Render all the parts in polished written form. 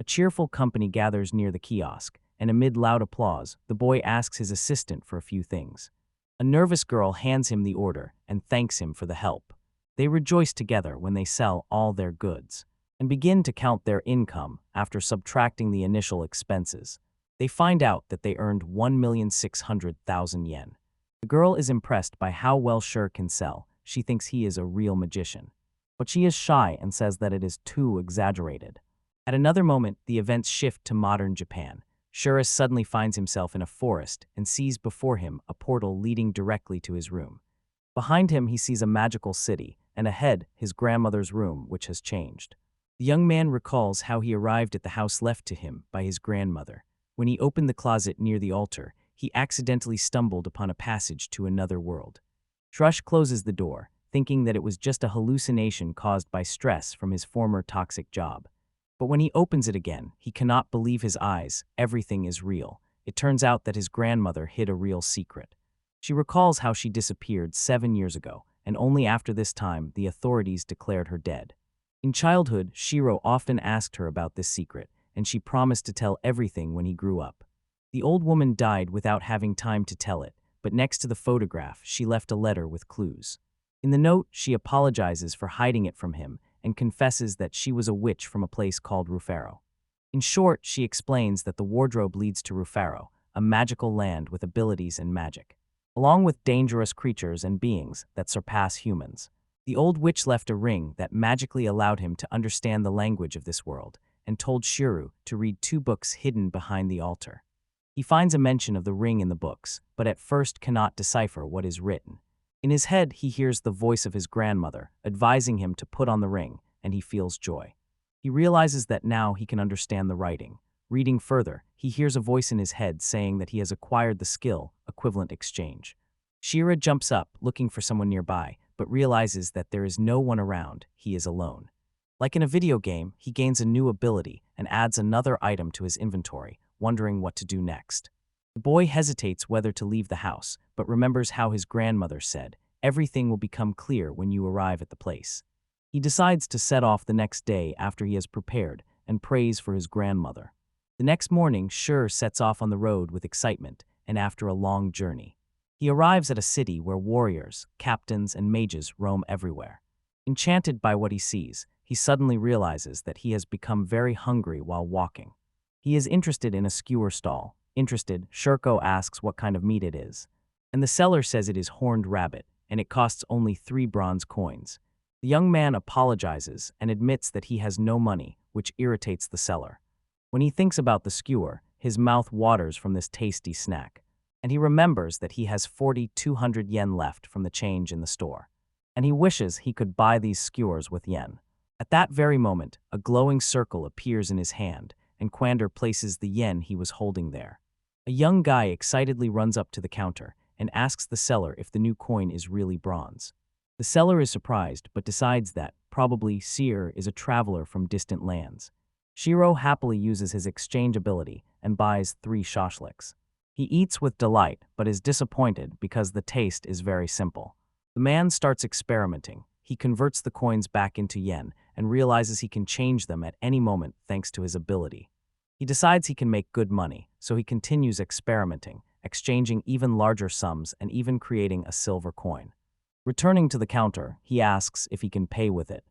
cheerful company gathers near the kiosk, and amid loud applause, the boy asks his assistant for a few things. A nervous girl hands him the order and thanks him for the help. They rejoice together when they sell all their goods and begin to count their income after subtracting the initial expenses. They find out that they earned 1,600,000 yen. The girl is impressed by how well Shure can sell. She thinks he is a real magician. But she is shy and says that it is too exaggerated. At another moment, the events shift to modern Japan. Shure suddenly finds himself in a forest and sees before him a portal leading directly to his room. Behind him, he sees a magical city, and ahead, his grandmother's room, which has changed. The young man recalls how he arrived at the house left to him by his grandmother. When he opened the closet near the altar, he accidentally stumbled upon a passage to another world. Thrush closes the door, thinking that it was just a hallucination caused by stress from his former toxic job. But when he opens it again, he cannot believe his eyes. Everything is real. It turns out that his grandmother hid a real secret. She recalls how she disappeared 7 years ago, and only after this time the authorities declared her dead. In childhood, Shiro often asked her about this secret, and she promised to tell everything when he grew up. The old woman died without having time to tell it, but next to the photograph, she left a letter with clues. In the note, she apologizes for hiding it from him and confesses that she was a witch from a place called Rufaro. In short, she explains that the wardrobe leads to Rufaro, a magical land with abilities and magic, along with dangerous creatures and beings that surpass humans. The old witch left a ring that magically allowed him to understand the language of this world and told Shiro to read 2 books hidden behind the altar. He finds a mention of the ring in the books, but at first cannot decipher what is written. In his head, he hears the voice of his grandmother, advising him to put on the ring, and he feels joy. He realizes that now he can understand the writing. Reading further, he hears a voice in his head saying that he has acquired the skill, equivalent exchange. Shiro jumps up, looking for someone nearby, but realizes that there is no one around. He is alone. Like in a video game, he gains a new ability and adds another item to his inventory, wondering what to do next. The boy hesitates whether to leave the house, but remembers how his grandmother said, "Everything will become clear when you arrive at the place." He decides to set off the next day after he has prepared and prays for his grandmother. The next morning, Shure sets off on the road with excitement, and after a long journey, he arrives at a city where warriors, captains, and mages roam everywhere. Enchanted by what he sees, he suddenly realizes that he has become very hungry while walking. He is interested in a skewer stall. Interested, Shurko asks what kind of meat it is, and the seller says it is horned rabbit, and it costs only 3 bronze coins. The young man apologizes and admits that he has no money, which irritates the seller. When he thinks about the skewer, his mouth waters from this tasty snack, and he remembers that he has 4,200 yen left from the change in the store, and he wishes he could buy these skewers with yen. At that very moment, a glowing circle appears in his hand, and Quander places the yen he was holding there. A young guy excitedly runs up to the counter and asks the seller if the new coin is really bronze. The seller is surprised but decides that, probably, Seer is a traveler from distant lands. Shiro happily uses his exchange ability and buys 3 shashliks. He eats with delight but is disappointed because the taste is very simple. The man starts experimenting. He converts the coins back into yen and realizes he can change them at any moment thanks to his ability. He decides he can make good money, so he continues experimenting, exchanging even larger sums and even creating a silver coin. Returning to the counter, he asks if he can pay with it,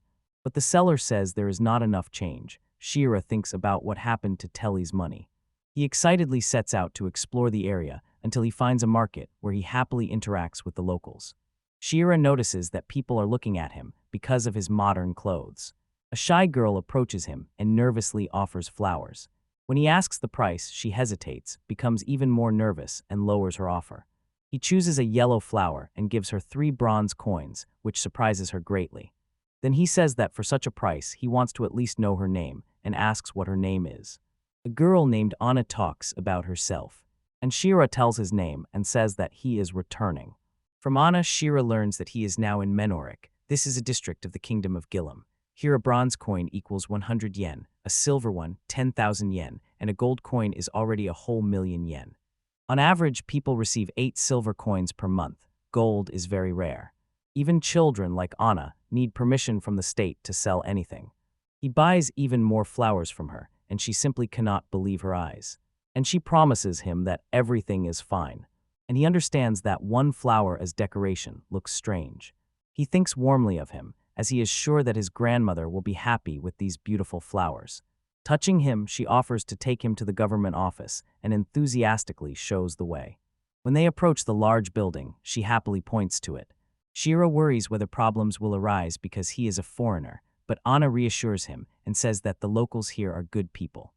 but the seller says there is not enough change. Shira thinks about what happened to Telly's money. He excitedly sets out to explore the area until he finds a market where he happily interacts with the locals. Shira notices that people are looking at him because of his modern clothes. A shy girl approaches him and nervously offers flowers. When he asks the price, she hesitates, becomes even more nervous, and lowers her offer. He chooses a yellow flower and gives her 3 bronze coins, which surprises her greatly. Then he says that for such a price, he wants to at least know her name and asks what her name is. A girl named Anna talks about herself, and Shira tells his name and says that he is returning. From Anna, Shira learns that he is now in Menorich. This is a district of the Kingdom of Gillam. Here a bronze coin equals 100 yen, a silver one 10,000 yen, and a gold coin is already a whole million yen. On average, people receive 8 silver coins per month. Gold is very rare. Even children like Anna need permission from the state to sell anything. He buys even more flowers from her, and she simply cannot believe her eyes. And she promises him that everything is fine. And he understands that one flower as decoration looks strange. He thinks warmly of him, as he is sure that his grandmother will be happy with these beautiful flowers. Touching him, she offers to take him to the government office and enthusiastically shows the way. When they approach the large building, she happily points to it. Shiro worries whether problems will arise because he is a foreigner, but Anna reassures him and says that the locals here are good people.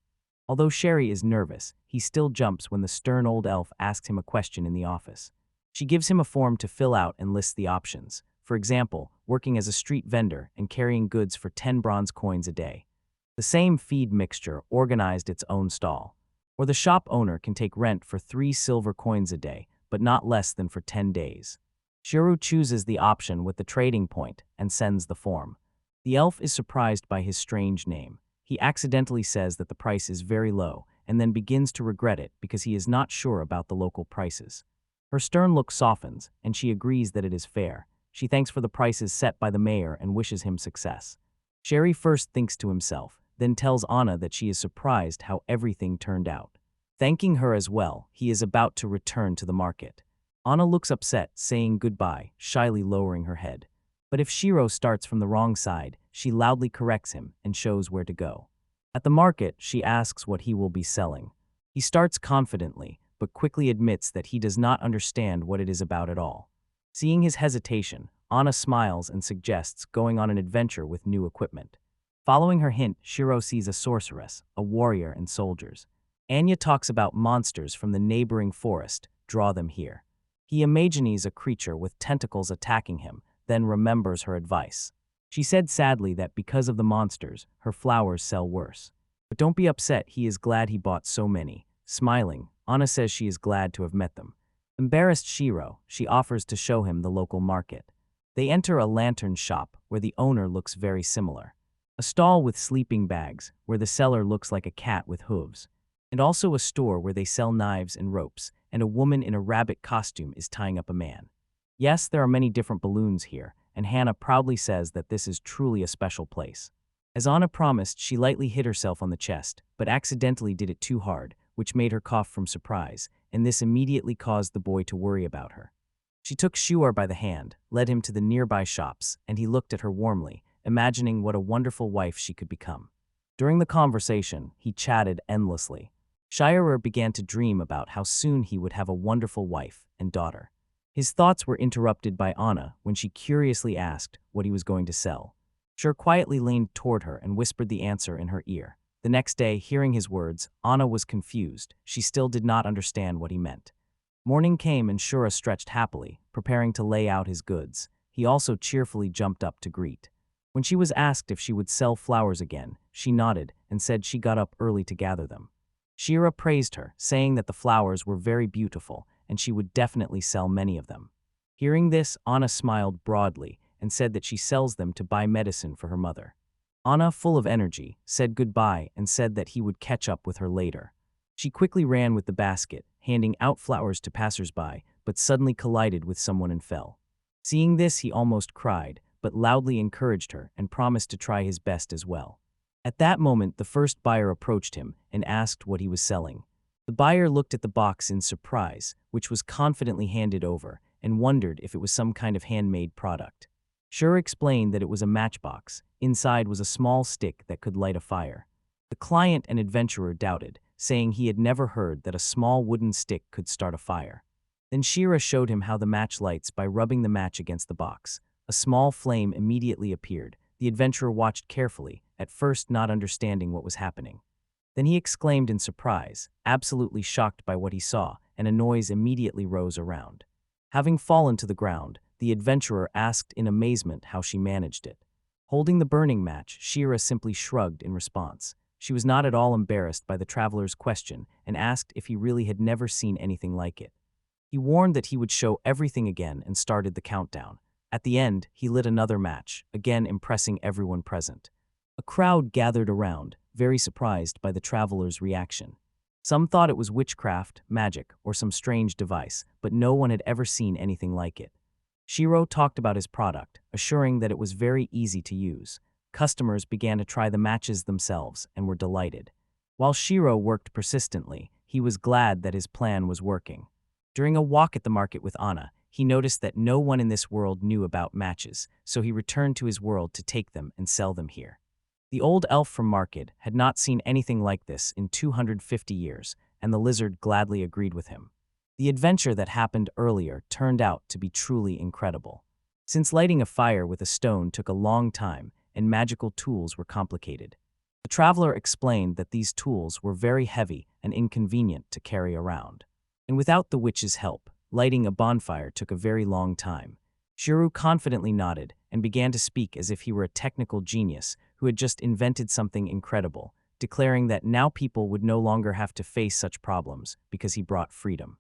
Although Sherry is nervous, he still jumps when the stern old elf asks him a question in the office. She gives him a form to fill out and lists the options. For example, working as a street vendor and carrying goods for 10 bronze coins a day. The same feed mixture organized its own stall. Or the shop owner can take rent for 3 silver coins a day, but not less than for 10 days. Shiro chooses the option with the trading point and sends the form. The elf is surprised by his strange name. He accidentally says that the price is very low and then begins to regret it because he is not sure about the local prices. Her stern look softens and she agrees that it is fair. She thanks for the prices set by the mayor and wishes him success. Sherry first thinks to himself, then tells Anna that she is surprised how everything turned out. Thanking her as well, he is about to return to the market. Anna looks upset, saying goodbye, shyly lowering her head. But if Shiro starts from the wrong side, she loudly corrects him and shows where to go. At the market, she asks what he will be selling. He starts confidently, but quickly admits that he does not understand what it is about at all. Seeing his hesitation, Anna smiles and suggests going on an adventure with new equipment. Following her hint, Shiro sees a sorceress, a warrior, and soldiers. Anya talks about monsters from the neighboring forest, draw them here. He imagines a creature with tentacles attacking him, then remembers her advice. She said sadly that because of the monsters, her flowers sell worse. But don't be upset, he is glad he bought so many. Smiling, Anna says she is glad to have met them. Embarrassed Shiro, she offers to show him the local market. They enter a lantern shop where the owner looks very similar. A stall with sleeping bags where the seller looks like a cat with hooves. And also a store where they sell knives and ropes, and a woman in a rabbit costume is tying up a man. Yes, there are many different balloons here, and Hannah proudly says that this is truly a special place. As Anna promised, she lightly hit herself on the chest, but accidentally did it too hard, which made her cough from surprise, and this immediately caused the boy to worry about her. She took Shuar by the hand, led him to the nearby shops, and he looked at her warmly, imagining what a wonderful wife she could become. During the conversation, he chatted endlessly. Shirer began to dream about how soon he would have a wonderful wife and daughter. His thoughts were interrupted by Anna when she curiously asked what he was going to sell. Shur quietly leaned toward her and whispered the answer in her ear. The next day, hearing his words, Anna was confused. She still did not understand what he meant. Morning came and Shura stretched happily, preparing to lay out his goods. He also cheerfully jumped up to greet. When she was asked if she would sell flowers again, she nodded and said she got up early to gather them. Shira praised her, saying that the flowers were very beautiful and she would definitely sell many of them. Hearing this, Anna smiled broadly and said that she sells them to buy medicine for her mother. Anna, full of energy, said goodbye and said that he would catch up with her later. She quickly ran with the basket, handing out flowers to passers-by, but suddenly collided with someone and fell. Seeing this, he almost cried, but loudly encouraged her and promised to try his best as well. At that moment, the first buyer approached him and asked what he was selling. The buyer looked at the box in surprise, which was confidently handed over, and wondered if it was some kind of handmade product. Shur explained that it was a matchbox. Inside was a small stick that could light a fire. The client and adventurer doubted, saying he had never heard that a small wooden stick could start a fire. Then Shira showed him how the match lights by rubbing the match against the box. A small flame immediately appeared. The adventurer watched carefully, at first not understanding what was happening. Then he exclaimed in surprise, absolutely shocked by what he saw, and a noise immediately rose around. Having fallen to the ground, the adventurer asked in amazement how she managed it. Holding the burning match, Shira simply shrugged in response. She was not at all embarrassed by the traveler's question and asked if he really had never seen anything like it. He warned that he would show everything again and started the countdown. At the end, he lit another match, again impressing everyone present. A crowd gathered around, very surprised by the traveler's reaction. Some thought it was witchcraft, magic, or some strange device, but no one had ever seen anything like it. Shiro talked about his product, assuring that it was very easy to use. Customers began to try the matches themselves and were delighted. While Shiro worked persistently, he was glad that his plan was working. During a walk at the market with Anna, he noticed that no one in this world knew about matches, so he returned to his world to take them and sell them here. The old elf from Market had not seen anything like this in 250 years, and the lizard gladly agreed with him. The adventure that happened earlier turned out to be truly incredible. Since lighting a fire with a stone took a long time and magical tools were complicated, the traveler explained that these tools were very heavy and inconvenient to carry around. And without the witch's help, lighting a bonfire took a very long time. Shiro confidently nodded and began to speak as if he were a technical genius who had just invented something incredible, declaring that now people would no longer have to face such problems because he brought freedom.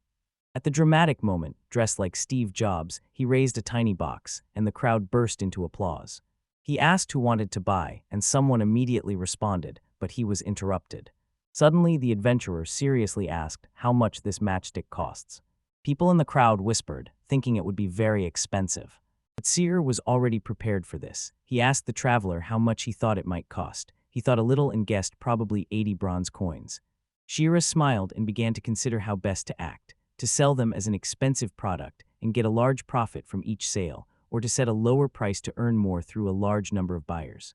At the dramatic moment, dressed like Steve Jobs, he raised a tiny box, and the crowd burst into applause. He asked who wanted to buy, and someone immediately responded, but he was interrupted. Suddenly, the adventurer seriously asked how much this matchstick costs. People in the crowd whispered, thinking it would be very expensive. But Seer was already prepared for this. He asked the traveler how much he thought it might cost. He thought a little and guessed probably 80 bronze coins. Shira smiled and began to consider how best to act, to sell them as an expensive product and get a large profit from each sale, or to set a lower price to earn more through a large number of buyers.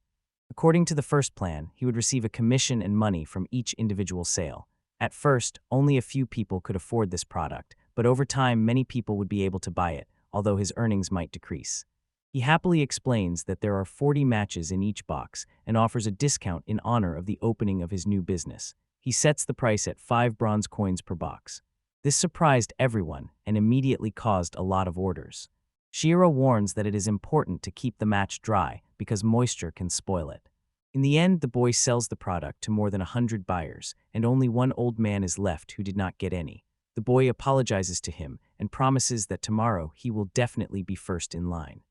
According to the first plan, he would receive a commission and money from each individual sale. At first, only a few people could afford this product, but over time many people would be able to buy it, although his earnings might decrease. He happily explains that there are 40 matches in each box and offers a discount in honor of the opening of his new business. He sets the price at 5 bronze coins per box. This surprised everyone and immediately caused a lot of orders. Shiro warns that it is important to keep the match dry because moisture can spoil it. In the end, the boy sells the product to more than 100 buyers, and only one old man is left who did not get any. The boy apologizes to him and promises that tomorrow he will definitely be first in line.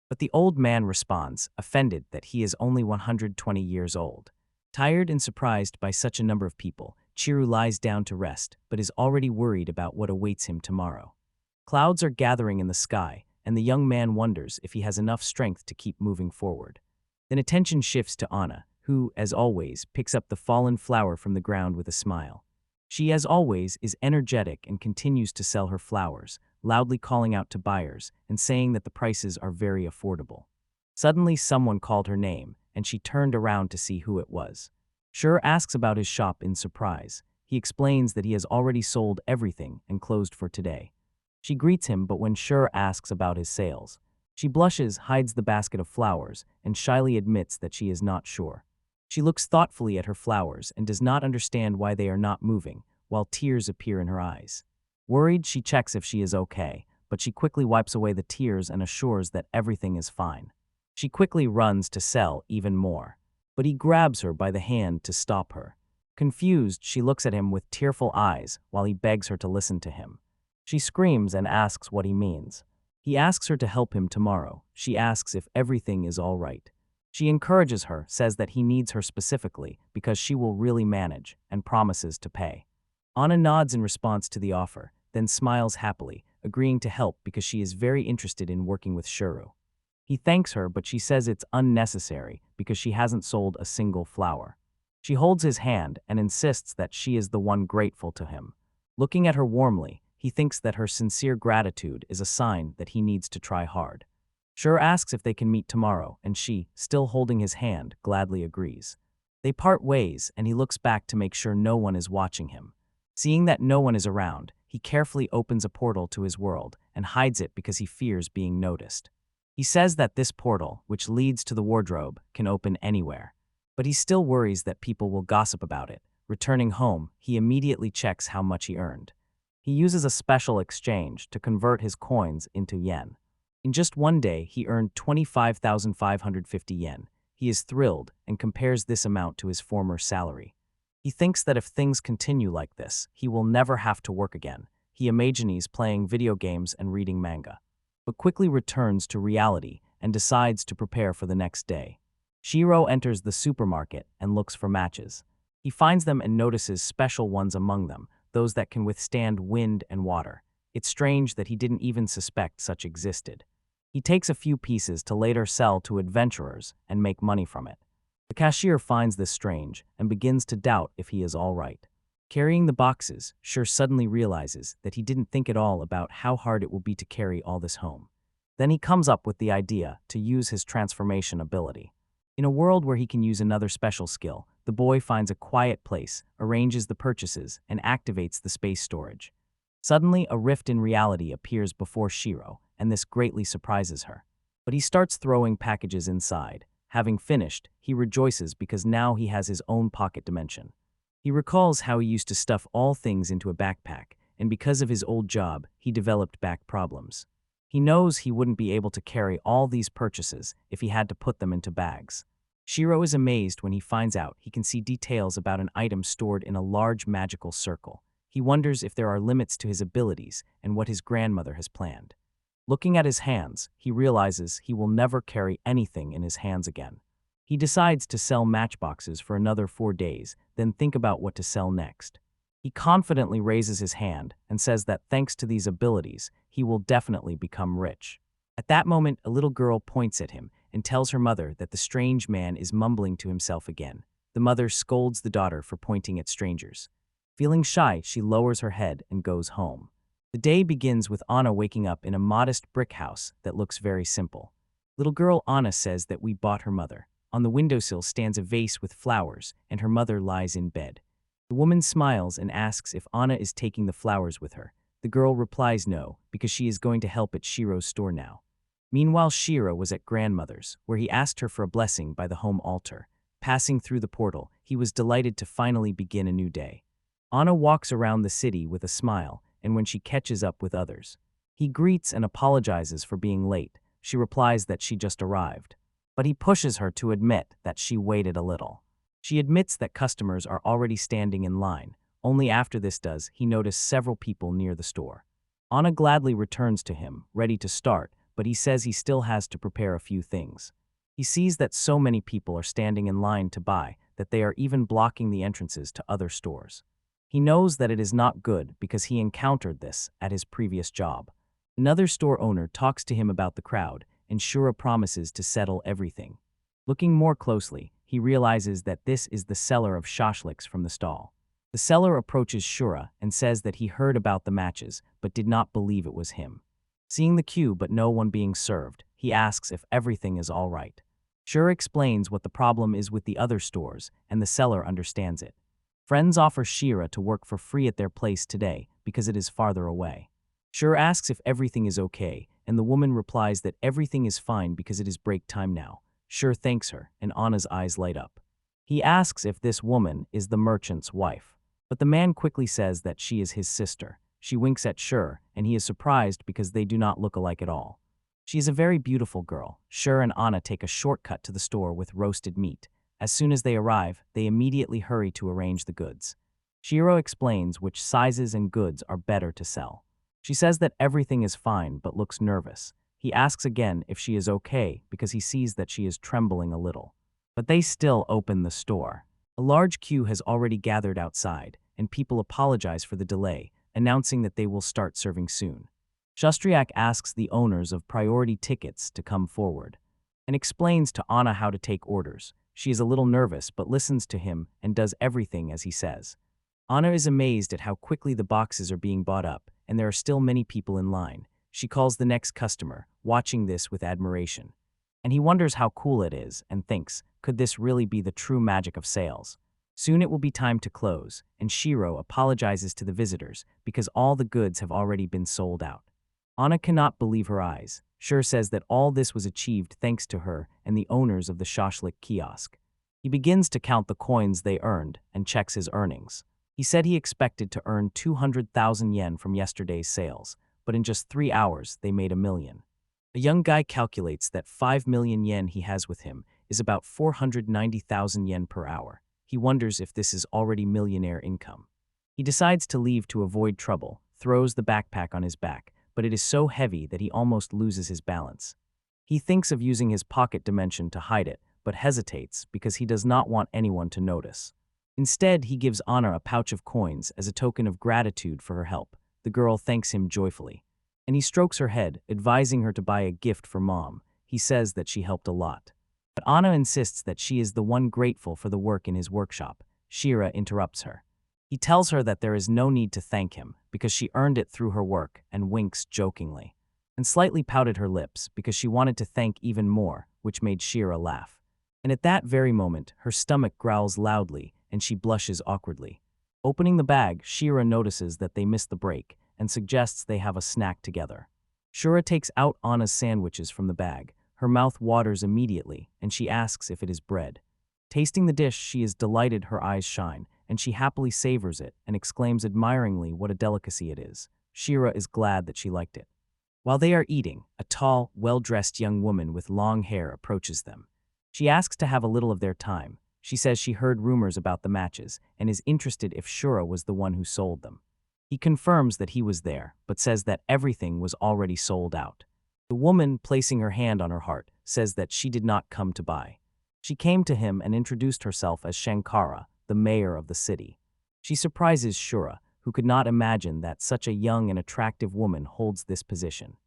But the old man responds, offended that he is only 120 years old. Tired and surprised by such a number of people, Chiru lies down to rest, but is already worried about what awaits him tomorrow. Clouds are gathering in the sky, and the young man wonders if he has enough strength to keep moving forward. Then attention shifts to Anna, who, as always, picks up the fallen flower from the ground with a smile. She, as always, is energetic and continues to sell her flowers, loudly calling out to buyers and saying that the prices are very affordable. Suddenly, someone called her name, and she turned around to see who it was. Shure asks about his shop in surprise. He explains that he has already sold everything and closed for today. She greets him, but when Shure asks about his sales, she blushes, hides the basket of flowers, and shyly admits that she is not sure. She looks thoughtfully at her flowers and does not understand why they are not moving, while tears appear in her eyes. Worried, she checks if she is okay, but she quickly wipes away the tears and assures that everything is fine. She quickly runs to sell even more, but he grabs her by the hand to stop her. Confused, she looks at him with tearful eyes while he begs her to listen to him. She screams and asks what he means. He asks her to help him tomorrow. She asks if everything is all right. She encourages her, says that he needs her specifically because she will really manage, and promises to pay. Anna nods in response to the offer, then smiles happily, agreeing to help because she is very interested in working with Shuru. He thanks her, but she says it's unnecessary because she hasn't sold a single flower. She holds his hand and insists that she is the one grateful to him. Looking at her warmly, he thinks that her sincere gratitude is a sign that he needs to try hard. Shure asks if they can meet tomorrow, and she, still holding his hand, gladly agrees. They part ways, and he looks back to make sure no one is watching him. Seeing that no one is around, he carefully opens a portal to his world and hides it because he fears being noticed. He says that this portal, which leads to the wardrobe, can open anywhere. But he still worries that people will gossip about it. Returning home, he immediately checks how much he earned. He uses a special exchange to convert his coins into yen. In just one day, he earned 25,550 yen. He is thrilled and compares this amount to his former salary. He thinks that if things continue like this, he will never have to work again. He imagines playing video games and reading manga, but quickly returns to reality and decides to prepare for the next day. Shiro enters the supermarket and looks for matches. He finds them and notices special ones among them, those that can withstand wind and water. It's strange that he didn't even suspect such existed. He takes a few pieces to later sell to adventurers and make money from it. The cashier finds this strange and begins to doubt if he is all right. Carrying the boxes, Sure suddenly realizes that he didn't think at all about how hard it will be to carry all this home. Then he comes up with the idea to use his transformation ability. In a world where he can use another special skill, the boy finds a quiet place, arranges the purchases, and activates the space storage. Suddenly, a rift in reality appears before Shiro, and this greatly surprises her. But he starts throwing packages inside. Having finished, he rejoices because now he has his own pocket dimension. He recalls how he used to stuff all things into a backpack, and because of his old job, he developed back problems. He knows he wouldn't be able to carry all these purchases if he had to put them into bags. Shiro is amazed when he finds out he can see details about an item stored in a large magical circle. He wonders if there are limits to his abilities and what his grandmother has planned. Looking at his hands, he realizes he will never carry anything in his hands again. He decides to sell matchboxes for another 4 days, then think about what to sell next. He confidently raises his hand and says that thanks to these abilities, he will definitely become rich. At that moment, a little girl points at him and tells her mother that the strange man is mumbling to himself again. The mother scolds the daughter for pointing at strangers. Feeling shy, she lowers her head and goes home. The day begins with Anna waking up in a modest brick house that looks very simple. Little girl Anna says that we bought her mother. On the windowsill stands a vase with flowers, and her mother lies in bed. The woman smiles and asks if Anna is taking the flowers with her. The girl replies no, because she is going to help at Shiro's store now. Meanwhile, Shiro was at grandmother's, where he asked her for a blessing by the home altar. Passing through the portal, he was delighted to finally begin a new day. Anna walks around the city with a smile, and when she catches up with others, he greets and apologizes for being late. She replies that she just arrived. But he pushes her to admit that she waited a little. She admits that customers are already standing in line. Only after this does he notice several people near the store. Anna gladly returns to him, ready to start, but he says he still has to prepare a few things. He sees that so many people are standing in line to buy that they are even blocking the entrances to other stores. He knows that it is not good because he encountered this at his previous job. Another store owner talks to him about the crowd, and Shura promises to settle everything. Looking more closely, he realizes that this is the seller of shashliks from the stall. The seller approaches Shura and says that he heard about the matches, but did not believe it was him. Seeing the queue but no one being served, he asks if everything is all right. Shura explains what the problem is with the other stores, and the seller understands it. Friends offer Shira to work for free at their place today because it is farther away. Shura asks if everything is okay, and the woman replies that everything is fine because it is break time now. Shura thanks her, and Anna's eyes light up. He asks if this woman is the merchant's wife, but the man quickly says that she is his sister. She winks at Shura, and he is surprised because they do not look alike at all. She is a very beautiful girl. Shura and Anna take a shortcut to the store with roasted meat. As soon as they arrive, they immediately hurry to arrange the goods. Shiro explains which sizes and goods are better to sell. She says that everything is fine but looks nervous. He asks again if she is okay because he sees that she is trembling a little. But they still open the store. A large queue has already gathered outside, and people apologize for the delay, announcing that they will start serving soon. Shastriak asks the owners of priority tickets to come forward, and explains to Anna how to take orders. She is a little nervous but listens to him and does everything as he says. Anna is amazed at how quickly the boxes are being bought up, and there are still many people in line. She calls the next customer, watching this with admiration. And he wonders how cool it is and thinks, could this really be the true magic of sales? Soon it will be time to close, and Shiro apologizes to the visitors because all the goods have already been sold out. Anna cannot believe her eyes. Shur says that all this was achieved thanks to her and the owners of the shashlik kiosk. He begins to count the coins they earned and checks his earnings. He said he expected to earn 200,000 yen from yesterday's sales, but in just 3 hours they made 1 million. A young guy calculates that 5 million yen he has with him is about 490,000 yen per hour. He wonders if this is already millionaire income. He decides to leave to avoid trouble, throws the backpack on his back, but it is so heavy that he almost loses his balance. He thinks of using his pocket dimension to hide it, but hesitates because he does not want anyone to notice. Instead, he gives Anna a pouch of coins as a token of gratitude for her help. The girl thanks him joyfully, and he strokes her head, advising her to buy a gift for Mom. He says that she helped a lot. But Anna insists that she is the one grateful for the work in his workshop. Shira interrupts her. He tells her that there is no need to thank him because she earned it through her work and winks jokingly, and slightly pouted her lips because she wanted to thank even more, which made Shira laugh. And at that very moment, her stomach growls loudly and she blushes awkwardly. Opening the bag, Shira notices that they missed the break and suggests they have a snack together. Shura takes out Anna's sandwiches from the bag. Her mouth waters immediately, and she asks if it is bread. Tasting the dish, she is delighted, her eyes shine, and she happily savors it and exclaims admiringly what a delicacy it is. Shira is glad that she liked it. While they are eating, a tall, well-dressed young woman with long hair approaches them. She asks to have a little of their time. She says she heard rumors about the matches and is interested if Shura was the one who sold them. He confirms that he was there, but says that everything was already sold out. The woman, placing her hand on her heart, says that she did not come to buy. She came to him and introduced herself as Shankara, the mayor of the city. She surprises Shura, who could not imagine that such a young and attractive woman holds this position.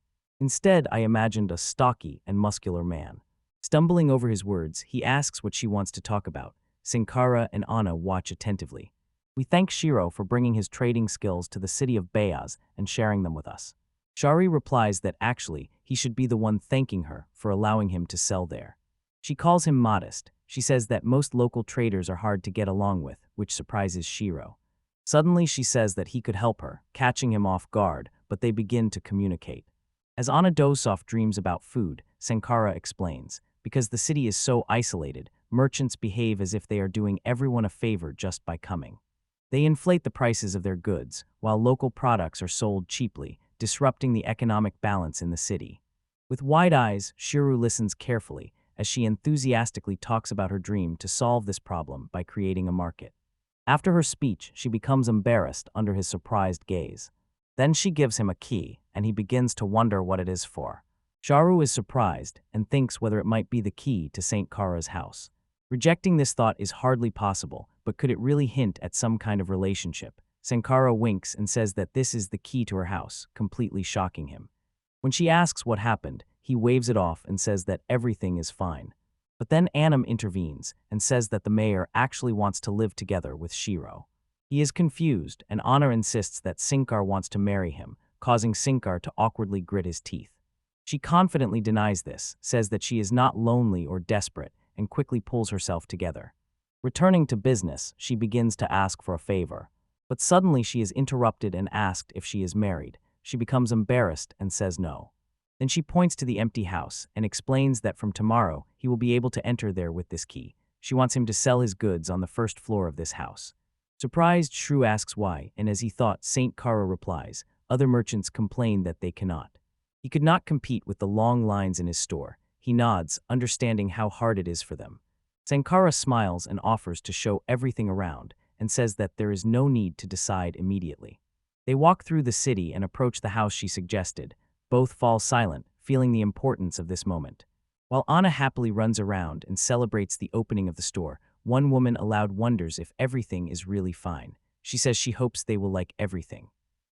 Instead, I imagined a stocky and muscular man. Stumbling over his words, he asks what she wants to talk about. Sankara and Anna watch attentively. We thank Shiro for bringing his trading skills to the city of Bayaz and sharing them with us. Shari replies that actually, he should be the one thanking her for allowing him to sell there. She calls him modest. She says that most local traders are hard to get along with, which surprises Shiro. Suddenly, she says that he could help her, catching him off guard, but they begin to communicate. As Anna dozes off dreams about food, Sankara explains, because the city is so isolated, merchants behave as if they are doing everyone a favor just by coming. They inflate the prices of their goods, while local products are sold cheaply, disrupting the economic balance in the city. With wide eyes, Shiro listens carefully as she enthusiastically talks about her dream to solve this problem by creating a market. After her speech, she becomes embarrassed under his surprised gaze. Then she gives him a key, and he begins to wonder what it is for. Sharu is surprised and thinks whether it might be the key to Saint Kara's house. Rejecting this thought is hardly possible, but could it really hint at some kind of relationship? Sankara winks and says that this is the key to her house, completely shocking him. When she asks what happened, he waves it off and says that everything is fine. But then Anam intervenes and says that the mayor actually wants to live together with Shiro. He is confused, and Anna insists that Sinkar wants to marry him, causing Sinkar to awkwardly grit his teeth. She confidently denies this, says that she is not lonely or desperate, and quickly pulls herself together. Returning to business, she begins to ask for a favor. But suddenly she is interrupted and asked if she is married. She becomes embarrassed and says no. Then she points to the empty house and explains that from tomorrow he will be able to enter there with this key. She wants him to sell his goods on the first floor of this house. Surprised, Shrew asks why, and as he thought, Saint Kara replies, other merchants complain that they cannot. He could not compete with the long lines in his store. He nods, understanding how hard it is for them. Sankara smiles and offers to show everything around, and says that there is no need to decide immediately. They walk through the city and approach the house she suggested. Both fall silent, feeling the importance of this moment. While Anna happily runs around and celebrates the opening of the store, one woman aloud wonders if everything is really fine. She says she hopes they will like everything,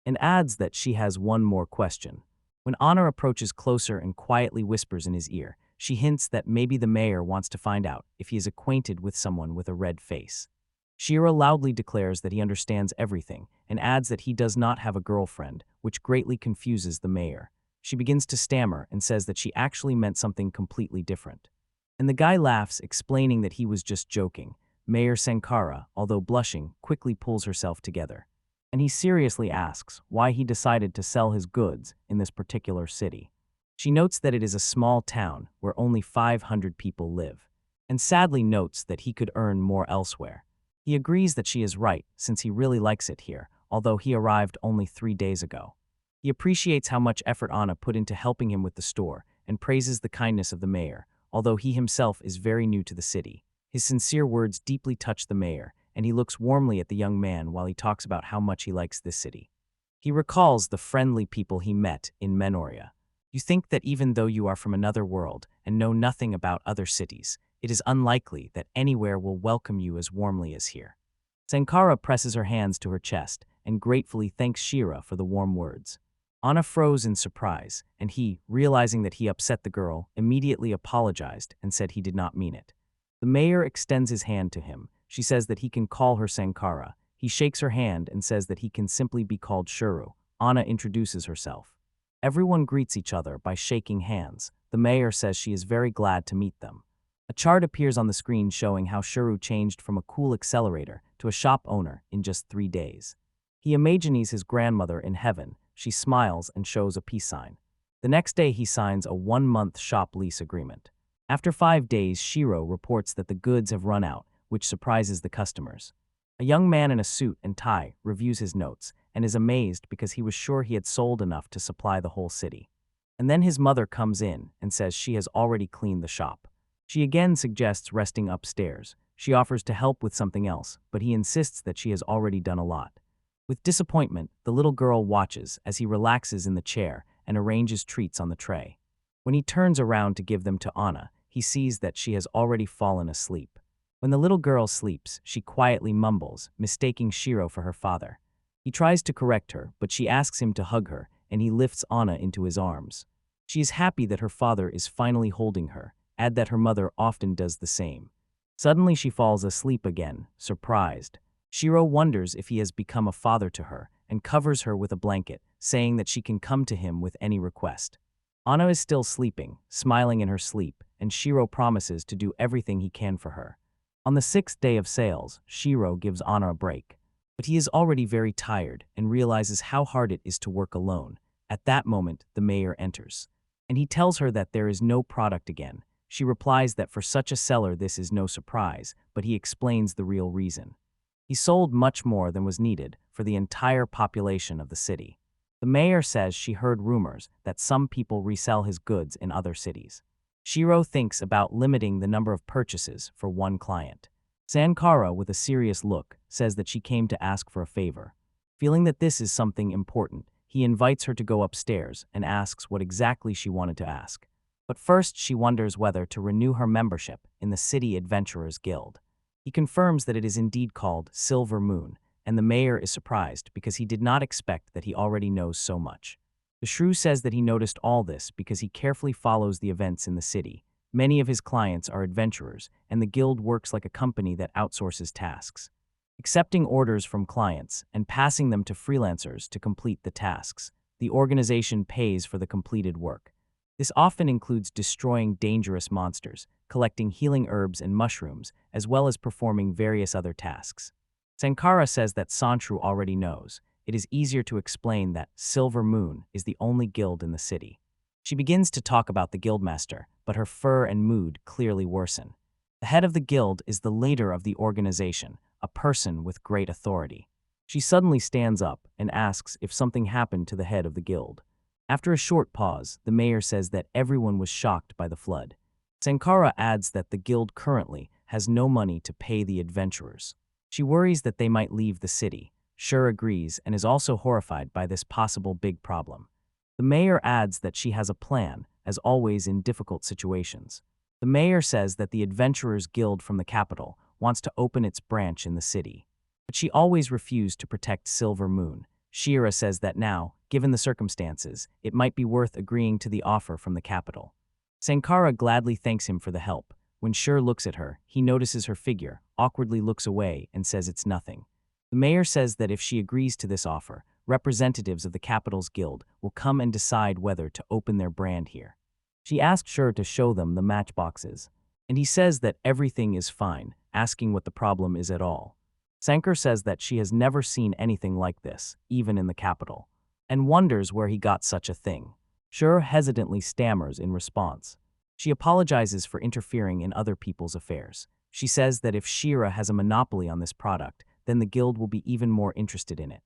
and adds that she has one more question. When Anna approaches closer and quietly whispers in his ear, she hints that maybe the mayor wants to find out if he is acquainted with someone with a red face. Shira loudly declares that he understands everything and adds that he does not have a girlfriend, which greatly confuses the mayor. She begins to stammer and says that she actually meant something completely different. And the guy laughs, explaining that he was just joking. Mayor Sankara, although blushing, quickly pulls herself together. And he seriously asks why he decided to sell his goods in this particular city. She notes that it is a small town where only 500 people live, and sadly notes that he could earn more elsewhere. He agrees that she is right, since he really likes it here, although he arrived only 3 days ago. He appreciates how much effort Anna put into helping him with the store, and praises the kindness of the mayor, although he himself is very new to the city. His sincere words deeply touch the mayor, and he looks warmly at the young man while he talks about how much he likes this city. He recalls the friendly people he met in Menoria. You think that even though you are from another world and know nothing about other cities, it is unlikely that anywhere will welcome you as warmly as here. Sankara presses her hands to her chest and gratefully thanks Shira for the warm words. Anna froze in surprise, and he, realizing that he upset the girl, immediately apologized and said he did not mean it. The mayor extends his hand to him. She says that he can call her Sankara. He shakes her hand and says that he can simply be called Shuru. Anna introduces herself. Everyone greets each other by shaking hands. The mayor says she is very glad to meet them. A chart appears on the screen showing how Shuru changed from a cool accelerator to a shop owner in just 3 days. He imagines his grandmother in heaven. She smiles and shows a peace sign. The next day he signs a 1-month shop lease agreement. After 5 days, Shiro reports that the goods have run out, which surprises the customers. A young man in a suit and tie reviews his notes and is amazed because he was sure he had sold enough to supply the whole city. And then his mother comes in and says she has already cleaned the shop. She again suggests resting upstairs. She offers to help with something else, but he insists that she has already done a lot. With disappointment, the little girl watches as he relaxes in the chair and arranges treats on the tray. When he turns around to give them to Anna, he sees that she has already fallen asleep. When the little girl sleeps, she quietly mumbles, mistaking Shiro for her father. He tries to correct her, but she asks him to hug her, and he lifts Anna into his arms. She is happy that her father is finally holding her, add that her mother often does the same. Suddenly she falls asleep again, surprised. Shiro wonders if he has become a father to her and covers her with a blanket, saying that she can come to him with any request. Anna is still sleeping, smiling in her sleep, and Shiro promises to do everything he can for her. On the 6th day of sales, Shiro gives Anna a break. But he is already very tired and realizes how hard it is to work alone. At that moment, the mayor enters. And he tells her that there is no product again. She replies that for such a seller this is no surprise, but he explains the real reason. He sold much more than was needed for the entire population of the city. The mayor says she heard rumors that some people resell his goods in other cities. Shiro thinks about limiting the number of purchases for one client. Sankara, with a serious look, says that she came to ask for a favor. Feeling that this is something important, he invites her to go upstairs and asks what exactly she wanted to ask. But first she wonders whether to renew her membership in the City Adventurers Guild. He confirms that it is indeed called Silver Moon, and the mayor is surprised because he did not expect that he already knows so much. The shrew says that he noticed all this because he carefully follows the events in the city. Many of his clients are adventurers, and the guild works like a company that outsources tasks, accepting orders from clients and passing them to freelancers to complete the tasks. The organization pays for the completed work. This often includes destroying dangerous monsters, collecting healing herbs and mushrooms, as well as performing various other tasks. Sankara says that Santru already knows. It is easier to explain that Silver Moon is the only guild in the city. She begins to talk about the guildmaster, but her fur and mood clearly worsen. The head of the guild is the leader of the organization, a person with great authority. She suddenly stands up and asks if something happened to the head of the guild. After a short pause, the mayor says that everyone was shocked by the flood. Sankara adds that the guild currently has no money to pay the adventurers. She worries that they might leave the city. Shur agrees and is also horrified by this possible big problem. The mayor adds that she has a plan, as always in difficult situations. The mayor says that the Adventurers Guild from the capital wants to open its branch in the city. But she always refused to protect Silver Moon. Shira says that now, given the circumstances, it might be worth agreeing to the offer from the capital. Sankara gladly thanks him for the help. When Shur looks at her, he notices her figure, awkwardly looks away, and says it's nothing. The mayor says that if she agrees to this offer, representatives of the capital's guild will come and decide whether to open their brand here. She asks Shur to show them the matchboxes, and he says that everything is fine, asking what the problem is at all. Sankar says that she has never seen anything like this, even in the capital, and wonders where he got such a thing. Shur hesitantly stammers in response. She apologizes for interfering in other people's affairs. She says that if Shira has a monopoly on this product, then the guild will be even more interested in it.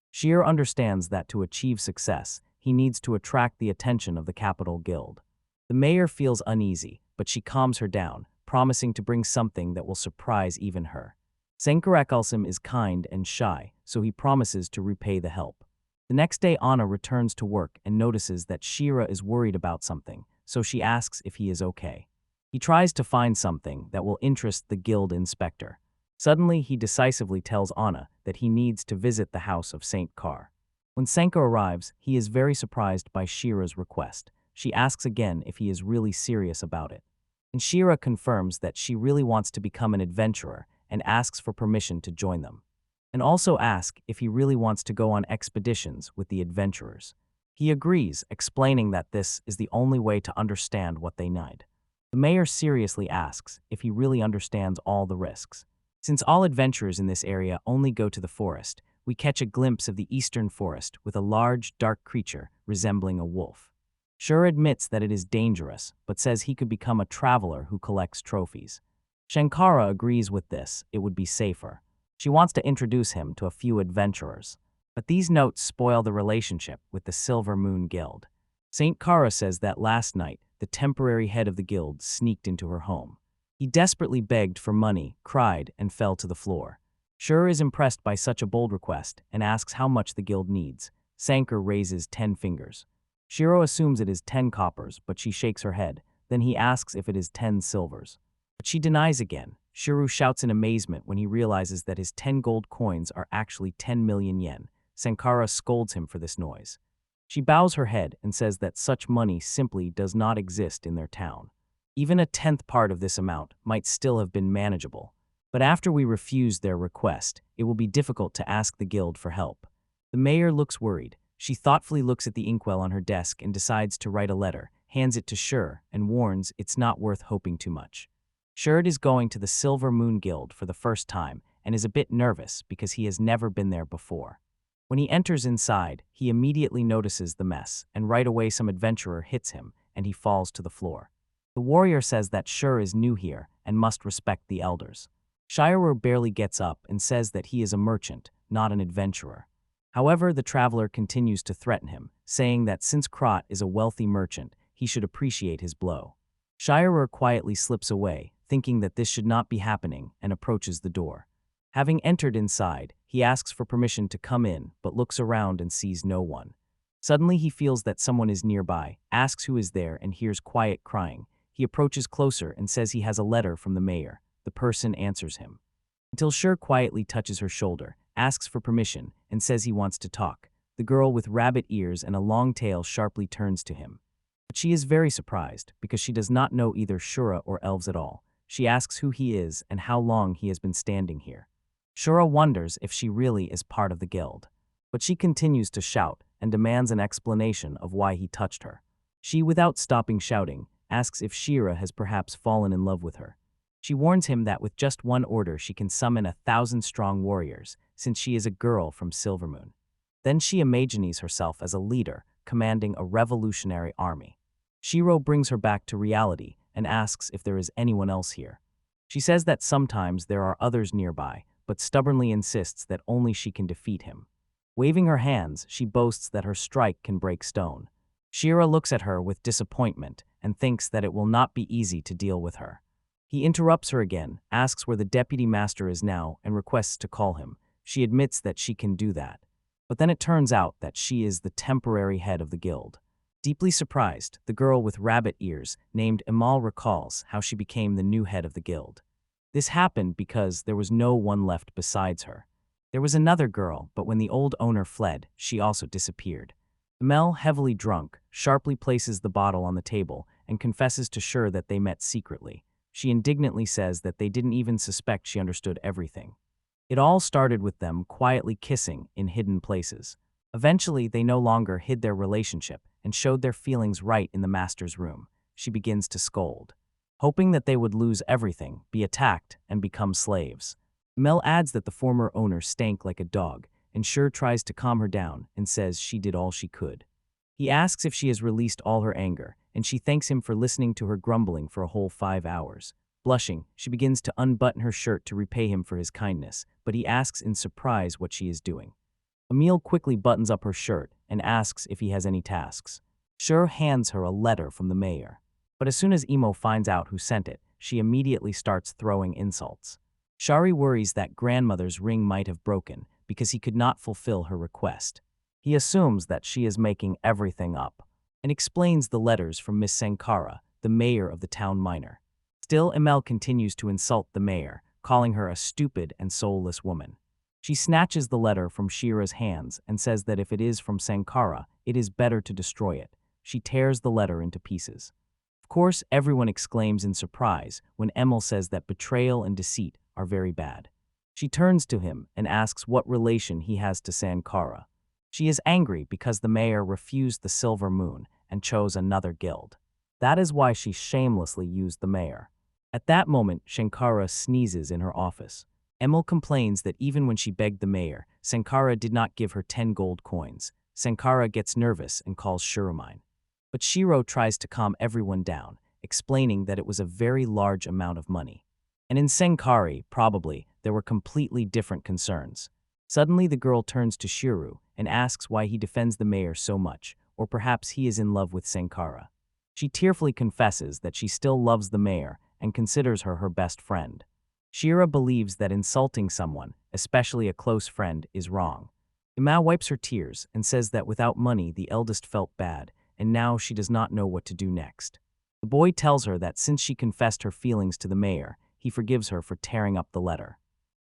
Shir understands that to achieve success, he needs to attract the attention of the capital guild. The mayor feels uneasy, but she calms her down, promising to bring something that will surprise even her. Sankarakalsam is kind and shy, so he promises to repay the help. The next day Anna returns to work and notices that Shira is worried about something, so she asks if he is okay. He tries to find something that will interest the guild inspector. Suddenly, he decisively tells Anna that he needs to visit the house of Saint Car. When Senko arrives, he is very surprised by Shira's request. She asks again if he is really serious about it. And Shira confirms that she really wants to become an adventurer and asks for permission to join them. And also asks if he really wants to go on expeditions with the adventurers. He agrees, explaining that this is the only way to understand what they need. The mayor seriously asks if he really understands all the risks. Since all adventurers in this area only go to the forest, we catch a glimpse of the eastern forest with a large, dark creature resembling a wolf. Shura admits that it is dangerous, but says he could become a traveler who collects trophies. Shankara agrees with this, it would be safer. She wants to introduce him to a few adventurers. But these notes spoil the relationship with the Silver Moon Guild. Saint Kara says that last night, the temporary head of the guild sneaked into her home. He desperately begged for money, cried, and fell to the floor. Shura is impressed by such a bold request and asks how much the guild needs. Sankar raises 10 fingers. Shiro assumes it is 10 coppers, but she shakes her head. Then he asks if it is 10 silvers. But she denies again. Shiro shouts in amazement when he realizes that his 10 gold coins are actually 10 million yen. Sankara scolds him for this noise. She bows her head and says that such money simply does not exist in their town. Even a 10th part of this amount might still have been manageable. But after we refuse their request, it will be difficult to ask the guild for help. The mayor looks worried. She thoughtfully looks at the inkwell on her desk and decides to write a letter, hands it to Shur, and warns it's not worth hoping too much. Shurd is going to the Silver Moon Guild for the first time and is a bit nervous because he has never been there before. When he enters inside, he immediately notices the mess, and right away some adventurer hits him, and he falls to the floor. The warrior says that Shur is new here and must respect the elders. Shirur barely gets up and says that he is a merchant, not an adventurer. However, the traveler continues to threaten him, saying that since Krot is a wealthy merchant, he should appreciate his blow. Shirur quietly slips away, thinking that this should not be happening, and approaches the door. Having entered inside, he asks for permission to come in, but looks around and sees no one. Suddenly he feels that someone is nearby, asks who is there, and hears quiet crying. He approaches closer and says he has a letter from the mayor. The person answers him. Until Shur quietly touches her shoulder, asks for permission, and says he wants to talk. The girl with rabbit ears and a long tail sharply turns to him. But she is very surprised, because she does not know either Shura or elves at all. She asks who he is and how long he has been standing here. Shura wonders if she really is part of the guild. But she continues to shout and demands an explanation of why he touched her. She, without stopping shouting, asks if Shira has perhaps fallen in love with her. She warns him that with just one order she can summon 1,000 strong warriors, since she is a girl from Silvermoon. Then she imagines herself as a leader, commanding a revolutionary army. Shiro brings her back to reality and asks if there is anyone else here. She says that sometimes there are others nearby, but stubbornly insists that only she can defeat him. Waving her hands, she boasts that her strike can break stone. Shira looks at her with disappointment and thinks that it will not be easy to deal with her. He interrupts her again, asks where the deputy master is now, and requests to call him. She admits that she can do that. But then it turns out that she is the temporary head of the guild. Deeply surprised, the girl with rabbit ears, named Emal, recalls how she became the new head of the guild. This happened because there was no one left besides her. There was another girl, but when the old owner fled, she also disappeared. Emal, heavily drunk, sharply places the bottle on the table and confesses to Shur that they met secretly. She indignantly says that they didn't even suspect she understood everything. It all started with them quietly kissing in hidden places. Eventually, they no longer hid their relationship and showed their feelings right in the master's room. She begins to scold. Hoping that they would lose everything, be attacked, and become slaves. Mel adds that the former owner stank like a dog, and Shur tries to calm her down and says she did all she could. He asks if she has released all her anger, and she thanks him for listening to her grumbling for a whole 5 hours. Blushing, she begins to unbutton her shirt to repay him for his kindness, but he asks in surprise what she is doing. Emil quickly buttons up her shirt and asks if he has any tasks. Shur hands her a letter from the mayor. But as soon as Emo finds out who sent it, she immediately starts throwing insults. Shari worries that grandmother's ring might have broken because he could not fulfill her request. He assumes that she is making everything up and explains the letters from Miss Sankara, the mayor of the town minor. Still, Emel continues to insult the mayor, calling her a stupid and soulless woman. She snatches the letter from Shira's hands and says that if it is from Sankara, it is better to destroy it. She tears the letter into pieces. Of course, everyone exclaims in surprise when Emil says that betrayal and deceit are very bad. She turns to him and asks what relation he has to Sankara. She is angry because the mayor refused the Silver Moon and chose another guild. That is why she shamelessly used the mayor. At that moment, Sankara sneezes in her office. Emil complains that even when she begged the mayor, Sankara did not give her 10 gold coins. Sankara gets nervous and calls Shurumine. But Shiro tries to calm everyone down, explaining that it was a very large amount of money. And in Senkari, probably, there were completely different concerns. Suddenly the girl turns to Shiro and asks why he defends the mayor so much, or perhaps he is in love with Sankara. She tearfully confesses that she still loves the mayor and considers her best friend. Shira believes that insulting someone, especially a close friend, is wrong. Ima wipes her tears and says that without money the eldest felt bad, and now she does not know what to do next. The boy tells her that since she confessed her feelings to the mayor, he forgives her for tearing up the letter.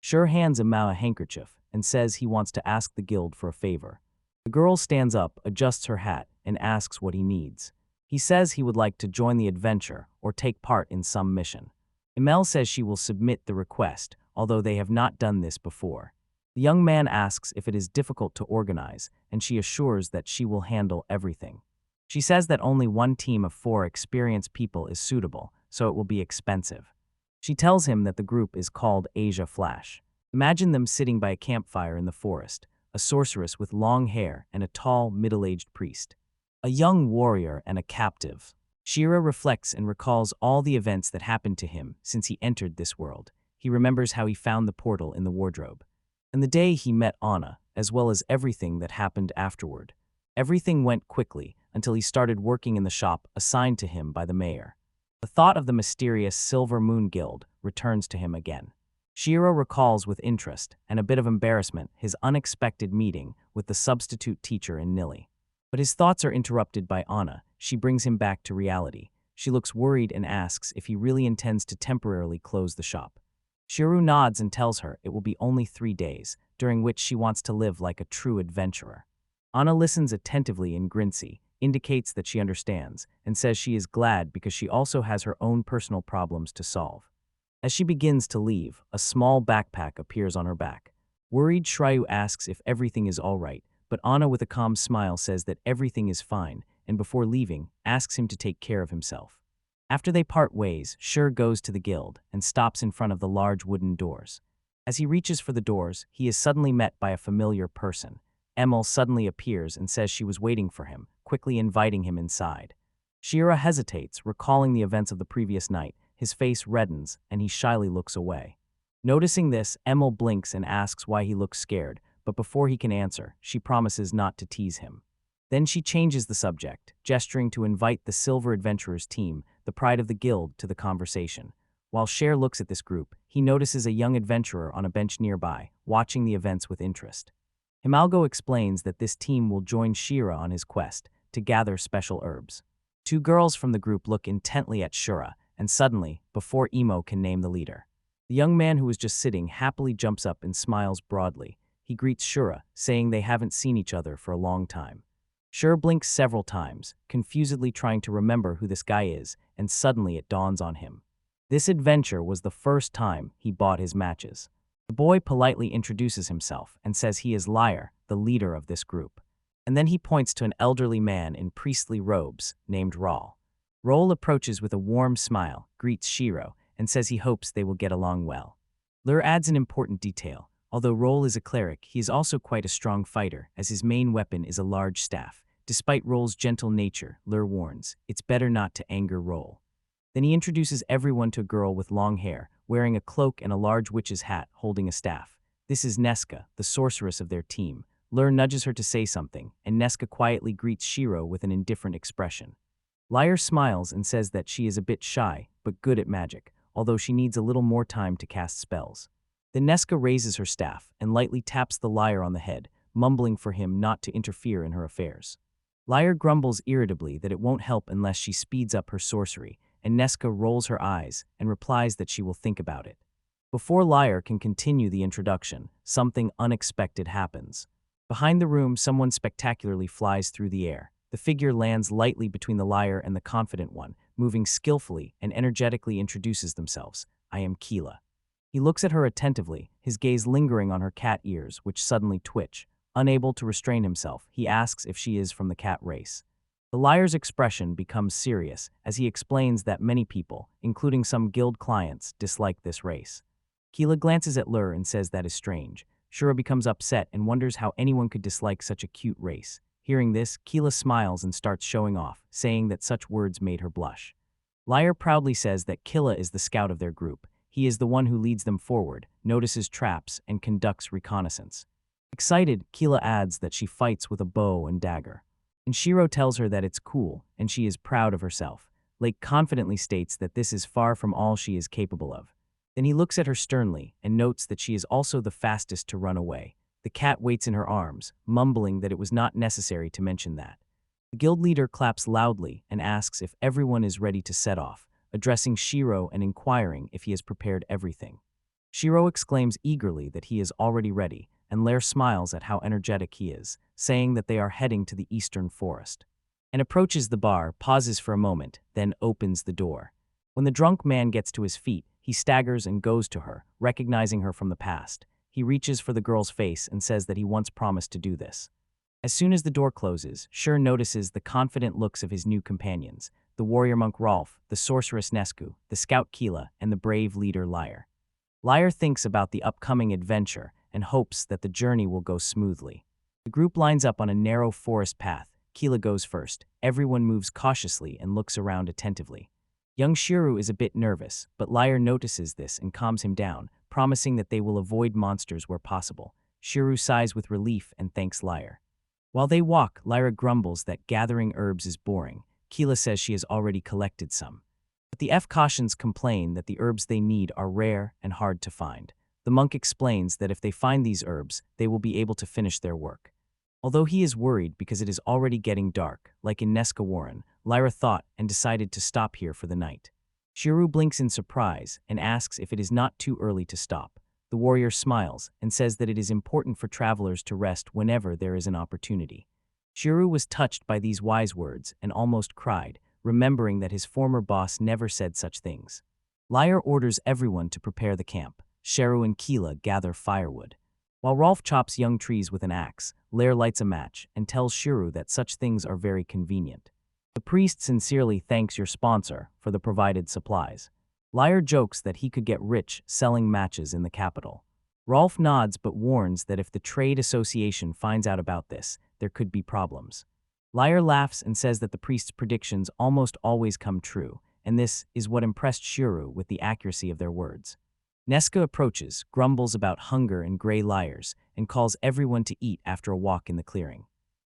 Shur hands Ima a handkerchief and says he wants to ask the guild for a favor. The girl stands up, adjusts her hat, and asks what he needs. He says he would like to join the adventure or take part in some mission. Emil says she will submit the request, although they have not done this before. The young man asks if it is difficult to organize, and she assures that she will handle everything. She says that only one team of 4 experienced people is suitable, so it will be expensive. She tells him that the group is called Asia Flash. Imagine them sitting by a campfire in the forest, a sorceress with long hair and a tall, middle-aged priest, a young warrior and a captive. Shira reflects and recalls all the events that happened to him since he entered this world. He remembers how he found the portal in the wardrobe, and the day he met Anna, as well as everything that happened afterward. Everything went quickly until he started working in the shop assigned to him by the mayor. The thought of the mysterious Silver Moon Guild returns to him again. Shiro recalls with interest and a bit of embarrassment his unexpected meeting with the substitute teacher in Nili. But his thoughts are interrupted by Anna. She brings him back to reality. She looks worried and asks if he really intends to temporarily close the shop. Shiro nods and tells her it will be only 3 days, during which she wants to live like a true adventurer. Anna listens attentively and Grincy, indicates that she understands, and says she is glad because she also has her own personal problems to solve. As she begins to leave, a small backpack appears on her back. Worried, Shryu asks if everything is all right, but Anna with a calm smile says that everything is fine, and before leaving, asks him to take care of himself. After they part ways, Shur goes to the guild and stops in front of the large wooden doors. As he reaches for the doors, he is suddenly met by a familiar person. Emil suddenly appears and says she was waiting for him, quickly inviting him inside. Shira hesitates, recalling the events of the previous night. His face reddens, and he shyly looks away. Noticing this, Emil blinks and asks why he looks scared, but before he can answer, she promises not to tease him. Then she changes the subject, gesturing to invite the Silver Adventurers team, the pride of the guild, to the conversation. While Cher looks at this group, he notices a young adventurer on a bench nearby, watching the events with interest. Himalgo explains that this team will join Shira on his quest to gather special herbs. 2 girls from the group look intently at Shura, and suddenly, before Imo can name the leader, the young man who was just sitting happily jumps up and smiles broadly. He greets Shura, saying they haven't seen each other for a long time. Shura blinks several times, confusedly trying to remember who this guy is, and suddenly it dawns on him. This adventure was the first time he bought his matches. The boy politely introduces himself and says he is Lyre, the leader of this group. And then he points to an elderly man in priestly robes named Raul. Raul approaches with a warm smile, greets Shiro, and says he hopes they will get along well. Lur adds an important detail. Although Raul is a cleric, he is also quite a strong fighter, as his main weapon is a large staff. Despite Raul's gentle nature, Lur warns, it's better not to anger Raul. Then he introduces everyone to a girl with long hair, wearing a cloak and a large witch's hat, holding a staff. This is Neska, the sorceress of their team. Lur nudges her to say something, and Neska quietly greets Shiro with an indifferent expression. Lyre smiles and says that she is a bit shy, but good at magic, although she needs a little more time to cast spells. Then Neska raises her staff and lightly taps the Lyre on the head, mumbling for him not to interfere in her affairs. Lyre grumbles irritably that it won't help unless she speeds up her sorcery, and Neska rolls her eyes and replies that she will think about it. Before Liar can continue the introduction, something unexpected happens. Behind the room, someone spectacularly flies through the air. The figure lands lightly between the liar and the confident one, moving skillfully and energetically introduces themselves. I am Keela. He looks at her attentively, his gaze lingering on her cat ears, which suddenly twitch. Unable to restrain himself, he asks if she is from the cat race. The liar's expression becomes serious as he explains that many people, including some guild clients, dislike this race. Keela glances at Lur and says that is strange. Shura becomes upset and wonders how anyone could dislike such a cute race. Hearing this, Keela smiles and starts showing off, saying that such words made her blush. Liar proudly says that Keela is the scout of their group. He is the one who leads them forward, notices traps, and conducts reconnaissance. Excited, Keela adds that she fights with a bow and dagger. And Shiro tells her that it's cool, and she is proud of herself. Lake confidently states that this is far from all she is capable of. Then he looks at her sternly and notes that she is also the fastest to run away. The cat waits in her arms, mumbling that it was not necessary to mention that. The guild leader claps loudly and asks if everyone is ready to set off, addressing Shiro and inquiring if he has prepared everything. Shiro exclaims eagerly that he is already ready, and Lair smiles at how energetic he is, saying that they are heading to the eastern forest. And approaches the bar, pauses for a moment, then opens the door. When the drunk man gets to his feet, he staggers and goes to her, recognizing her from the past. He reaches for the girl's face and says that he once promised to do this. As soon as the door closes, Shur notices the confident looks of his new companions, the warrior monk Rolf, the sorceress Nesku, the scout Keela, and the brave leader Liar. Liar thinks about the upcoming adventure and hopes that the journey will go smoothly. The group lines up on a narrow forest path. Keela goes first. Everyone moves cautiously and looks around attentively. Young Shiro is a bit nervous, but Liar notices this and calms him down, promising that they will avoid monsters where possible. Shiro sighs with relief and thanks Liar. While they walk, Lyra grumbles that gathering herbs is boring. Keela says she has already collected some. But the F-cautions complain that the herbs they need are rare and hard to find. The monk explains that if they find these herbs, they will be able to finish their work. Although he is worried because it is already getting dark, like in Nesca Warren, Lyra thought and decided to stop here for the night. Shiro blinks in surprise and asks if it is not too early to stop. The warrior smiles and says that it is important for travelers to rest whenever there is an opportunity. Shiro was touched by these wise words and almost cried, remembering that his former boss never said such things. Liar orders everyone to prepare the camp. Shiro and Keela gather firewood. While Rolf chops young trees with an axe, Lair lights a match and tells Shiro that such things are very convenient. The priest sincerely thanks your sponsor for the provided supplies. Liar jokes that he could get rich selling matches in the capital. Rolf nods but warns that if the trade association finds out about this, there could be problems. Liar laughs and says that the priest's predictions almost always come true, and this is what impressed Shiro with the accuracy of their words. Nesca approaches, grumbles about hunger and gray liars, and calls everyone to eat after a walk in the clearing.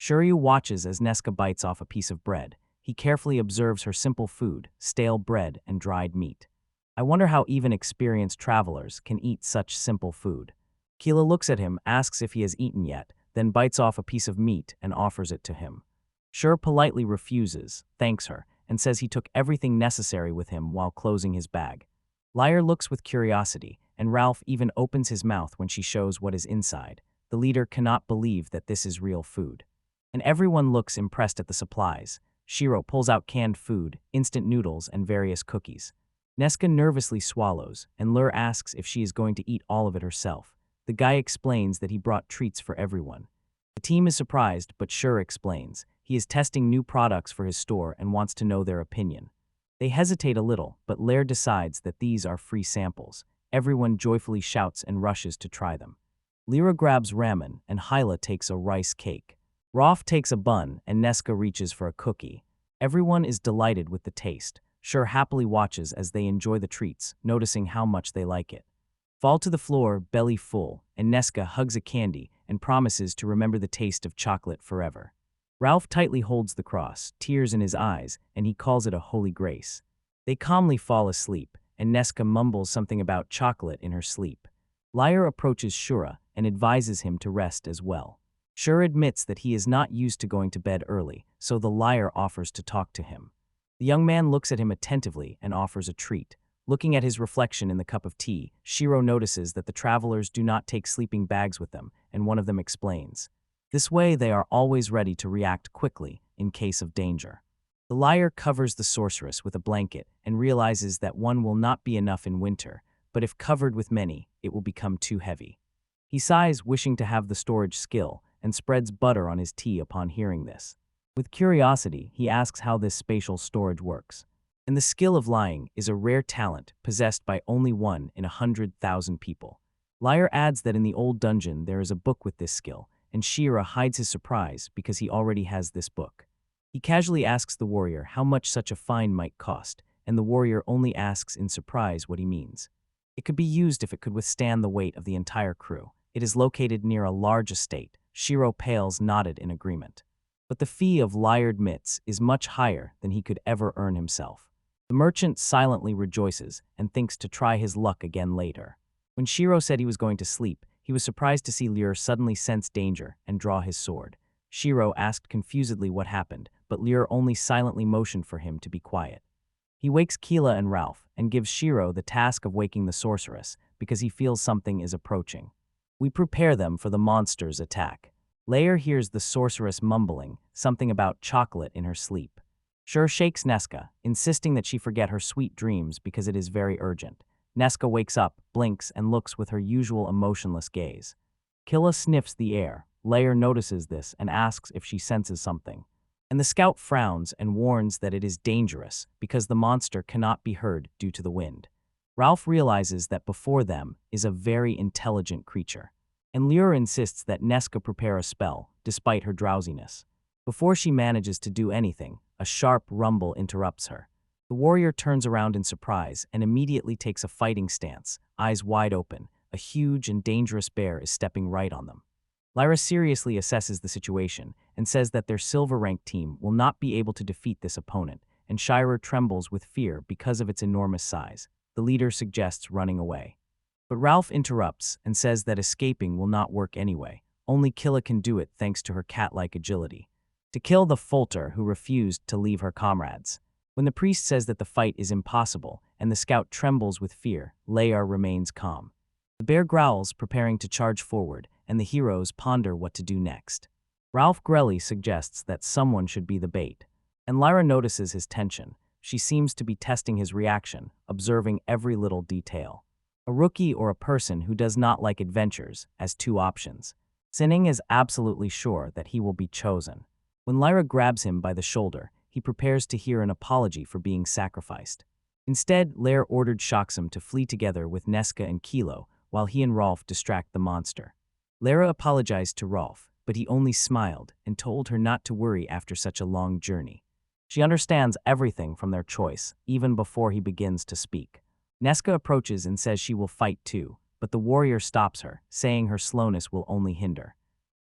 Shiryu watches as Nesca bites off a piece of bread. He carefully observes her simple food, stale bread and dried meat. I wonder how even experienced travelers can eat such simple food. Keela looks at him, asks if he has eaten yet, then bites off a piece of meat and offers it to him. Shur politely refuses, thanks her, and says he took everything necessary with him while closing his bag. Liar looks with curiosity, and Ralph even opens his mouth when she shows what is inside. The leader cannot believe that this is real food. And everyone looks impressed at the supplies. Shiro pulls out canned food, instant noodles, and various cookies. Nesca nervously swallows, and Lur asks if she is going to eat all of it herself. The guy explains that he brought treats for everyone. The team is surprised, but Shur explains. He is testing new products for his store and wants to know their opinion. They hesitate a little, but Lair decides that these are free samples. Everyone joyfully shouts and rushes to try them. Lyra grabs ramen, and Hyla takes a rice cake. Rolf takes a bun, and Nesca reaches for a cookie. Everyone is delighted with the taste. Shur happily watches as they enjoy the treats, noticing how much they like it. Fall to the floor, belly full, and Nesca hugs a candy and promises to remember the taste of chocolate forever. Ralph tightly holds the cross, tears in his eyes, and he calls it a holy grace. They calmly fall asleep, and Nesca mumbles something about chocolate in her sleep. Liar approaches Shura and advises him to rest as well. Shura admits that he is not used to going to bed early, so the liar offers to talk to him. The young man looks at him attentively and offers a treat. Looking at his reflection in the cup of tea, Shiro notices that the travelers do not take sleeping bags with them, and one of them explains. This way they are always ready to react quickly in case of danger. The liar covers the sorceress with a blanket and realizes that one will not be enough in winter, but if covered with many, it will become too heavy. He sighs, wishing to have the storage skill, and spreads butter on his tea upon hearing this. With curiosity, he asks how this spatial storage works. And the skill of lying is a rare talent possessed by only 1 in 100,000 people. Liar adds that in the old dungeon there is a book with this skill, and Shiro hides his surprise because he already has this book. He casually asks the warrior how much such a fine might cost, and the warrior only asks in surprise what he means. It could be used if it could withstand the weight of the entire crew. It is located near a large estate. Shiro Pales nodded in agreement. But the fee of liared mitts is much higher than he could ever earn himself. The merchant silently rejoices and thinks to try his luck again later. When Shiro said he was going to sleep, he was surprised to see Lier suddenly sense danger and draw his sword. Shiro asked confusedly what happened, but Lier only silently motioned for him to be quiet. He wakes Keela and Ralph and gives Shiro the task of waking the sorceress because he feels something is approaching. We prepare them for the monster's attack. Lair hears the sorceress mumbling something about chocolate in her sleep. Shur shakes Nesca, insisting that she forget her sweet dreams because it is very urgent. Nesca wakes up, blinks, and looks with her usual emotionless gaze. Killa sniffs the air. Lair notices this and asks if she senses something. And the scout frowns and warns that it is dangerous because the monster cannot be heard due to the wind. Ralph realizes that before them is a very intelligent creature. And Lier insists that Nesca prepare a spell, despite her drowsiness. Before she manages to do anything, a sharp rumble interrupts her. The warrior turns around in surprise and immediately takes a fighting stance, eyes wide open. A huge and dangerous bear is stepping right on them. Lyra seriously assesses the situation and says that their silver-ranked team will not be able to defeat this opponent, and Shira trembles with fear because of its enormous size. The leader suggests running away. But Ralph interrupts and says that escaping will not work anyway. Only Killa can do it thanks to her cat-like agility. To kill the Folter who refused to leave her comrades. When the priest says that the fight is impossible and the scout trembles with fear, Layar remains calm. The bear growls, preparing to charge forward, and the heroes ponder what to do next. Ralph Grelly suggests that someone should be the bait, and Lyra notices his tension. She seems to be testing his reaction, observing every little detail. A rookie or a person who does not like adventures as 2 options. Sinning is absolutely sure that he will be chosen. When Lyra grabs him by the shoulder, he prepares to hear an apology for being sacrificed. Instead, Lair ordered Shoxum to flee together with Nesca and Kilo, while he and Rolf distract the monster. Lara apologized to Rolf, but he only smiled and told her not to worry after such a long journey. She understands everything from their choice, even before he begins to speak. Nesca approaches and says she will fight too, but the warrior stops her, saying her slowness will only hinder.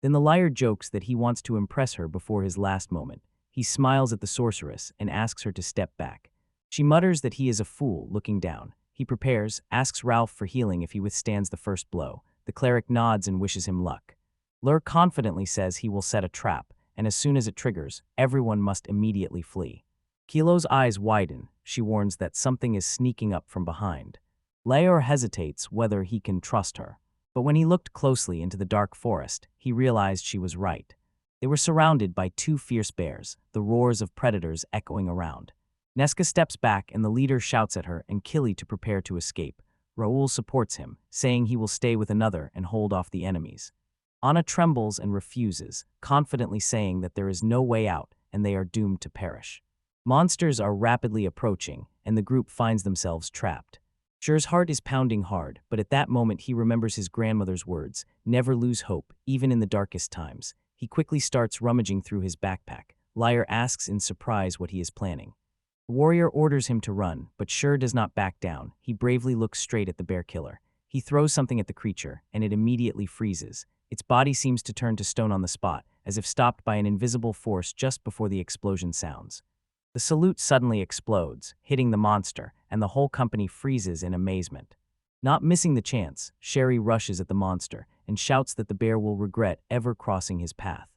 Then the liar jokes that he wants to impress her before his last moment. He smiles at the sorceress and asks her to step back. She mutters that he is a fool, looking down. He prepares, asks Ralph for healing if he withstands the first blow. The cleric nods and wishes him luck. Lur confidently says he will set a trap, and as soon as it triggers, everyone must immediately flee. Kilo's eyes widen. She warns that something is sneaking up from behind. Laor hesitates whether he can trust her. But when he looked closely into the dark forest, he realized she was right. They were surrounded by 2 fierce bears, the roars of predators echoing around. Nesca steps back and the leader shouts at her and Killy to prepare to escape. Raoul supports him, saying he will stay with another and hold off the enemies. Anna trembles and refuses, confidently saying that there is no way out and they are doomed to perish. Monsters are rapidly approaching, and the group finds themselves trapped. Shur's heart is pounding hard, but at that moment he remembers his grandmother's words, never lose hope, even in the darkest times. He quickly starts rummaging through his backpack. Lyre asks in surprise what he is planning. The warrior orders him to run, but Shur does not back down. He bravely looks straight at the bear killer. He throws something at the creature, and it immediately freezes. Its body seems to turn to stone on the spot, as if stopped by an invisible force just before the explosion sounds. The salute suddenly explodes, hitting the monster, and the whole company freezes in amazement. Not missing the chance, Sherry rushes at the monster and shouts that the bear will regret ever crossing his path.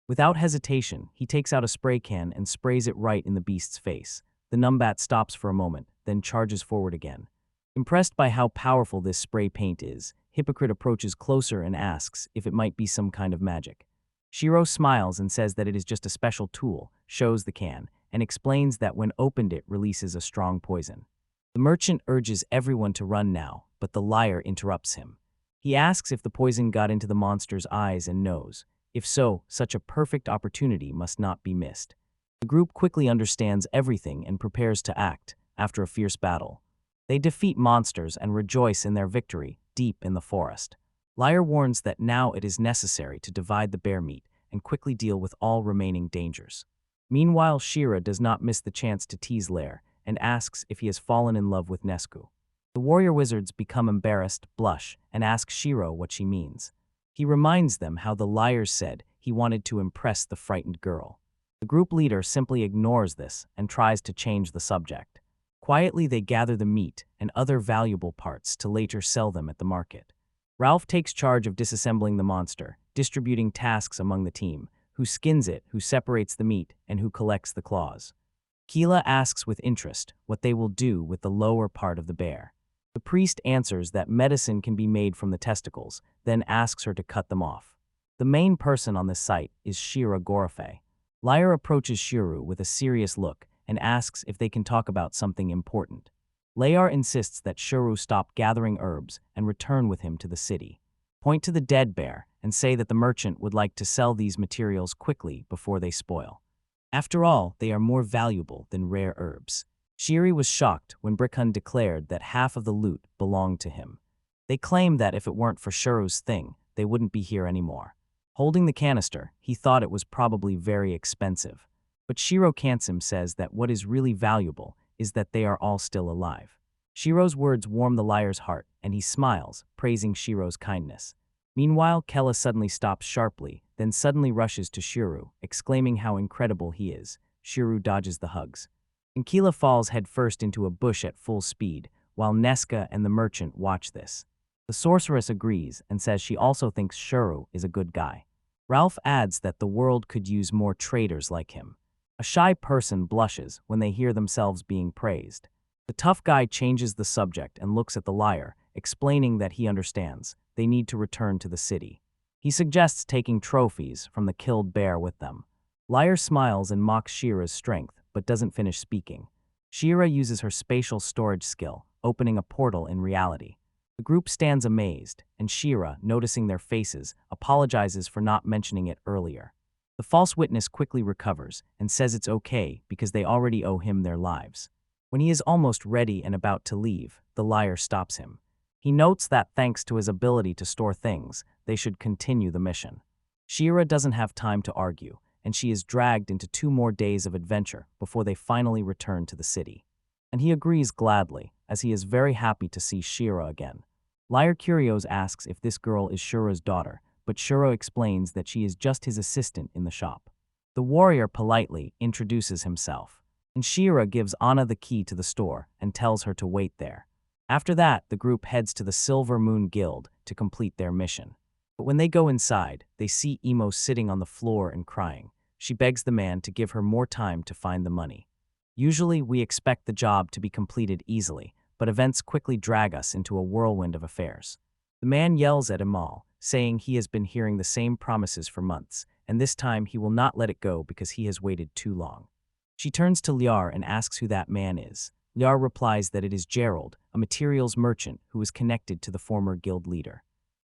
Without hesitation, he takes out a spray can and sprays it right in the beast's face. The numbat stops for a moment, then charges forward again. Impressed by how powerful this spray paint is, Hypocrite approaches closer and asks if it might be some kind of magic. Shiro smiles and says that it is just a special tool, shows the can, and explains that when opened it releases a strong poison. The merchant urges everyone to run now, but the liar interrupts him. He asks if the poison got into the monster's eyes and nose. If so, such a perfect opportunity must not be missed. The group quickly understands everything and prepares to act, after a fierce battle. They defeat monsters and rejoice in their victory, deep in the forest. Liar warns that now it is necessary to divide the bear meat and quickly deal with all remaining dangers. Meanwhile, Shira does not miss the chance to tease Lair and asks if he has fallen in love with Nesku. The warrior wizards become embarrassed, blush, and ask Shiro what she means. He reminds them how the liars said he wanted to impress the frightened girl. The group leader simply ignores this and tries to change the subject. Quietly, they gather the meat and other valuable parts to later sell them at the market. Ralph takes charge of disassembling the monster, distributing tasks among the team, who skins it, who separates the meat, and who collects the claws. Keela asks with interest what they will do with the lower part of the bear. The priest answers that medicine can be made from the testicles, then asks her to cut them off. The main person on this site is Shira Gorafe. Liar approaches Shiro with a serious look and asks if they can talk about something important. Layar insists that Shiro stop gathering herbs and return with him to the city. Point to the dead bear and say that the merchant would like to sell these materials quickly before they spoil. After all, they are more valuable than rare herbs. Shiri was shocked when Brickun declared that half of the loot belonged to him. They claim that if it weren't for Shiro's thing, they wouldn't be here anymore. Holding the canister, he thought it was probably very expensive. But Shiro Kansim says that what is really valuable is that they are all still alive. Shiro's words warm the liar's heart, and he smiles, praising Shiro's kindness. Meanwhile, Kella suddenly stops sharply, then suddenly rushes to Shiro, exclaiming how incredible he is. Shiro dodges the hugs. Ankila falls headfirst into a bush at full speed, while Neska and the merchant watch this. The sorceress agrees and says she also thinks Shiro is a good guy. Ralph adds that the world could use more traders like him. A shy person blushes when they hear themselves being praised. The tough guy changes the subject and looks at the liar, explaining that he understands they need to return to the city. He suggests taking trophies from the killed bear with them. Liar smiles and mocks Shira's strength, but doesn't finish speaking. Shira uses her spatial storage skill, opening a portal in reality. The group stands amazed, and Shira, noticing their faces, apologizes for not mentioning it earlier. The false witness quickly recovers and says it's okay because they already owe him their lives. When he is almost ready and about to leave, the liar stops him. He notes that thanks to his ability to store things, they should continue the mission. Shira doesn't have time to argue, and she is dragged into 2 more days of adventure before they finally return to the city. And he agrees gladly, as he is very happy to see Shira again. Liar Curios asks if this girl is Shura's daughter, but Shura explains that she is just his assistant in the shop. The warrior politely introduces himself, and Shira gives Anna the key to the store and tells her to wait there. After that, the group heads to the Silver Moon Guild to complete their mission. But when they go inside, they see Emo sitting on the floor and crying. She begs the man to give her more time to find the money. Usually, we expect the job to be completed easily, but events quickly drag us into a whirlwind of affairs. The man yells at Emal, saying he has been hearing the same promises for months, and this time he will not let it go because he has waited too long. She turns to Liar and asks who that man is. Liar replies that it is Gerald, a materials merchant who is connected to the former guild leader.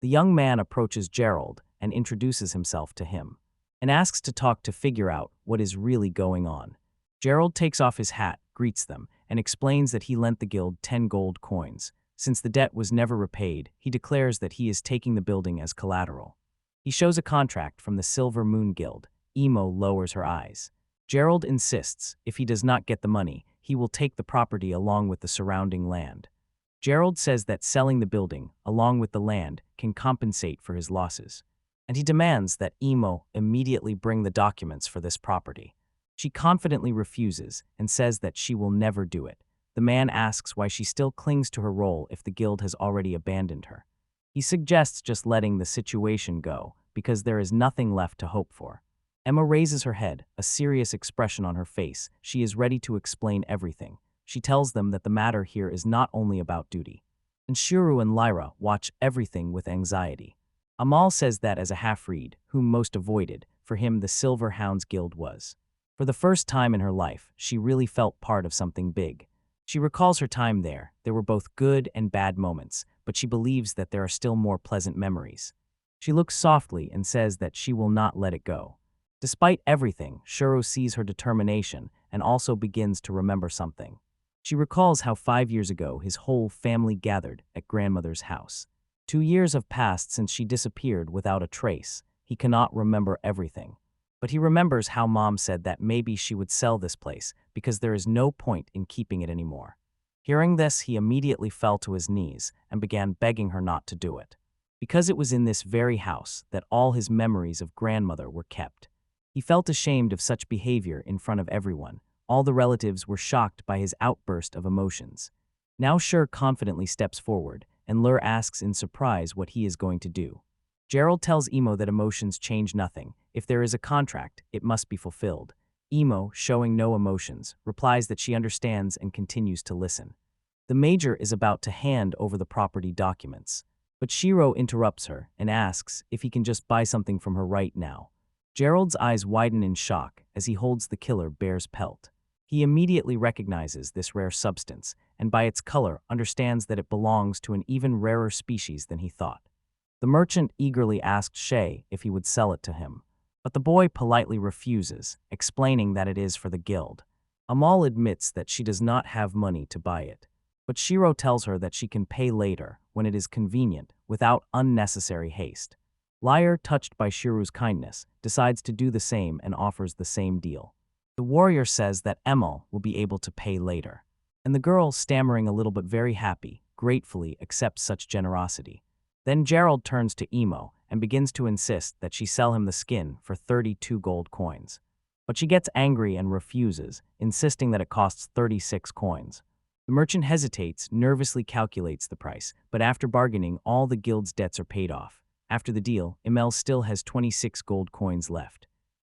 The young man approaches Gerald and introduces himself to him, and asks to talk to figure out what is really going on. Gerald takes off his hat, greets them, and explains that he lent the guild 10 gold coins. Since the debt was never repaid, he declares that he is taking the building as collateral. He shows a contract from the Silver Moon Guild. Emo lowers her eyes. Gerald insists if he does not get the money, he will take the property along with the surrounding land. Gerald says that selling the building, along with the land, can compensate for his losses, and he demands that Emo immediately bring the documents for this property. She confidently refuses and says that she will never do it. The man asks why she still clings to her role if the guild has already abandoned her. He suggests just letting the situation go, because there is nothing left to hope for. Emma raises her head, a serious expression on her face. She is ready to explain everything. She tells them that the matter here is not only about duty. And Shuru and Lyra watch everything with anxiety. Amal says that as a half-breed, whom most avoided, for him the Silver Hounds Guild was. For the first time in her life, she really felt part of something big. She recalls her time there. There were both good and bad moments, but she believes that there are still more pleasant memories. She looks softly and says that she will not let it go. Despite everything, Shuru sees her determination and also begins to remember something. She recalls how 5 years ago his whole family gathered at grandmother's house. 2 years have passed since she disappeared without a trace. He cannot remember everything. But he remembers how Mom said that maybe she would sell this place because there is no point in keeping it anymore. Hearing this, he immediately fell to his knees and began begging her not to do it. Because it was in this very house that all his memories of grandmother were kept. He felt ashamed of such behavior in front of everyone. All the relatives were shocked by his outburst of emotions. Now Shur confidently steps forward, and Lur asks in surprise what he is going to do. Gerald tells Emo that emotions change nothing. If there is a contract, it must be fulfilled. Emo, showing no emotions, replies that she understands and continues to listen. The Major is about to hand over the property documents. But Shiro interrupts her and asks if he can just buy something from her right now. Gerald's eyes widen in shock as he holds the killer bear's pelt. He immediately recognizes this rare substance, and by its color understands that it belongs to an even rarer species than he thought. The merchant eagerly asks Shay if he would sell it to him, but the boy politely refuses, explaining that it is for the guild. Amal admits that she does not have money to buy it, but Shiro tells her that she can pay later, when it is convenient, without unnecessary haste. Lyre, touched by Shiro's kindness, decides to do the same and offers the same deal. The warrior says that Emil will be able to pay later, and the girl, stammering a little but very happy, gratefully accepts such generosity. Then Gerald turns to Emo and begins to insist that she sell him the skin for 32 gold coins. But she gets angry and refuses, insisting that it costs 36 coins. The merchant hesitates, nervously calculates the price, but after bargaining, all the guild's debts are paid off. After the deal, Emil still has 26 gold coins left.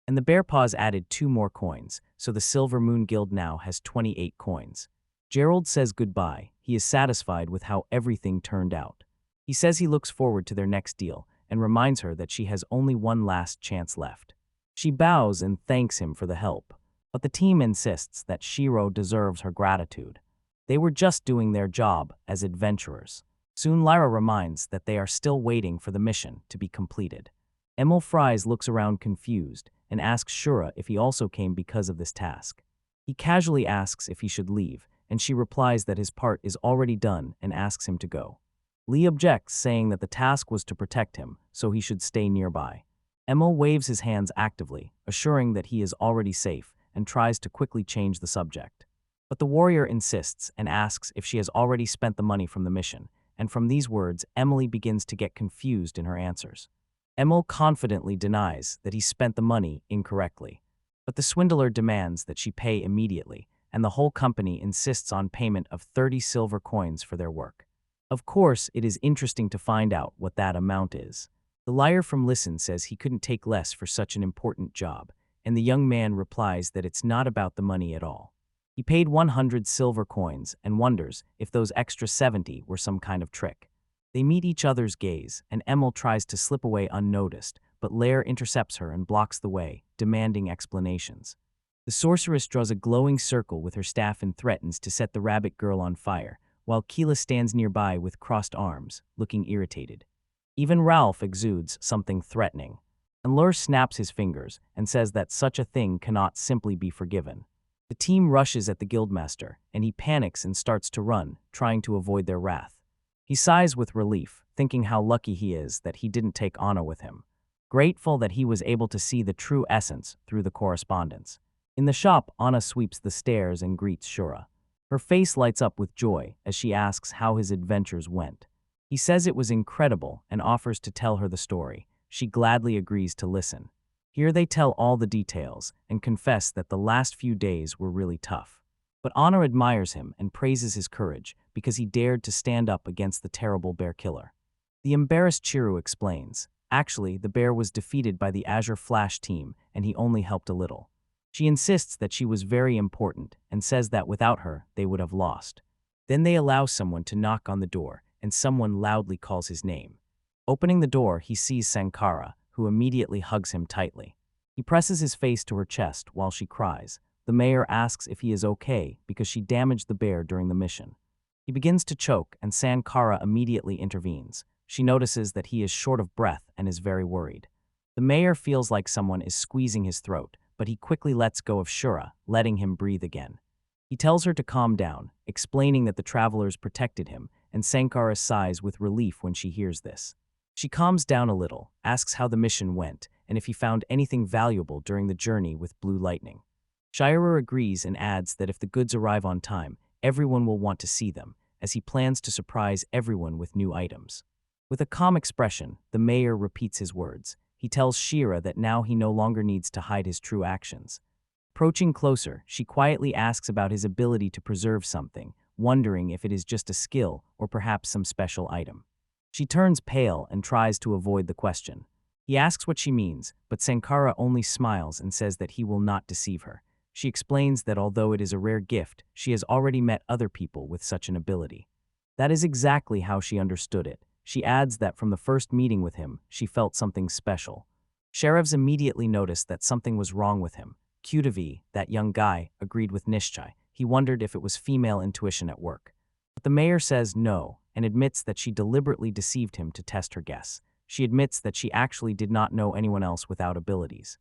And the Bear Paws added 2 more coins, so the Silver Moon Guild now has 28 coins. Gerald says goodbye. He is satisfied with how everything turned out. He says he looks forward to their next deal and reminds her that she has only one last chance left. She bows and thanks him for the help, but the team insists that Shiro deserves her gratitude. They were just doing their job as adventurers. Soon Lyra reminds that they are still waiting for the mission to be completed. Emil Fries looks around confused and asks Shura if he also came because of this task. He casually asks if he should leave, and she replies that his part is already done and asks him to go. Lee objects, saying that the task was to protect him, so he should stay nearby. Emil waves his hands actively, assuring that he is already safe, and tries to quickly change the subject. But the warrior insists and asks if she has already spent the money from the mission, and from these words, Emily begins to get confused in her answers. Emil confidently denies that he spent the money incorrectly, but the swindler demands that she pay immediately, and the whole company insists on payment of 30 silver coins for their work. Of course, it is interesting to find out what that amount is. The liar from Listen says he couldn't take less for such an important job, and the young man replies that it's not about the money at all. He paid 100 silver coins and wonders if those extra 70 were some kind of trick. They meet each other's gaze, and Emil tries to slip away unnoticed, but Lair intercepts her and blocks the way, demanding explanations. The sorceress draws a glowing circle with her staff and threatens to set the rabbit girl on fire, while Keela stands nearby with crossed arms, looking irritated. Even Ralph exudes something threatening, and Lur snaps his fingers and says that such a thing cannot simply be forgiven. The team rushes at the guildmaster, and he panics and starts to run, trying to avoid their wrath. He sighs with relief, thinking how lucky he is that he didn't take Anna with him, grateful that he was able to see the true essence through the correspondence. In the shop, Anna sweeps the stairs and greets Shura. Her face lights up with joy as she asks how his adventures went. He says it was incredible and offers to tell her the story. She gladly agrees to listen. Here they tell all the details and confess that the last few days were really tough. But Anna admires him and praises his courage because he dared to stand up against the terrible bear killer. The embarrassed Chiru explains, actually, the bear was defeated by the Azure Flash team and he only helped a little. She insists that she was very important and says that without her, they would have lost. Then they allow someone to knock on the door, and someone loudly calls his name. Opening the door, he sees Sankara, who immediately hugs him tightly. He presses his face to her chest while she cries. The mayor asks if he is okay because she damaged the bear during the mission. He begins to choke, and Sankara immediately intervenes. She notices that he is short of breath and is very worried. The mayor feels like someone is squeezing his throat, but he quickly lets go of Shura, letting him breathe again. He tells her to calm down, explaining that the travelers protected him, and Sankara sighs with relief when she hears this. She calms down a little, asks how the mission went, and if he found anything valuable during the journey with Blue Lightning. Shira agrees and adds that if the goods arrive on time, everyone will want to see them, as he plans to surprise everyone with new items. With a calm expression, the mayor repeats his words. He tells Shira that now he no longer needs to hide his true actions. Approaching closer, she quietly asks about his ability to preserve something, wondering if it is just a skill or perhaps some special item. She turns pale and tries to avoid the question. He asks what she means, but Sankara only smiles and says that he will not deceive her. She explains that although it is a rare gift, she has already met other people with such an ability. That is exactly how she understood it. She adds that from the first meeting with him, she felt something special. Sherevs immediately noticed that something was wrong with him. Qtv, that young guy, agreed with Nishchai. He wondered if it was female intuition at work. But the mayor says no, and admits that she deliberately deceived him to test her guess. She admits that she actually did not know anyone else without abilities.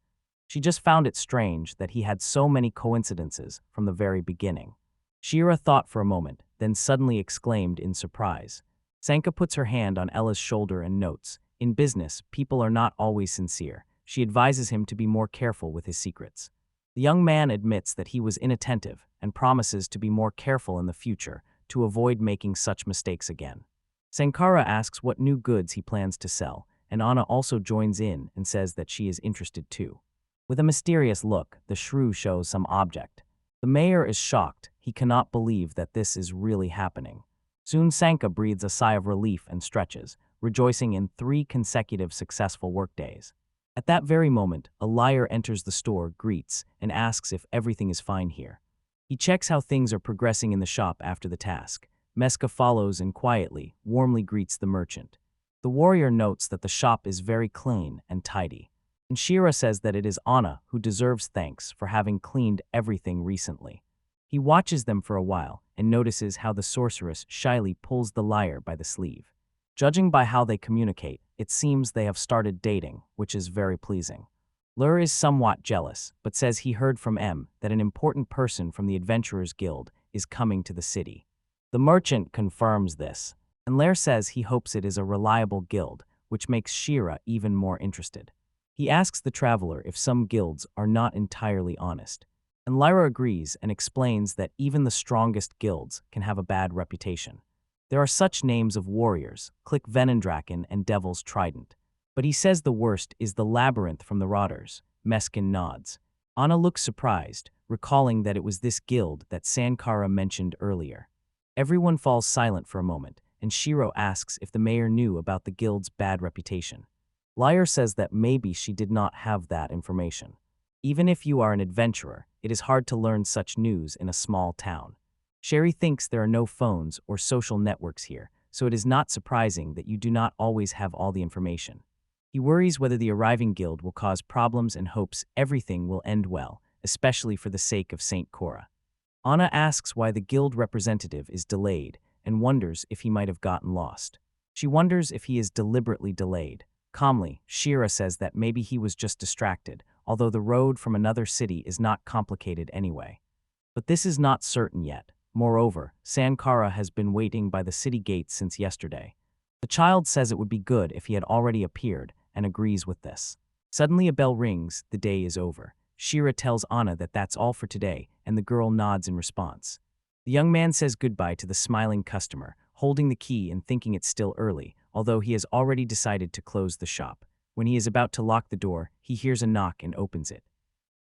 She just found it strange that he had so many coincidences from the very beginning. Shira thought for a moment, then suddenly exclaimed in surprise. Sanka puts her hand on Ella's shoulder and notes, "In business, people are not always sincere." She advises him to be more careful with his secrets. The young man admits that he was inattentive and promises to be more careful in the future to avoid making such mistakes again. Sankara asks what new goods he plans to sell, and Anna also joins in and says that she is interested too. With a mysterious look, the shrew shows some object. The mayor is shocked. He cannot believe that this is really happening. Soon Sanka breathes a sigh of relief and stretches, rejoicing in 3 consecutive successful workdays. At that very moment, a liar enters the store, greets, and asks if everything is fine here. He checks how things are progressing in the shop after the task. Meska follows and quietly, warmly greets the merchant. The warrior notes that the shop is very clean and tidy. And Shira says that it is Anna who deserves thanks for having cleaned everything recently. He watches them for a while and notices how the sorceress shyly pulls the liar by the sleeve. Judging by how they communicate, it seems they have started dating, which is very pleasing. Lur is somewhat jealous, but says he heard from M that an important person from the Adventurers Guild is coming to the city. The merchant confirms this, and Lair says he hopes it is a reliable guild, which makes Shira even more interested. He asks the traveler if some guilds are not entirely honest, and Lyra agrees and explains that even the strongest guilds can have a bad reputation. There are such names of warriors, Click Venendraken and Devil's Trident. But he says the worst is the Labyrinth from the Rotters. Meskin nods. Anna looks surprised, recalling that it was this guild that Sankara mentioned earlier. Everyone falls silent for a moment, and Shiro asks if the mayor knew about the guild's bad reputation. Lyre says that maybe she did not have that information. Even if you are an adventurer, it is hard to learn such news in a small town. Sherry thinks there are no phones or social networks here, so it is not surprising that you do not always have all the information. He worries whether the arriving guild will cause problems and hopes everything will end well, especially for the sake of Saint Cora. Anna asks why the guild representative is delayed and wonders if he might have gotten lost. She wonders if he is deliberately delayed. Calmly, Shira says that maybe he was just distracted, although the road from another city is not complicated anyway. But this is not certain yet. Moreover, Sankara has been waiting by the city gates since yesterday. The child says it would be good if he had already appeared, and agrees with this. Suddenly a bell rings, the day is over. Shira tells Anna that that's all for today, and the girl nods in response. The young man says goodbye to the smiling customer, holding the key and thinking it's still early, although he has already decided to close the shop. When he is about to lock the door, he hears a knock and opens it.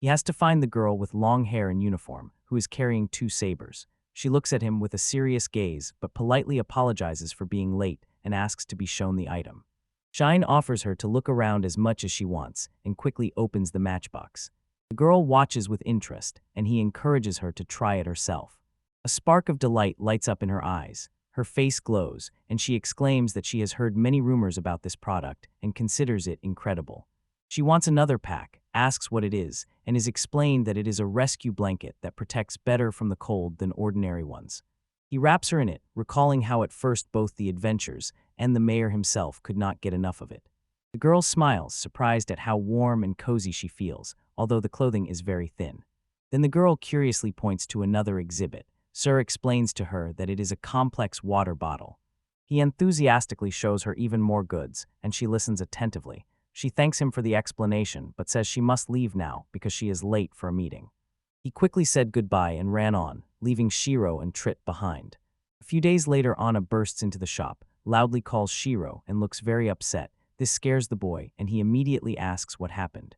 He has to find the girl with long hair and uniform, who is carrying 2 sabers. She looks at him with a serious gaze, but politely apologizes for being late and asks to be shown the item. Shine offers her to look around as much as she wants and quickly opens the matchbox. The girl watches with interest, and he encourages her to try it herself. A spark of delight lights up in her eyes. Her face glows, and she exclaims that she has heard many rumors about this product and considers it incredible. She wants another pack, asks what it is, and is explained that it is a rescue blanket that protects better from the cold than ordinary ones. He wraps her in it, recalling how at first both the adventures and the mayor himself could not get enough of it. The girl smiles, surprised at how warm and cozy she feels, although the clothing is very thin. Then the girl curiously points to another exhibit. Sir explains to her that it is a complex water bottle. He enthusiastically shows her even more goods, and she listens attentively. She thanks him for the explanation, but says she must leave now because she is late for a meeting. He quickly said goodbye and ran on, leaving Shiro and Trit behind. A few days later, Anna bursts into the shop, loudly calls Shiro, and looks very upset. This scares the boy, and he immediately asks what happened.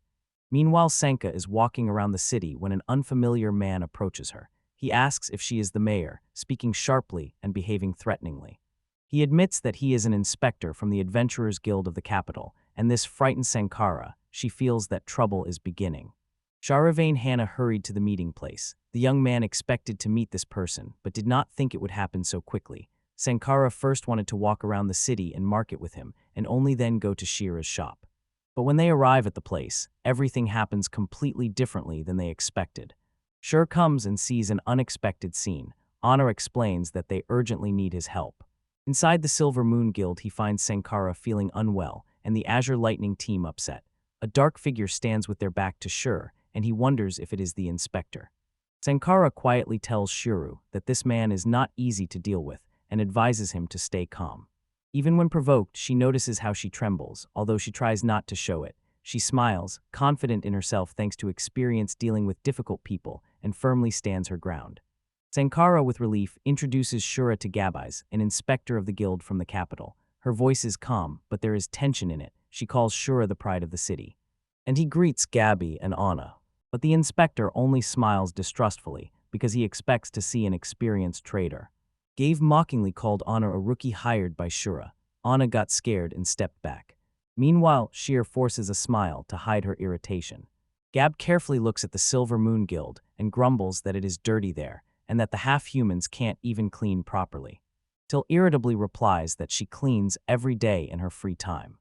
Meanwhile, Senka is walking around the city when an unfamiliar man approaches her. He asks if she is the mayor, speaking sharply and behaving threateningly. He admits that he is an inspector from the Adventurers Guild of the capital, and this frightens Sankara. She feels that trouble is beginning. Sharavane Hannah hurried to the meeting place. The young man expected to meet this person, but did not think it would happen so quickly. Sankara first wanted to walk around the city and market with him, and only then go to Shira's shop. But when they arrive at the place, everything happens completely differently than they expected. Shur comes and sees an unexpected scene. Honor explains that they urgently need his help. Inside the Silver Moon Guild, he finds Sankara feeling unwell and the Azure Lightning team upset. A dark figure stands with their back to Shur, and he wonders if it is the inspector. Sankara quietly tells Shuru that this man is not easy to deal with and advises him to stay calm. Even when provoked, she notices how she trembles, although she tries not to show it. She smiles, confident in herself thanks to experience dealing with difficult people, and firmly stands her ground. Sankara, with relief, introduces Shura to Gabais, an inspector of the guild from the capital. Her voice is calm, but there is tension in it. She calls Shura the pride of the city. And he greets Gabi and Anna. But the inspector only smiles distrustfully because he expects to see an experienced trader. Gave mockingly called Anna a rookie hired by Shura. Anna got scared and stepped back. Meanwhile, Sheer forces a smile to hide her irritation. Gab carefully looks at the Silver Moon Guild and grumbles that it is dirty there and that the half-humans can't even clean properly. Till irritably replies that she cleans every day in her free time.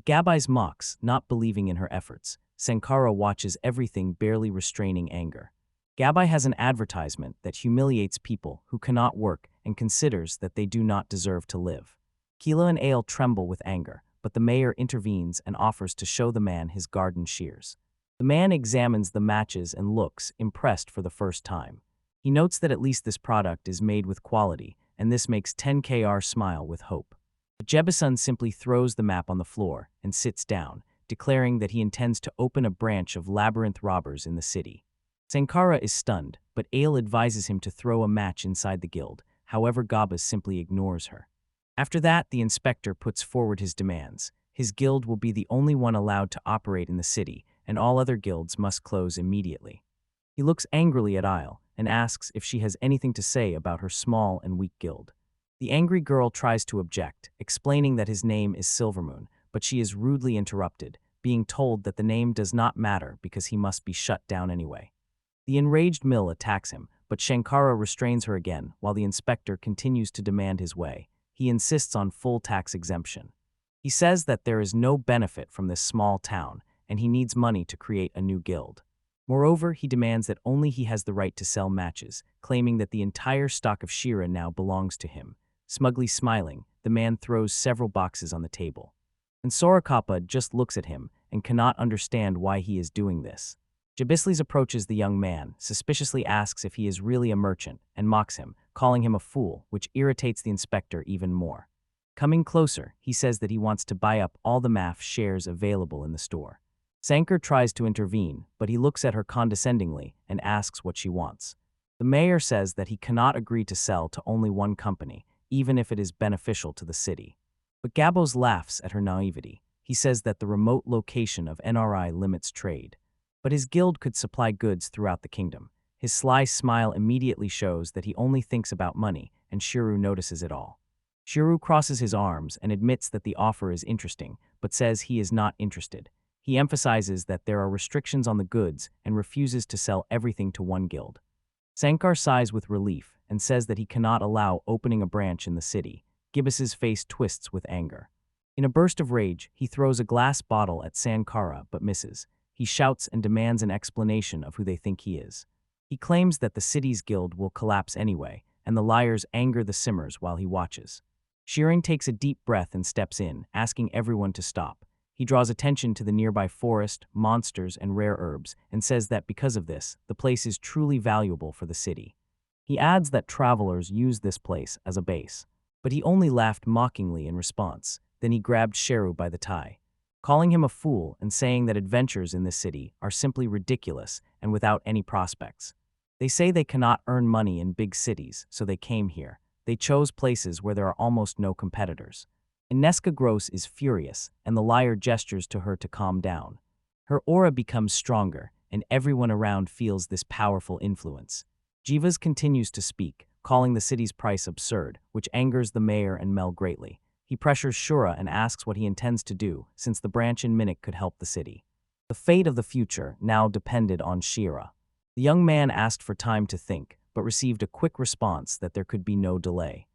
Gabais mocks, not believing in her efforts. Sankara watches everything, barely restraining anger. Gabai has an advertisement that humiliates people who cannot work and considers that they do not deserve to live. Kila and Ale tremble with anger, but the mayor intervenes and offers to show the man his garden shears. The man examines the matches and looks impressed for the first time. He notes that at least this product is made with quality, and this makes 10KR smile with hope. But Jebasun simply throws the map on the floor and sits down, declaring that he intends to open a branch of labyrinth robbers in the city. Sankara is stunned, but Ale advises him to throw a match inside the guild. However, Gabas simply ignores her. After that, the inspector puts forward his demands. His guild will be the only one allowed to operate in the city, and all other guilds must close immediately. He looks angrily at Isle and asks if she has anything to say about her small and weak guild. The angry girl tries to object, explaining that his name is Silvermoon, but she is rudely interrupted, being told that the name does not matter because he must be shut down anyway. The enraged Mill attacks him, but Shankara restrains her again while the inspector continues to demand his way. He insists on full tax exemption. He says that there is no benefit from this small town, and he needs money to create a new guild. Moreover, he demands that only he has the right to sell matches, claiming that the entire stock of Shira now belongs to him. Smugly smiling, the man throws several boxes on the table. And Sorakapa just looks at him and cannot understand why he is doing this. Jabisles approaches the young man, suspiciously asks if he is really a merchant, and mocks him, calling him a fool, which irritates the inspector even more. Coming closer, he says that he wants to buy up all the MAF shares available in the store. Sanker tries to intervene, but he looks at her condescendingly and asks what she wants. The mayor says that he cannot agree to sell to only one company, even if it is beneficial to the city. But Gabos laughs at her naivety. He says that the remote location of NRI limits trade. But his guild could supply goods throughout the kingdom. His sly smile immediately shows that he only thinks about money, and Shuru notices it all. Shuru crosses his arms and admits that the offer is interesting, but says he is not interested. He emphasizes that there are restrictions on the goods and refuses to sell everything to one guild. Sankar sighs with relief and says that he cannot allow opening a branch in the city. Gibbos's face twists with anger. In a burst of rage, he throws a glass bottle at Sankara but misses. He shouts and demands an explanation of who they think he is. He claims that the city's guild will collapse anyway, and the liars anger the simmers while he watches. Shearing takes a deep breath and steps in, asking everyone to stop. He draws attention to the nearby forest, monsters, and rare herbs, and says that because of this, the place is truly valuable for the city. He adds that travelers use this place as a base. But he only laughed mockingly in response. Then he grabbed Sheru by the tie, calling him a fool and saying that adventures in this city are simply ridiculous and without any prospects. They say they cannot earn money in big cities, so they came here. They chose places where there are almost no competitors. Ineska Gross is furious, and the liar gestures to her to calm down. Her aura becomes stronger, and everyone around feels this powerful influence. Jivas continues to speak, calling the city's price absurd, which angers the mayor and Mel greatly. He pressures Shura and asks what he intends to do, since the branch in Minnick could help the city. The fate of the future now depended on Shira. The young man asked for time to think, but received a quick response that there could be no delay.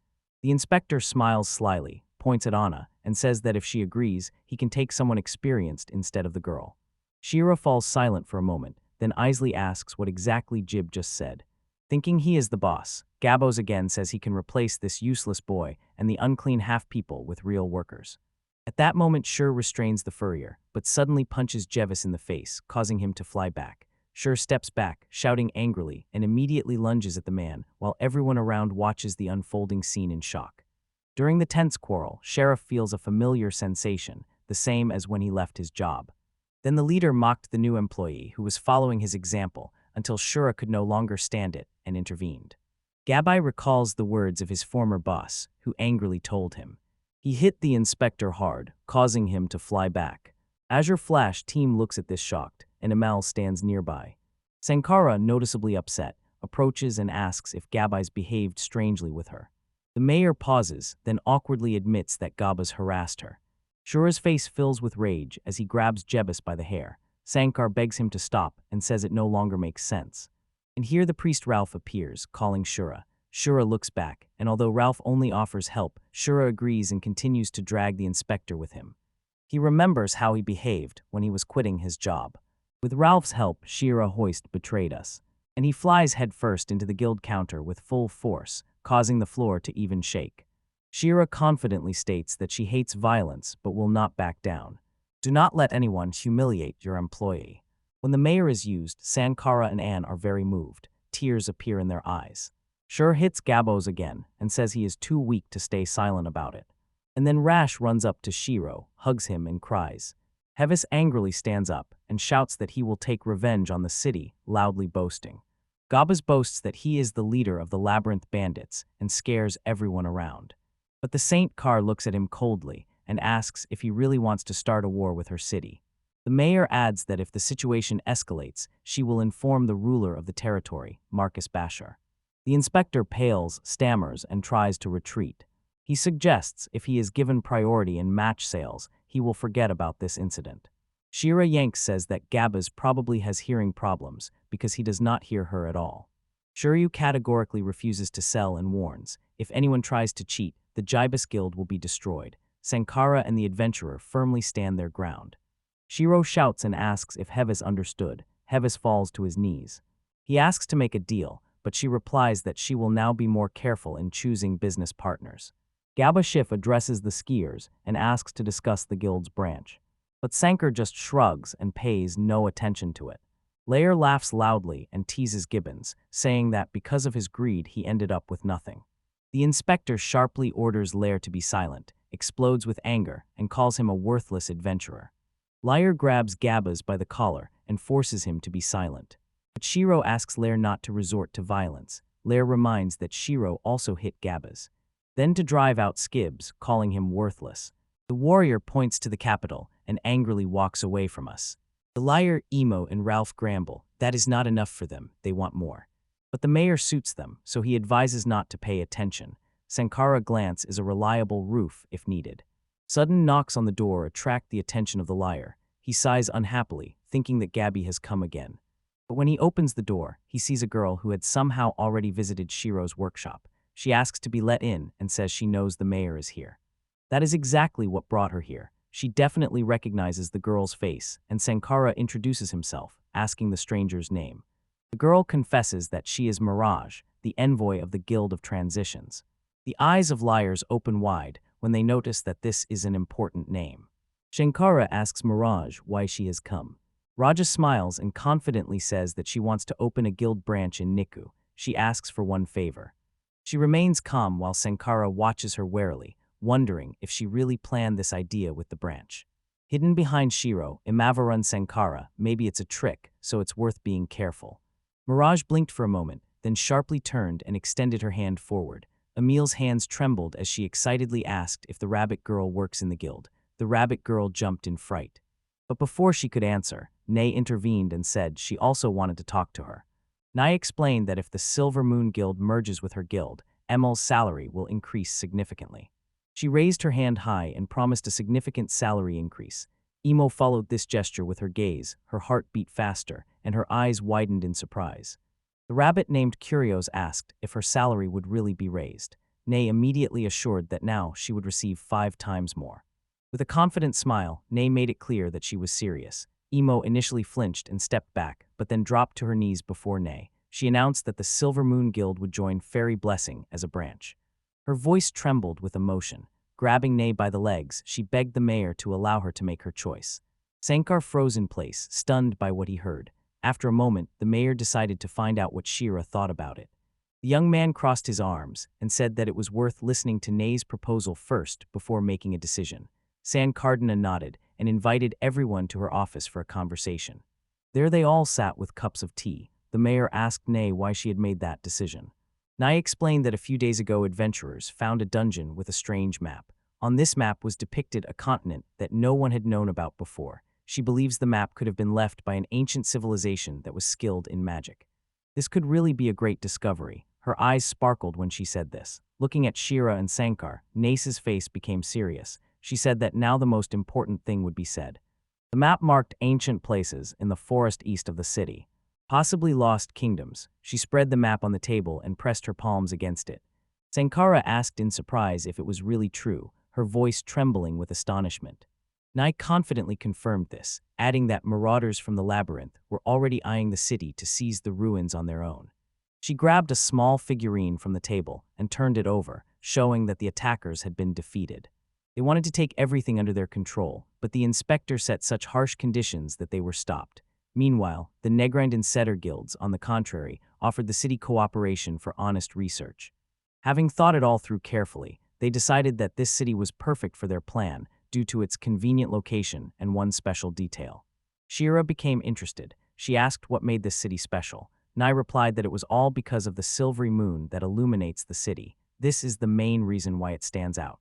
The inspector smiles slyly, points at Anna, and says that if she agrees, he can take someone experienced instead of the girl. Shira falls silent for a moment, then Isley asks what exactly Jib just said. Thinking he is the boss, Gabos again says he can replace this useless boy and the unclean half-people with real workers. At that moment, Shur restrains the furrier, but suddenly punches Jevis in the face, causing him to fly back. Shur steps back, shouting angrily, and immediately lunges at the man, while everyone around watches the unfolding scene in shock. During the tense quarrel, Sheriff feels a familiar sensation, the same as when he left his job. Then the leader mocked the new employee, who was following his example, until Shura could no longer stand it and intervened. Gabai recalls the words of his former boss, who angrily told him. He hit the inspector hard, causing him to fly back. Azure Flash team looks at this shocked, and Amal stands nearby. Sankara, noticeably upset, approaches and asks if Gabai's behaved strangely with her. The mayor pauses, then awkwardly admits that Gaba's harassed her. Shura's face fills with rage as he grabs Jebus by the hair. Sankar begs him to stop and says it no longer makes sense. And here the priest Ralph appears, calling Shura. Shura looks back, and although Ralph only offers help, Shura agrees and continues to drag the inspector with him. He remembers how he behaved when he was quitting his job. With Ralph's help, Shira Hoist betrayed us, and he flies headfirst into the guild counter with full force, causing the floor to even shake. Shira confidently states that she hates violence but will not back down. Do not let anyone humiliate your employee. When the mayor is used, Sankara and Anne are very moved. Tears appear in their eyes. Shur hits Gabos again and says he is too weak to stay silent about it. And then Rash runs up to Shiro, hugs him and cries. Hevis angrily stands up and shouts that he will take revenge on the city, loudly boasting. Gabas boasts that he is the leader of the Labyrinth bandits and scares everyone around. But the Saint Car looks at him coldly and asks if he really wants to start a war with her city. The mayor adds that if the situation escalates, she will inform the ruler of the territory, Marcus Bashar. The inspector pales, stammers, and tries to retreat. He suggests if he is given priority in match sales, he will forget about this incident. Shira Yanks says that Gabas probably has hearing problems because he does not hear her at all. Shuryu categorically refuses to sell and warns, if anyone tries to cheat, the Jibus Guild will be destroyed. Sankara and the adventurer firmly stand their ground. Shiro shouts and asks if Hevis understood. Hevis falls to his knees. He asks to make a deal, but she replies that she will now be more careful in choosing business partners. Gaba Schiff addresses the skiers and asks to discuss the guild's branch. But Sankar just shrugs and pays no attention to it. Lair laughs loudly and teases Gibbons, saying that because of his greed he ended up with nothing. The inspector sharply orders Lair to be silent, explodes with anger, and calls him a worthless adventurer. Lair grabs Gabas by the collar and forces him to be silent. But Shiro asks Lair not to resort to violence. Lair reminds that Shiro also hit Gabas. Then to drive out Skibbs, calling him worthless. The warrior points to the capital and angrily walks away from us. The liar, Emo, and Ralph grumble. That is not enough for them, they want more. But the mayor suits them, so he advises not to pay attention. Sankara glance is a reliable roof if needed. Sudden knocks on the door attract the attention of the liar. He sighs unhappily, thinking that Gabby has come again. But when he opens the door, he sees a girl who had somehow already visited Shiro's workshop. She asks to be let in and says she knows the mayor is here. That is exactly what brought her here. She definitely recognizes the girl's face, and Sankara introduces himself, asking the stranger's name. The girl confesses that she is Mirage, the envoy of the Guild of Transitions. The eyes of liars open wide when they notice that this is an important name. Sankara asks Mirage why she has come. Raja smiles and confidently says that she wants to open a guild branch in Niku. She asks for one favor. She remains calm while Sankara watches her warily, wondering if she really planned this idea with the branch. Hidden behind Shiro, Imava runs Sankara. Maybe it's a trick, so it's worth being careful. Mirage blinked for a moment, then sharply turned and extended her hand forward. Emil's hands trembled as she excitedly asked if the rabbit girl works in the guild. The rabbit girl jumped in fright. But before she could answer, Nei intervened and said she also wanted to talk to her. Nei explained that if the Silver Moon Guild merges with her guild, Emil's salary will increase significantly. She raised her hand high and promised a significant salary increase. Imo followed this gesture with her gaze, her heart beat faster, and her eyes widened in surprise. The rabbit named Curios asked if her salary would really be raised. Nei immediately assured that now she would receive 5 times more. With a confident smile, Nei made it clear that she was serious. Imo initially flinched and stepped back, but then dropped to her knees before Nei. She announced that the Silver Moon Guild would join Fairy Blessing as a branch. Her voice trembled with emotion. Grabbing Nei by the legs, she begged the mayor to allow her to make her choice. Sankar froze in place, stunned by what he heard. After a moment, the mayor decided to find out what Shira thought about it. The young man crossed his arms and said that it was worth listening to Nei's proposal first before making a decision. San Cardina nodded and invited everyone to her office for a conversation. There they all sat with cups of tea. The mayor asked Nei why she had made that decision. Nei explained that a few days ago adventurers found a dungeon with a strange map. On this map was depicted a continent that no one had known about before. She believes the map could have been left by an ancient civilization that was skilled in magic. This could really be a great discovery. Her eyes sparkled when she said this. Looking at Shira and Sankar, Nei's face became serious. She said that now the most important thing would be said. The map marked ancient places in the forest east of the city. Possibly lost kingdoms. She spread the map on the table and pressed her palms against it. Sankara asked in surprise if it was really true, her voice trembling with astonishment. Nei confidently confirmed this, adding that marauders from the labyrinth were already eyeing the city to seize the ruins on their own. She grabbed a small figurine from the table and turned it over, showing that the attackers had been defeated. They wanted to take everything under their control, but the inspector set such harsh conditions that they were stopped. Meanwhile, the Negrind and Setter guilds, on the contrary, offered the city cooperation for honest research. Having thought it all through carefully, they decided that this city was perfect for their plan due to its convenient location and one special detail. Shira became interested. She asked what made this city special. Nei replied that it was all because of the silvery moon that illuminates the city. This is the main reason why it stands out.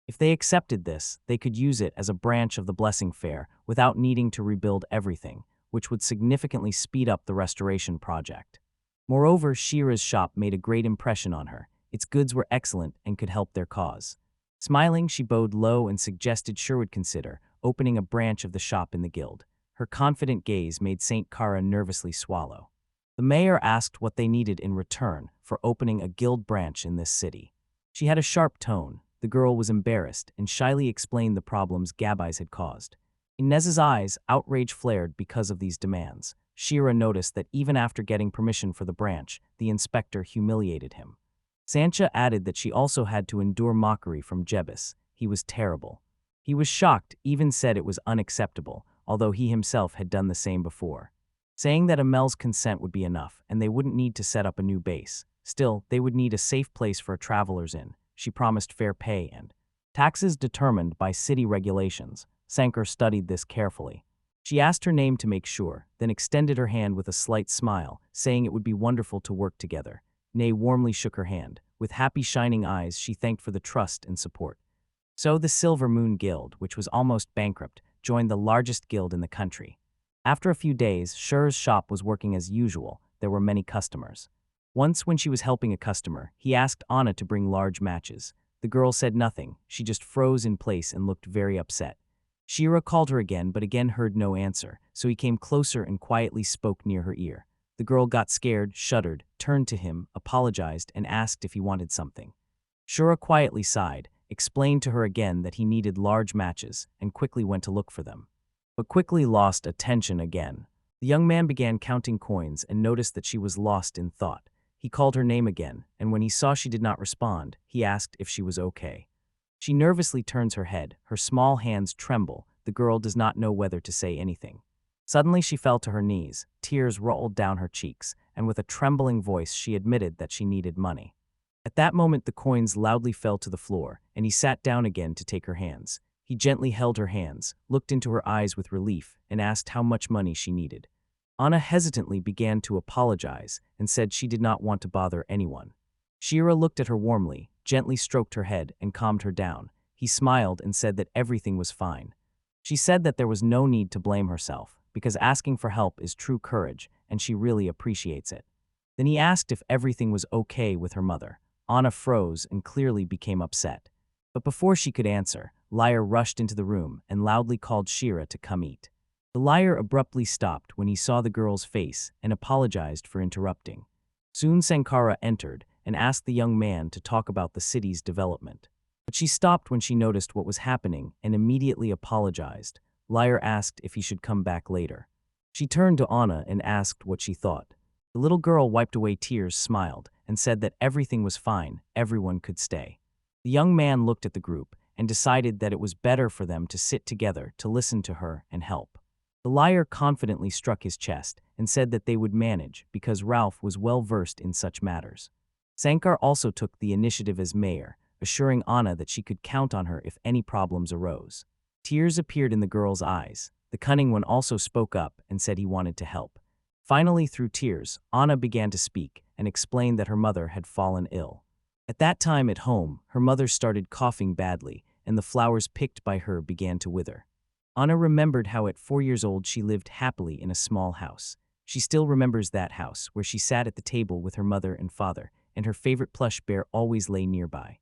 If they accepted this, they could use it as a branch of the Blessing Fair without needing to rebuild everything, which would significantly speed up the restoration project. Moreover, Shira's shop made a great impression on her. Its goods were excellent and could help their cause. Smiling, she bowed low and suggested Shira would consider opening a branch of the shop in the guild. Her confident gaze made Saint Kara nervously swallow. The mayor asked what they needed in return for opening a guild branch in this city. She had a sharp tone. The girl was embarrassed and shyly explained the problems Gabais had caused. In Nez's eyes, outrage flared because of these demands. Shira noticed that even after getting permission for the branch, the inspector humiliated him. Sancha added that she also had to endure mockery from Jebus. He was terrible. He was shocked, even said it was unacceptable, although he himself had done the same before. Saying that Amel's consent would be enough and they wouldn't need to set up a new base. Still, they would need a safe place for a traveler's inn. She promised fair pay and taxes determined by city regulations. Sankar studied this carefully. She asked her name to make sure, then extended her hand with a slight smile, saying it would be wonderful to work together. Nei warmly shook her hand. With happy shining eyes, she thanked for the trust and support. So the Silver Moon Guild, which was almost bankrupt, joined the largest guild in the country. After a few days, Shur's shop was working as usual. There were many customers. Once, when she was helping a customer, he asked Anna to bring large matches. The girl said nothing. She just froze in place and looked very upset. Shira called her again but again heard no answer, so he came closer and quietly spoke near her ear. The girl got scared, shuddered, turned to him, apologized, and asked if he wanted something. Shura quietly sighed, explained to her again that he needed large matches, and quickly went to look for them. But quickly lost attention again. The young man began counting coins and noticed that she was lost in thought. He called her name again, and when he saw she did not respond, he asked if she was okay. She nervously turns her head, her small hands tremble, the girl does not know whether to say anything. Suddenly she fell to her knees, tears rolled down her cheeks, and with a trembling voice she admitted that she needed money. At that moment the coins loudly fell to the floor, and he sat down again to take her hands. He gently held her hands, looked into her eyes with relief, and asked how much money she needed. Anna hesitantly began to apologize and said she did not want to bother anyone. Shira looked at her warmly, gently stroked her head, and calmed her down. He smiled and said that everything was fine. She said that there was no need to blame herself, because asking for help is true courage, and she really appreciates it. Then he asked if everything was okay with her mother. Anna froze and clearly became upset. But before she could answer, Liar rushed into the room and loudly called Shira to come eat. The liar abruptly stopped when he saw the girl's face and apologized for interrupting. Soon Sankara entered and asked the young man to talk about the city's development. But she stopped when she noticed what was happening and immediately apologized. Liar asked if he should come back later. She turned to Anna and asked what she thought. The little girl wiped away tears, smiled, and said that everything was fine, everyone could stay. The young man looked at the group and decided that it was better for them to sit together to listen to her and help. The liar confidently struck his chest and said that they would manage because Ralph was well versed in such matters. Sankar also took the initiative as mayor, assuring Anna that she could count on her if any problems arose. Tears appeared in the girl's eyes. The cunning one also spoke up and said he wanted to help. Finally, through tears, Anna began to speak and explained that her mother had fallen ill. At that time at home, her mother started coughing badly, and the flowers picked by her began to wither. Anna remembered how at 4 years old she lived happily in a small house. She still remembers that house, where she sat at the table with her mother and father, and her favorite plush bear always lay nearby.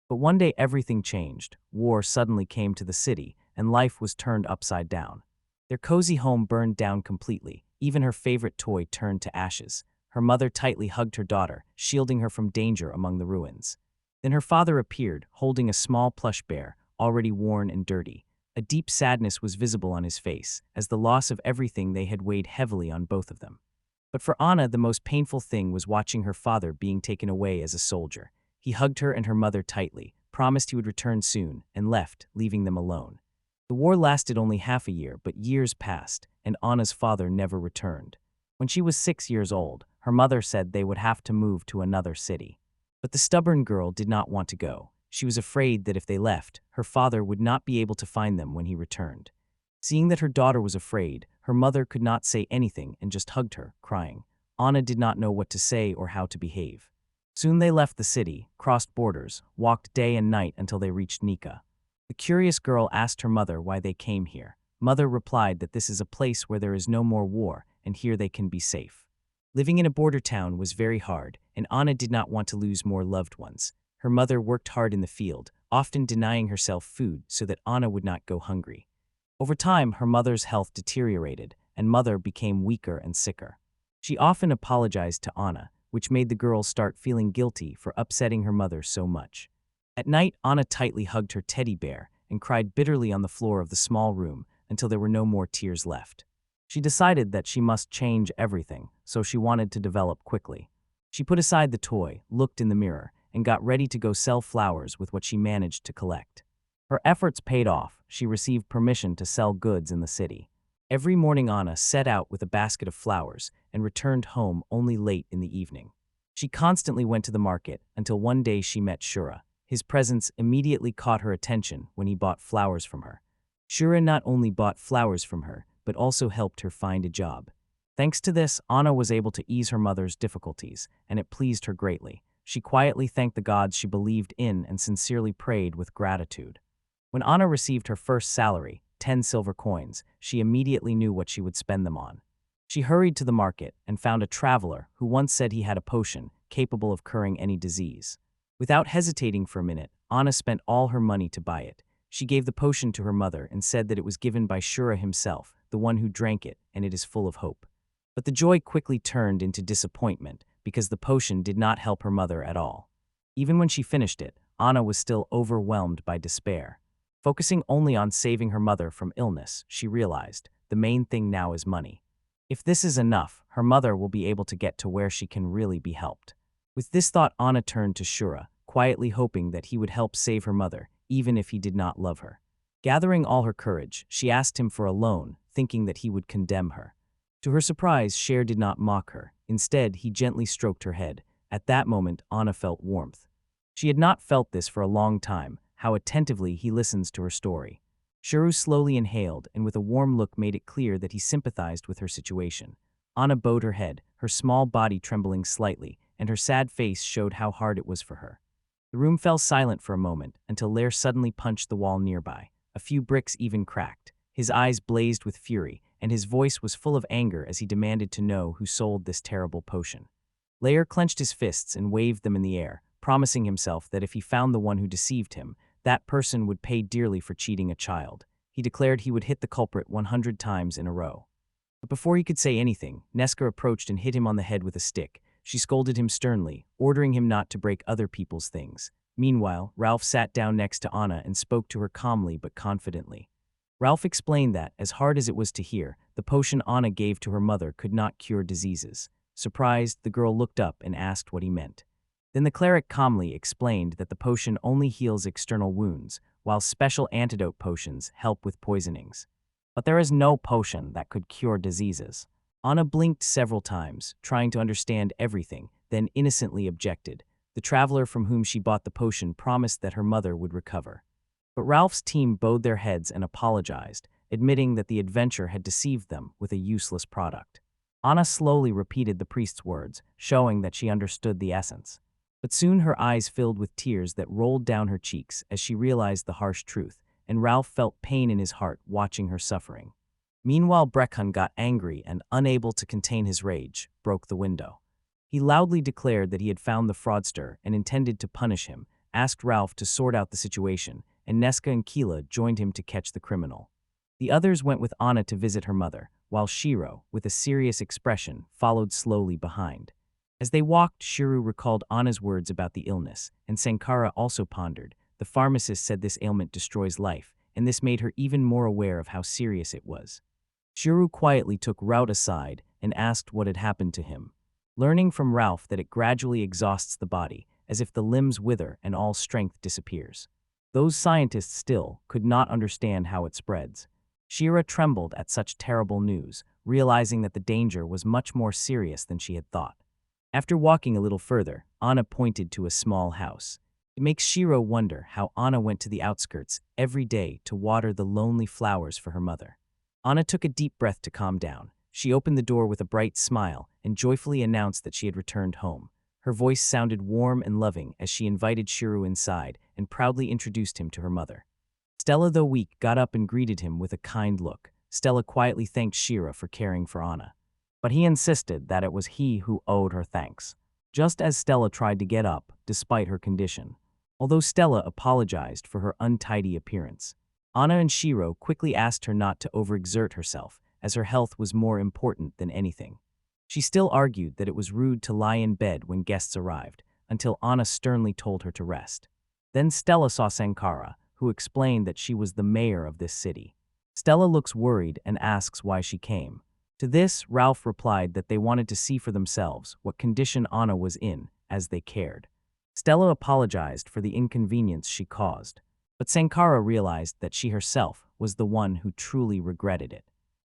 But one day everything changed. War suddenly came to the city, and life was turned upside down. Their cozy home burned down completely. Even her favorite toy turned to ashes. Her mother tightly hugged her daughter, shielding her from danger among the ruins. Then her father appeared, holding a small plush bear, already worn and dirty. A deep sadness was visible on his face, as the loss of everything they had weighed heavily on both of them. But for Anna, the most painful thing was watching her father being taken away as a soldier. He hugged her and her mother tightly, promised he would return soon, and left, leaving them alone. The war lasted only half a year, but years passed, and Anna's father never returned. When she was 6 years old, her mother said they would have to move to another city. But the stubborn girl did not want to go. She was afraid that if they left, her father would not be able to find them when he returned. Seeing that her daughter was afraid, her mother could not say anything and just hugged her, crying. Anna did not know what to say or how to behave. Soon they left the city, crossed borders, walked day and night until they reached Nika. The curious girl asked her mother why they came here. Mother replied that this is a place where there is no more war, and here they can be safe. Living in a border town was very hard, and Anna did not want to lose more loved ones. Her mother worked hard in the field, often denying herself food so that Anna would not go hungry. Over time, her mother's health deteriorated, and Mother became weaker and sicker. She often apologized to Anna, which made the girl start feeling guilty for upsetting her mother so much. At night, Anna tightly hugged her teddy bear and cried bitterly on the floor of the small room until there were no more tears left. She decided that she must change everything, so she wanted to develop quickly. She put aside the toy, looked in the mirror, and got ready to go sell flowers with what she managed to collect. Her efforts paid off. She received permission to sell goods in the city. Every morning Anna set out with a basket of flowers and returned home only late in the evening. She constantly went to the market until one day she met Shura. His presence immediately caught her attention when he bought flowers from her. Shura not only bought flowers from her, but also helped her find a job. Thanks to this, Anna was able to ease her mother's difficulties, and it pleased her greatly. She quietly thanked the gods she believed in and sincerely prayed with gratitude. When Anna received her first salary, 10 silver coins, she immediately knew what she would spend them on. She hurried to the market and found a traveler who once said he had a potion capable of curing any disease. Without hesitating for a minute, Anna spent all her money to buy it. She gave the potion to her mother and said that it was given by Shura himself, the one who drank it, and it is full of hope. But the joy quickly turned into disappointment because the potion did not help her mother at all. Even when she finished it, Anna was still overwhelmed by despair. Focusing only on saving her mother from illness, she realized the main thing now is money. If this is enough, her mother will be able to get to where she can really be helped. With this thought, Anna turned to Shura, quietly hoping that he would help save her mother, even if he did not love her. Gathering all her courage, she asked him for a loan, thinking that he would condemn her. To her surprise, Cher did not mock her. Instead, he gently stroked her head. At that moment, Anna felt warmth. She had not felt this for a long time, how attentively he listens to her story. Shuru slowly inhaled and with a warm look made it clear that he sympathized with her situation. Anna bowed her head, her small body trembling slightly, and her sad face showed how hard it was for her. The room fell silent for a moment until Lair suddenly punched the wall nearby. A few bricks even cracked. His eyes blazed with fury, and his voice was full of anger as he demanded to know who sold this terrible potion. Lair clenched his fists and waved them in the air, promising himself that if he found the one who deceived him, that person would pay dearly for cheating a child. He declared he would hit the culprit 100 times in a row. But before he could say anything, Neska approached and hit him on the head with a stick. She scolded him sternly, ordering him not to break other people's things. Meanwhile, Ralph sat down next to Anna and spoke to her calmly but confidently. Ralph explained that, as hard as it was to hear, the potion Anna gave to her mother could not cure diseases. Surprised, the girl looked up and asked what he meant. Then the cleric calmly explained that the potion only heals external wounds, while special antidote potions help with poisonings. But there is no potion that could cure diseases. Anna blinked several times, trying to understand everything, then innocently objected. The traveler from whom she bought the potion promised that her mother would recover. But Ralph's team bowed their heads and apologized, admitting that the adventure had deceived them with a useless product. Anna slowly repeated the priest's words, showing that she understood the essence. But soon her eyes filled with tears that rolled down her cheeks as she realized the harsh truth, and Ralph felt pain in his heart watching her suffering. Meanwhile, Breckhun got angry and, unable to contain his rage, broke the window. He loudly declared that he had found the fraudster and intended to punish him, asked Ralph to sort out the situation, and Neska and Keela joined him to catch the criminal. The others went with Anna to visit her mother, while Shiro, with a serious expression, followed slowly behind. As they walked, Shiro recalled Anna's words about the illness, and Sankara also pondered. The pharmacist said this ailment destroys life, and this made her even more aware of how serious it was. Shiro quietly took Rout aside and asked what had happened to him, learning from Ralph that it gradually exhausts the body, as if the limbs wither and all strength disappears. Those scientists still could not understand how it spreads. Shira trembled at such terrible news, realizing that the danger was much more serious than she had thought. After walking a little further, Anna pointed to a small house. It makes Shiro wonder how Anna went to the outskirts every day to water the lonely flowers for her mother. Anna took a deep breath to calm down. She opened the door with a bright smile and joyfully announced that she had returned home. Her voice sounded warm and loving as she invited Shiro inside and proudly introduced him to her mother. Stella, though weak, got up and greeted him with a kind look. Stella quietly thanked Shiro for caring for Anna. But he insisted that it was he who owed her thanks, just as Stella tried to get up, despite her condition. Although Stella apologized for her untidy appearance, Anna and Shiro quickly asked her not to overexert herself, as her health was more important than anything. She still argued that it was rude to lie in bed when guests arrived, until Anna sternly told her to rest. Then Stella saw Sankara, who explained that she was the mayor of this city. Stella looks worried and asks why she came. To this, Ralph replied that they wanted to see for themselves what condition Anna was in, as they cared. Stella apologized for the inconvenience she caused, but Sankara realized that she herself was the one who truly regretted it.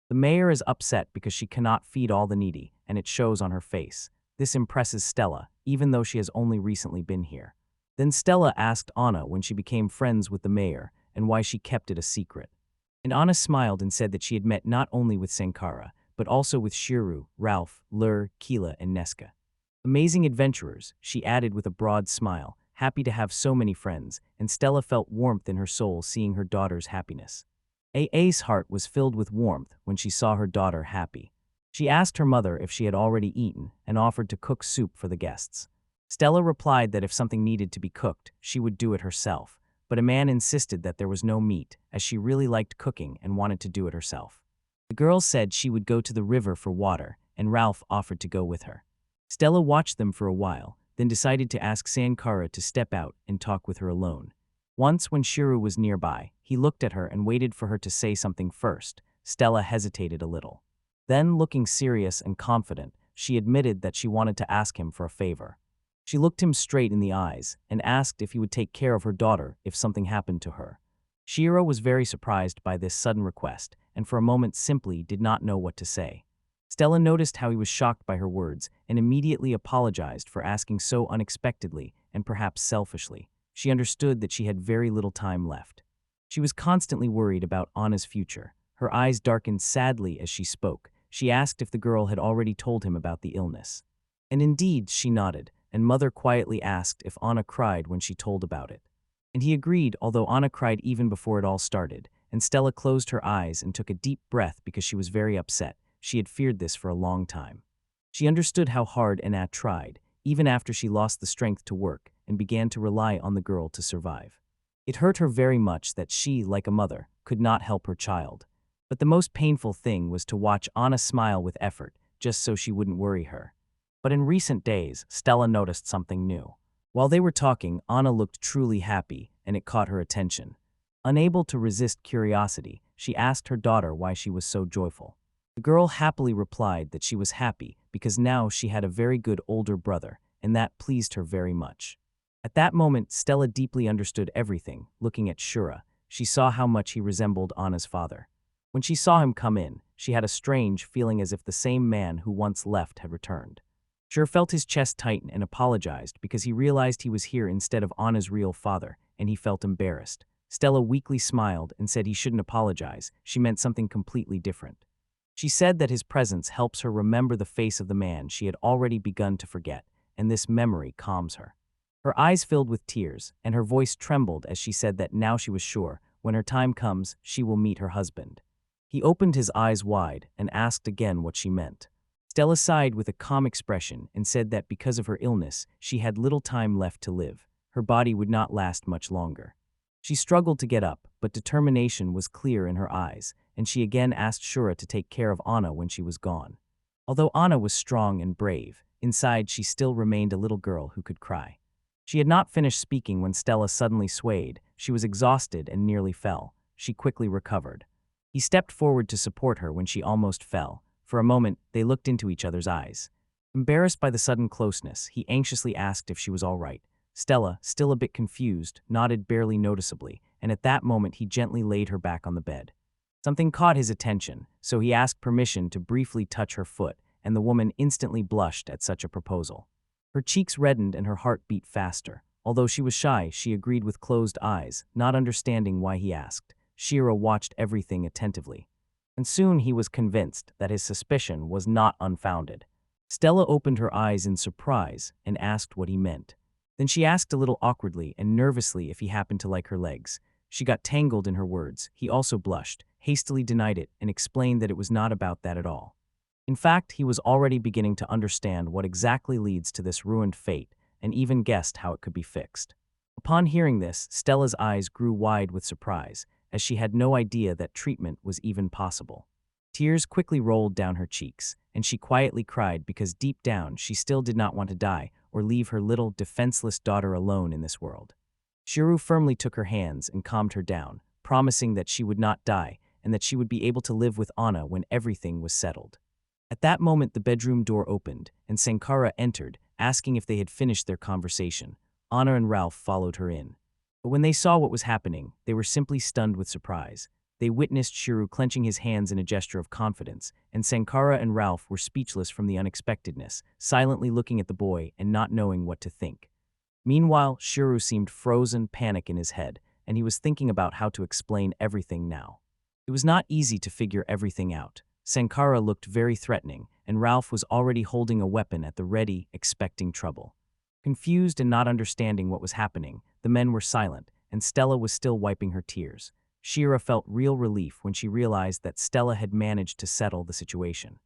The mayor is upset because she cannot feed all the needy, and it shows on her face. This impresses Stella, even though she has only recently been here. Then Stella asked Anna when she became friends with the mayor and why she kept it a secret. And Anna smiled and said that she had met not only with Sankara, but also with Shiro, Ralph, Lur, Keela, and Neska. Amazing adventurers, she added with a broad smile, happy to have so many friends, and Stella felt warmth in her soul seeing her daughter's happiness. A's heart was filled with warmth when she saw her daughter happy. She asked her mother if she had already eaten and offered to cook soup for the guests. Stella replied that if something needed to be cooked, she would do it herself, but a man insisted that there was no meat, as she really liked cooking and wanted to do it herself. The girl said she would go to the river for water, and Ralph offered to go with her. Stella watched them for a while, then decided to ask Sankara to step out and talk with her alone. Once, when Shiro was nearby, he looked at her and waited for her to say something first. Stella hesitated a little. Then, looking serious and confident, she admitted that she wanted to ask him for a favor. She looked him straight in the eyes and asked if he would take care of her daughter if something happened to her. Shiro was very surprised by this sudden request, and for a moment simply did not know what to say. Stella noticed how he was shocked by her words and immediately apologized for asking so unexpectedly and perhaps selfishly. She understood that she had very little time left. She was constantly worried about Anna's future. Her eyes darkened sadly as she spoke. She asked if the girl had already told him about the illness. And indeed, she nodded, and Mother quietly asked if Anna cried when she told about it. And he agreed, although Anna cried even before it all started, and Stella closed her eyes and took a deep breath because she was very upset. She had feared this for a long time. She understood how hard Anna tried, even after she lost the strength to work and began to rely on the girl to survive. It hurt her very much that she, like a mother, could not help her child. But the most painful thing was to watch Anna smile with effort, just so she wouldn't worry her. But in recent days, Stella noticed something new. While they were talking, Anna looked truly happy, and it caught her attention. Unable to resist curiosity, she asked her daughter why she was so joyful. The girl happily replied that she was happy because now she had a very good older brother, and that pleased her very much. At that moment, Stella deeply understood everything. Looking at Shura, she saw how much he resembled Anna's father. When she saw him come in, she had a strange feeling as if the same man who once left had returned. Shura felt his chest tighten and apologized because he realized he was here instead of Anna's real father, and he felt embarrassed. Stella weakly smiled and said he shouldn't apologize. She meant something completely different. She said that his presence helps her remember the face of the man she had already begun to forget, and this memory calms her. Her eyes filled with tears, and her voice trembled as she said that now she was sure, when her time comes, she will meet her husband. He opened his eyes wide and asked again what she meant. Stella sighed with a calm expression and said that because of her illness, she had little time left to live. Her body would not last much longer. She struggled to get up, but determination was clear in her eyes, and she again asked Shura to take care of Anna when she was gone. Although Anna was strong and brave, inside she still remained a little girl who could cry. She had not finished speaking when Stella suddenly swayed. She was exhausted and nearly fell. She quickly recovered. He stepped forward to support her when she almost fell. For a moment, they looked into each other's eyes. Embarrassed by the sudden closeness, he anxiously asked if she was all right. Stella, still a bit confused, nodded barely noticeably, and at that moment he gently laid her back on the bed. Something caught his attention, so he asked permission to briefly touch her foot, and the woman instantly blushed at such a proposal. Her cheeks reddened and her heart beat faster. Although she was shy, she agreed with closed eyes, not understanding why he asked. Shiro watched everything attentively. And soon he was convinced that his suspicion was not unfounded. Stella opened her eyes in surprise and asked what he meant. Then she asked a little awkwardly and nervously if he happened to like her legs. She got tangled in her words. He also blushed, hastily denied it, and explained that it was not about that at all. In fact, he was already beginning to understand what exactly leads to this ruined fate, and even guessed how it could be fixed. Upon hearing this, Stella's eyes grew wide with surprise, as she had no idea that treatment was even possible. Tears quickly rolled down her cheeks, and she quietly cried because deep down she still did not want to die or leave her little, defenseless daughter alone in this world. Shiro firmly took her hands and calmed her down, promising that she would not die and that she would be able to live with Anna when everything was settled. At that moment, the bedroom door opened, and Sankara entered, asking if they had finished their conversation. Anna and Ralph followed her in. But when they saw what was happening, they were simply stunned with surprise. They witnessed Shiro clenching his hands in a gesture of confidence, and Sankara and Ralph were speechless from the unexpectedness, silently looking at the boy and not knowing what to think. Meanwhile, Shiro seemed frozen panic in his head, and he was thinking about how to explain everything now. It was not easy to figure everything out. Sankara looked very threatening, and Ralph was already holding a weapon at the ready, expecting trouble. Confused and not understanding what was happening, the men were silent, and Stella was still wiping her tears. Shira felt real relief when she realized that Stella had managed to settle the situation.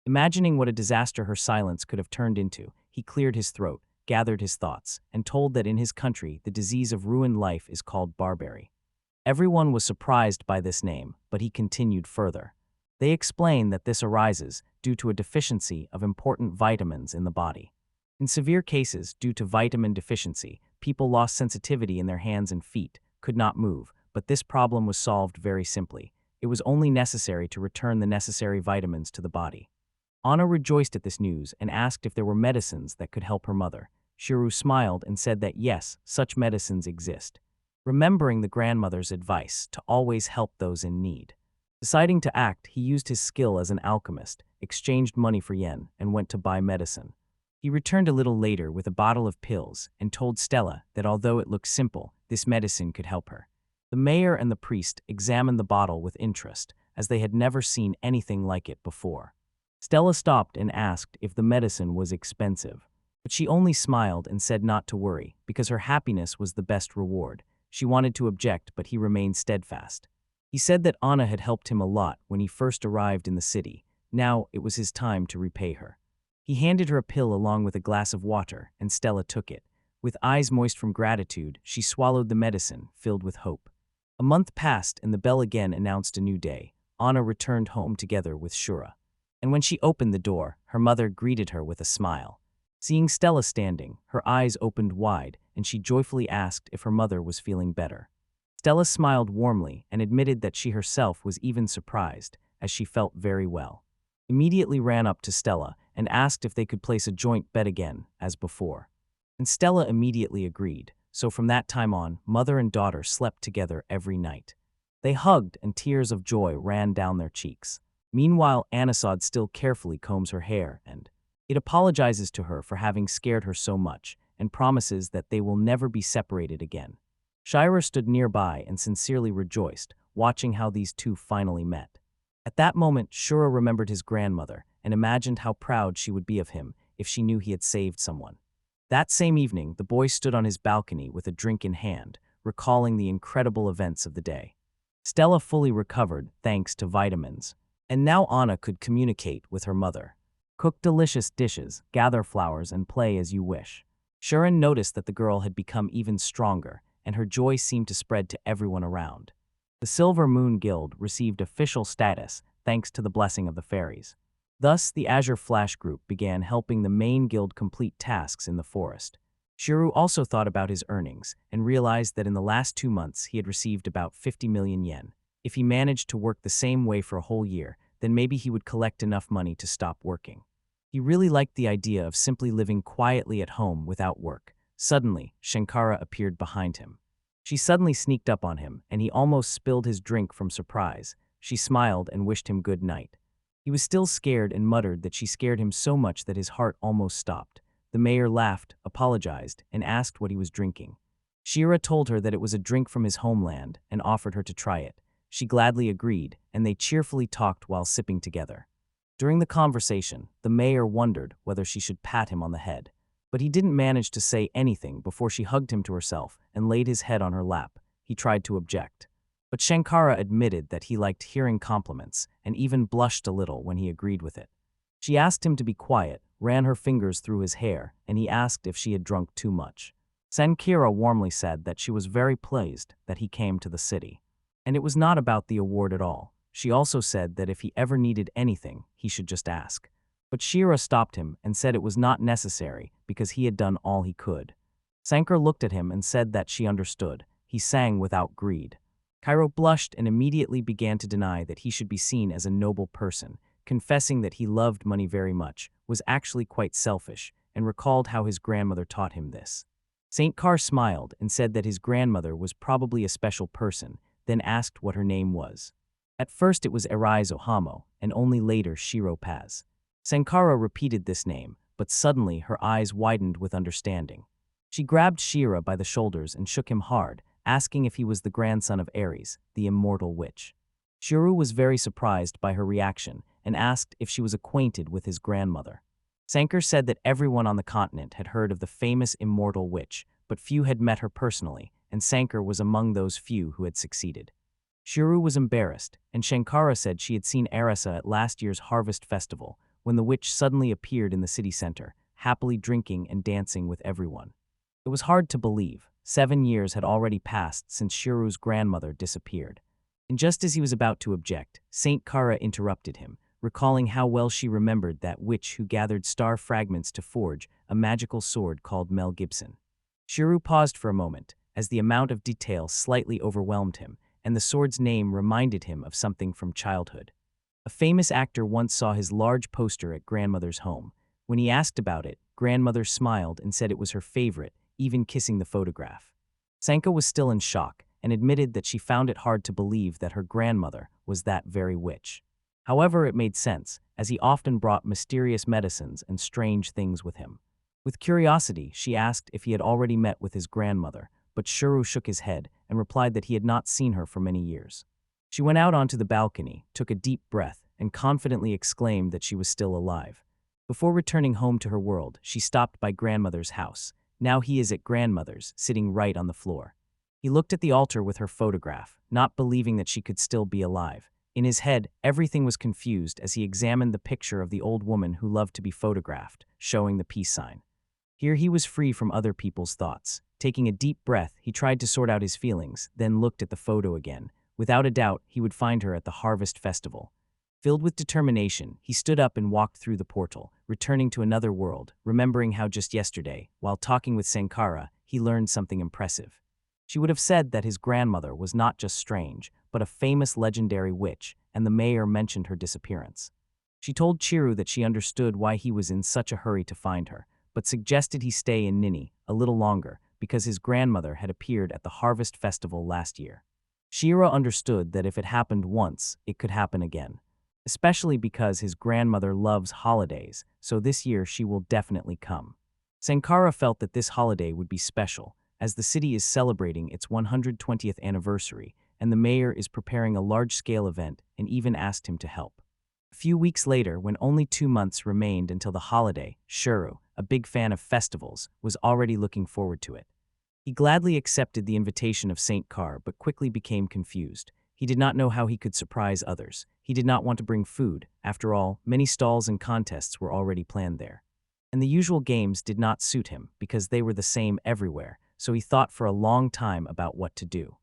Imagining what a disaster her silence could have turned into, he cleared his throat, gathered his thoughts, and told that in his country the disease of ruined life is called barberry. Everyone was surprised by this name, but he continued further. They explained that this arises due to a deficiency of important vitamins in the body. In severe cases, due to vitamin deficiency, people lost sensitivity in their hands and feet, could not move, but this problem was solved very simply. It was only necessary to return the necessary vitamins to the body. Anna rejoiced at this news and asked if there were medicines that could help her mother. Shiro smiled and said that yes, such medicines exist. Remembering the grandmother's advice to always help those in need. Deciding to act, he used his skill as an alchemist, exchanged money for yen, and went to buy medicine. He returned a little later with a bottle of pills and told Stella that although it looked simple, this medicine could help her. The mayor and the priest examined the bottle with interest, as they had never seen anything like it before. Stella stopped and asked if the medicine was expensive, but she only smiled and said not to worry, because her happiness was the best reward. She wanted to object, but he remained steadfast. He said that Anna had helped him a lot when he first arrived in the city. Now it was his time to repay her. He handed her a pill along with a glass of water, and Stella took it. With eyes moist from gratitude, she swallowed the medicine, filled with hope. A month passed, and the bell again announced a new day. Anna returned home together with Shura. And when she opened the door, her mother greeted her with a smile. Seeing Stella standing, her eyes opened wide, and she joyfully asked if her mother was feeling better. Stella smiled warmly and admitted that she herself was even surprised, as she felt very well. Immediately ran up to Stella and asked if they could place a joint bed again, as before. And Stella immediately agreed, so from that time on, mother and daughter slept together every night. They hugged and tears of joy ran down their cheeks. Meanwhile, Anisad still carefully combs her hair and it apologizes to her for having scared her so much and promises that they will never be separated again. Shira stood nearby and sincerely rejoiced, watching how these two finally met. At that moment, Shura remembered his grandmother and imagined how proud she would be of him if she knew he had saved someone. That same evening, the boy stood on his balcony with a drink in hand, recalling the incredible events of the day. Stella fully recovered thanks to vitamins, and now Anna could communicate with her mother. Cook delicious dishes, gather flowers, and play as you wish. Shuren noticed that the girl had become even stronger, and her joy seemed to spread to everyone around. The Silver Moon Guild received official status thanks to the blessing of the fairies. Thus, the Azure Flash Group began helping the main guild complete tasks in the forest. Shiro also thought about his earnings and realized that in the last 2 months he had received about 50 million yen. If he managed to work the same way for a whole year, then maybe he would collect enough money to stop working. He really liked the idea of simply living quietly at home without work. Suddenly, Shankara appeared behind him. She suddenly sneaked up on him, and he almost spilled his drink from surprise. She smiled and wished him good night. He was still scared and muttered that she scared him so much that his heart almost stopped. The mayor laughed, apologized, and asked what he was drinking. Shira told her that it was a drink from his homeland and offered her to try it. She gladly agreed, and they cheerfully talked while sipping together. During the conversation, the mayor wondered whether she should pat him on the head, but he didn't manage to say anything before she hugged him to herself and laid his head on her lap. He tried to object, but Shankara admitted that he liked hearing compliments and even blushed a little when he agreed with it. She asked him to be quiet, ran her fingers through his hair, and he asked if she had drunk too much. Sankira warmly said that she was very pleased that he came to the city. And it was not about the award at all. She also said that if he ever needed anything, he should just ask. But Shira stopped him and said it was not necessary because he had done all he could. Sankar looked at him and said that she understood. He sang without greed. Cairo blushed and immediately began to deny that he should be seen as a noble person, confessing that he loved money very much, was actually quite selfish, and recalled how his grandmother taught him this. Saint Car smiled and said that his grandmother was probably a special person, then asked what her name was. At first it was Arise Ohamo, and only later Shiro Paz. Sankara repeated this name, but suddenly her eyes widened with understanding. She grabbed Shira by the shoulders and shook him hard, asking if he was the grandson of Ares, the immortal witch. Shiro was very surprised by her reaction and asked if she was acquainted with his grandmother. Sankar said that everyone on the continent had heard of the famous immortal witch, but few had met her personally, and Sankar was among those few who had succeeded. Shiro was embarrassed, and Shankara said she had seen Arisa at last year's harvest festival, when the witch suddenly appeared in the city center, happily drinking and dancing with everyone. It was hard to believe. 7 years had already passed since Shirou's grandmother disappeared. And just as he was about to object, Saint Kara interrupted him, recalling how well she remembered that witch who gathered star fragments to forge a magical sword called Mel Gibson. Shirou paused for a moment, as the amount of detail slightly overwhelmed him, and the sword's name reminded him of something from childhood. A famous actor once saw his large poster at grandmother's home. When he asked about it, grandmother smiled and said it was her favorite, even kissing the photograph. Sanka was still in shock and admitted that she found it hard to believe that her grandmother was that very witch. However, it made sense, as he often brought mysterious medicines and strange things with him. With curiosity, she asked if he had already met with his grandmother, but Shirou shook his head and replied that he had not seen her for many years. She went out onto the balcony, took a deep breath, and confidently exclaimed that she was still alive. Before returning home to her world, she stopped by grandmother's house. Now he is at grandmother's, sitting right on the floor. He looked at the altar with her photograph, not believing that she could still be alive. In his head, everything was confused as he examined the picture of the old woman who loved to be photographed, showing the peace sign. Here he was free from other people's thoughts. Taking a deep breath, he tried to sort out his feelings, then looked at the photo again. Without a doubt, he would find her at the Harvest Festival. Filled with determination, he stood up and walked through the portal, returning to another world, remembering how just yesterday, while talking with Sankara, he learned something impressive. She would have said that his grandmother was not just strange, but a famous legendary witch, and the mayor mentioned her disappearance. She told Chirou that she understood why he was in such a hurry to find her, but suggested he stay in Nini a little longer because his grandmother had appeared at the Harvest Festival last year. Shira understood that if it happened once, it could happen again. Especially because his grandmother loves holidays, so this year she will definitely come. Sankara felt that this holiday would be special, as the city is celebrating its 120th anniversary, and the mayor is preparing a large-scale event and even asked him to help. A few weeks later, when only 2 months remained until the holiday, Shirou, a big fan of festivals, was already looking forward to it. He gladly accepted the invitation of Saint Car but quickly became confused. He did not know how he could surprise others. He did not want to bring food. After all, many stalls and contests were already planned there. And the usual games did not suit him because they were the same everywhere, so he thought for a long time about what to do.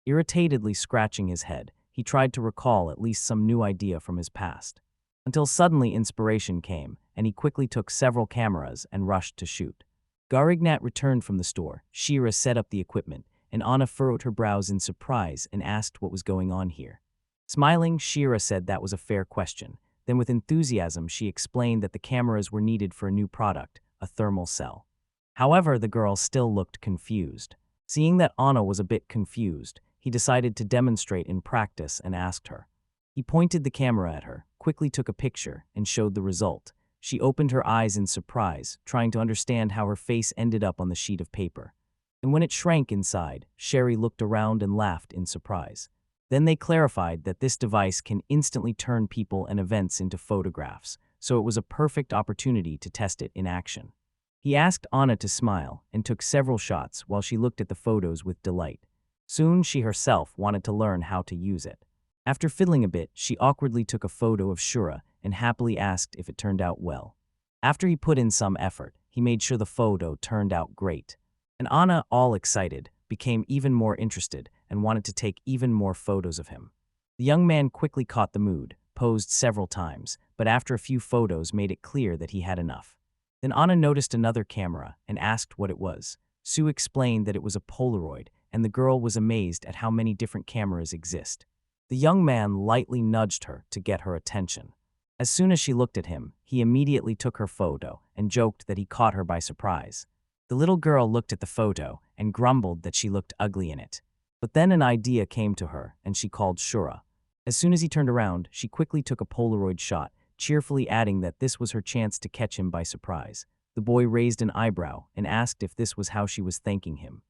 Irritatedly scratching his head, he tried to recall at least some new idea from his past. Until suddenly inspiration came, and he quickly took several cameras and rushed to shoot. Garignat returned from the store. Shira set up the equipment, and Anna furrowed her brows in surprise and asked what was going on here. Smiling, Shira said that was a fair question. Then with enthusiasm, she explained that the cameras were needed for a new product, a thermal cell. However, the girl still looked confused. Seeing that Anna was a bit confused, he decided to demonstrate in practice and asked her. He pointed the camera at her, quickly took a picture, and showed the result. She opened her eyes in surprise, trying to understand how her face ended up on the sheet of paper. And when it shrank inside, Sherry looked around and laughed in surprise. Then they clarified that this device can instantly turn people and events into photographs, so it was a perfect opportunity to test it in action. He asked Anna to smile and took several shots while she looked at the photos with delight. Soon she herself wanted to learn how to use it. After fiddling a bit, she awkwardly took a photo of Shura and happily asked if it turned out well. After he put in some effort, he made sure the photo turned out great. And Anna, all excited, became even more interested and wanted to take even more photos of him. The young man quickly caught the mood, posed several times, but after a few photos made it clear that he had enough. Then Anna noticed another camera and asked what it was. Sue explained that it was a Polaroid, and the girl was amazed at how many different cameras exist. The young man lightly nudged her to get her attention. As soon as she looked at him, he immediately took her photo and joked that he caught her by surprise. The little girl looked at the photo and grumbled that she looked ugly in it. But then an idea came to her, and she called Shura. As soon as he turned around, she quickly took a Polaroid shot, cheerfully adding that this was her chance to catch him by surprise. The boy raised an eyebrow and asked if this was how she was thanking him.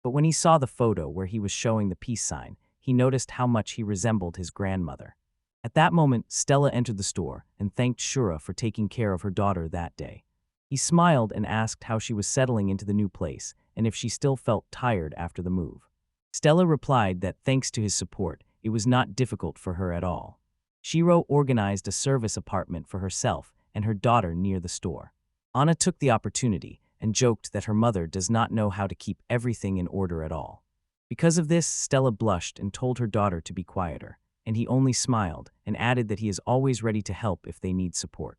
But when he saw the photo where he was showing the peace sign, he noticed how much he resembled his grandmother. At that moment, Stella entered the store and thanked Shura for taking care of her daughter that day. He smiled and asked how she was settling into the new place and if she still felt tired after the move. Stella replied that thanks to his support, it was not difficult for her at all. Shiro organized a service apartment for herself and her daughter near the store. Anna took the opportunity and joked that her mother does not know how to keep everything in order at all. Because of this, Stella blushed and told her daughter to be quieter, and he only smiled and added that he is always ready to help if they need support.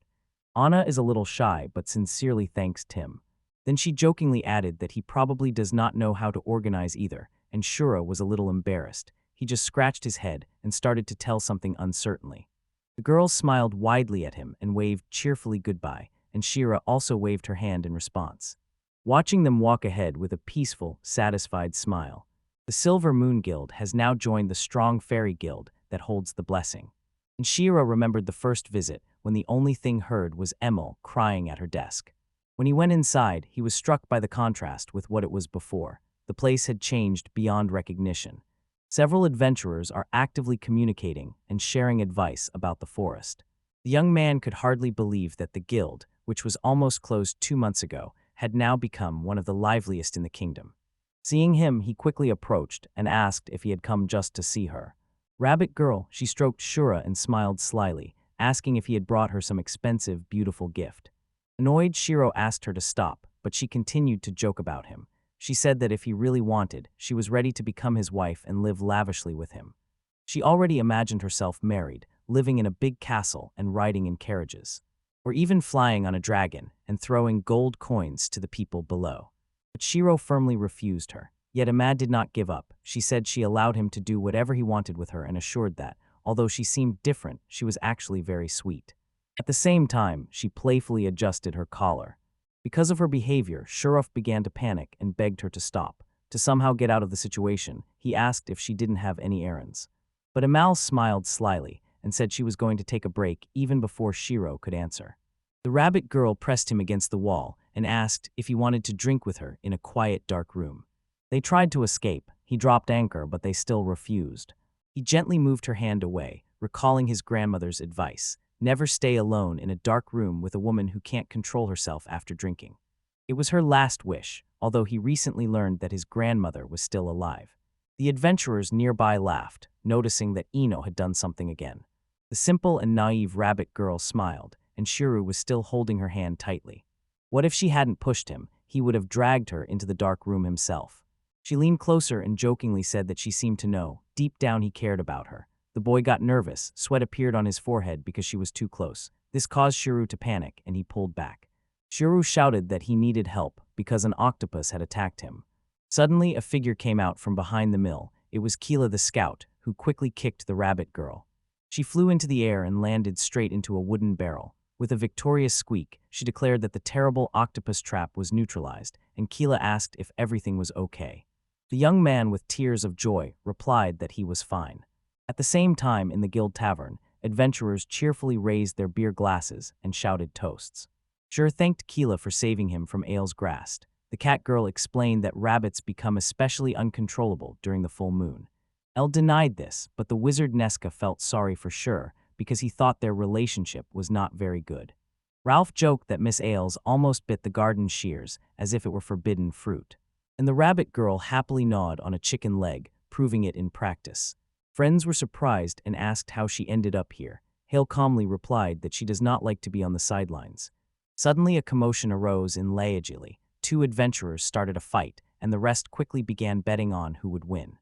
Anna is a little shy but sincerely thanks Tim. Then she jokingly added that he probably does not know how to organize either, and Shura was a little embarrassed. He just scratched his head and started to tell something uncertainly. The girls smiled widely at him and waved cheerfully goodbye, and Shira also waved her hand in response. Watching them walk ahead with a peaceful, satisfied smile, the Silver Moon Guild has now joined the Strong Fairy Guild that holds the blessing. And Shira remembered the first visit when the only thing heard was Emil crying at her desk. When he went inside, he was struck by the contrast with what it was before. The place had changed beyond recognition. Several adventurers are actively communicating and sharing advice about the forest. The young man could hardly believe that the guild, which was almost closed 2 months ago, had now become one of the liveliest in the kingdom. Seeing him, he quickly approached and asked if he had come just to see her. Rabbit girl, she stroked Shura and smiled slyly, asking if he had brought her some expensive, beautiful gift. Annoyed, Shiro asked her to stop, but she continued to joke about him. She said that if he really wanted, she was ready to become his wife and live lavishly with him. She already imagined herself married, living in a big castle and riding in carriages, or even flying on a dragon and throwing gold coins to the people below. But Shiro firmly refused her. Yet Ahmad did not give up. She said she allowed him to do whatever he wanted with her and assured that, although she seemed different, she was actually very sweet. At the same time, she playfully adjusted her collar. Because of her behavior, Shurov began to panic and begged her to stop. To somehow get out of the situation, he asked if she didn't have any errands. But Amal smiled slyly and said she was going to take a break even before Shiro could answer. The rabbit girl pressed him against the wall and asked if he wanted to drink with her in a quiet, dark room. They tried to escape. He dropped anchor, but they still refused. He gently moved her hand away, recalling his grandmother's advice. Never stay alone in a dark room with a woman who can't control herself after drinking. It was her last wish, although he recently learned that his grandmother was still alive. The adventurers nearby laughed, noticing that Ino had done something again. The simple and naive rabbit girl smiled, and Shiru was still holding her hand tightly. What if she hadn't pushed him? He would have dragged her into the dark room himself. She leaned closer and jokingly said that she seemed to know, deep down he cared about her. The boy got nervous, sweat appeared on his forehead because she was too close. This caused Shiru to panic, and he pulled back. Shiru shouted that he needed help because an octopus had attacked him. Suddenly, a figure came out from behind the mill. It was Keela the scout, who quickly kicked the rabbit girl. She flew into the air and landed straight into a wooden barrel. With a victorious squeak, she declared that the terrible octopus trap was neutralized, and Keela asked if everything was okay. The young man, with tears of joy, replied that he was fine. At the same time, in the guild tavern, adventurers cheerfully raised their beer glasses and shouted toasts. Shur thanked Keela for saving him from Ail's grasp. The cat girl explained that rabbits become especially uncontrollable during the full moon. El denied this, but the wizard Nesca felt sorry for Shur because he thought their relationship was not very good. Ralph joked that Miss Ailes almost bit the garden shears as if it were forbidden fruit. And the rabbit girl happily gnawed on a chicken leg, proving it in practice. Friends were surprised and asked how she ended up here. Hale calmly replied that she does not like to be on the sidelines. Suddenly a commotion arose in Laejili. 2 adventurers started a fight, and the rest quickly began betting on who would win.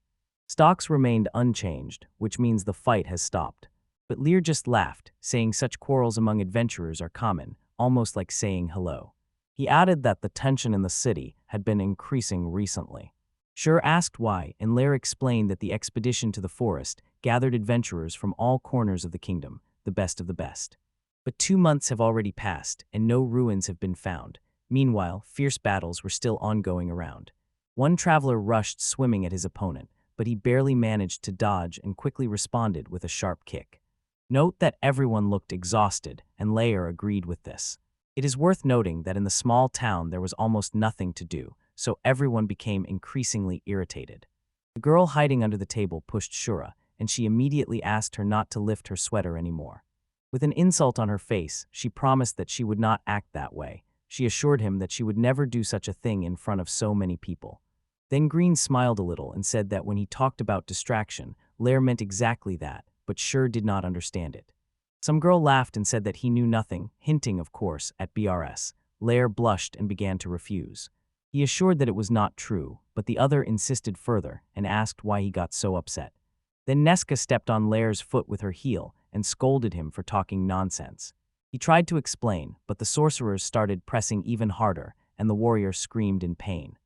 Stocks remained unchanged, which means the fight has stopped. But Lear just laughed, saying such quarrels among adventurers are common, almost like saying hello. He added that the tension in the city had been increasing recently. Shur asked why, and Lair explained that the expedition to the forest gathered adventurers from all corners of the kingdom, the best of the best. But 2 months have already passed, and no ruins have been found. Meanwhile, fierce battles were still ongoing around. One traveler rushed swimming at his opponent, but he barely managed to dodge and quickly responded with a sharp kick. Note that everyone looked exhausted, and Lair agreed with this. It is worth noting that in the small town there was almost nothing to do, so everyone became increasingly irritated. The girl hiding under the table pushed Shura, and she immediately asked her not to lift her sweater anymore. With an insult on her face, she promised that she would not act that way. She assured him that she would never do such a thing in front of so many people. Then Green smiled a little and said that when he talked about distraction, Lair meant exactly that, but Shur did not understand it. Some girl laughed and said that he knew nothing, hinting, of course, at BRS. Lair blushed and began to refuse. He assured that it was not true, but the other insisted further and asked why he got so upset. Then Nesca stepped on Lair's foot with her heel and scolded him for talking nonsense. He tried to explain, but the sorcerers started pressing even harder, and the warrior screamed in pain.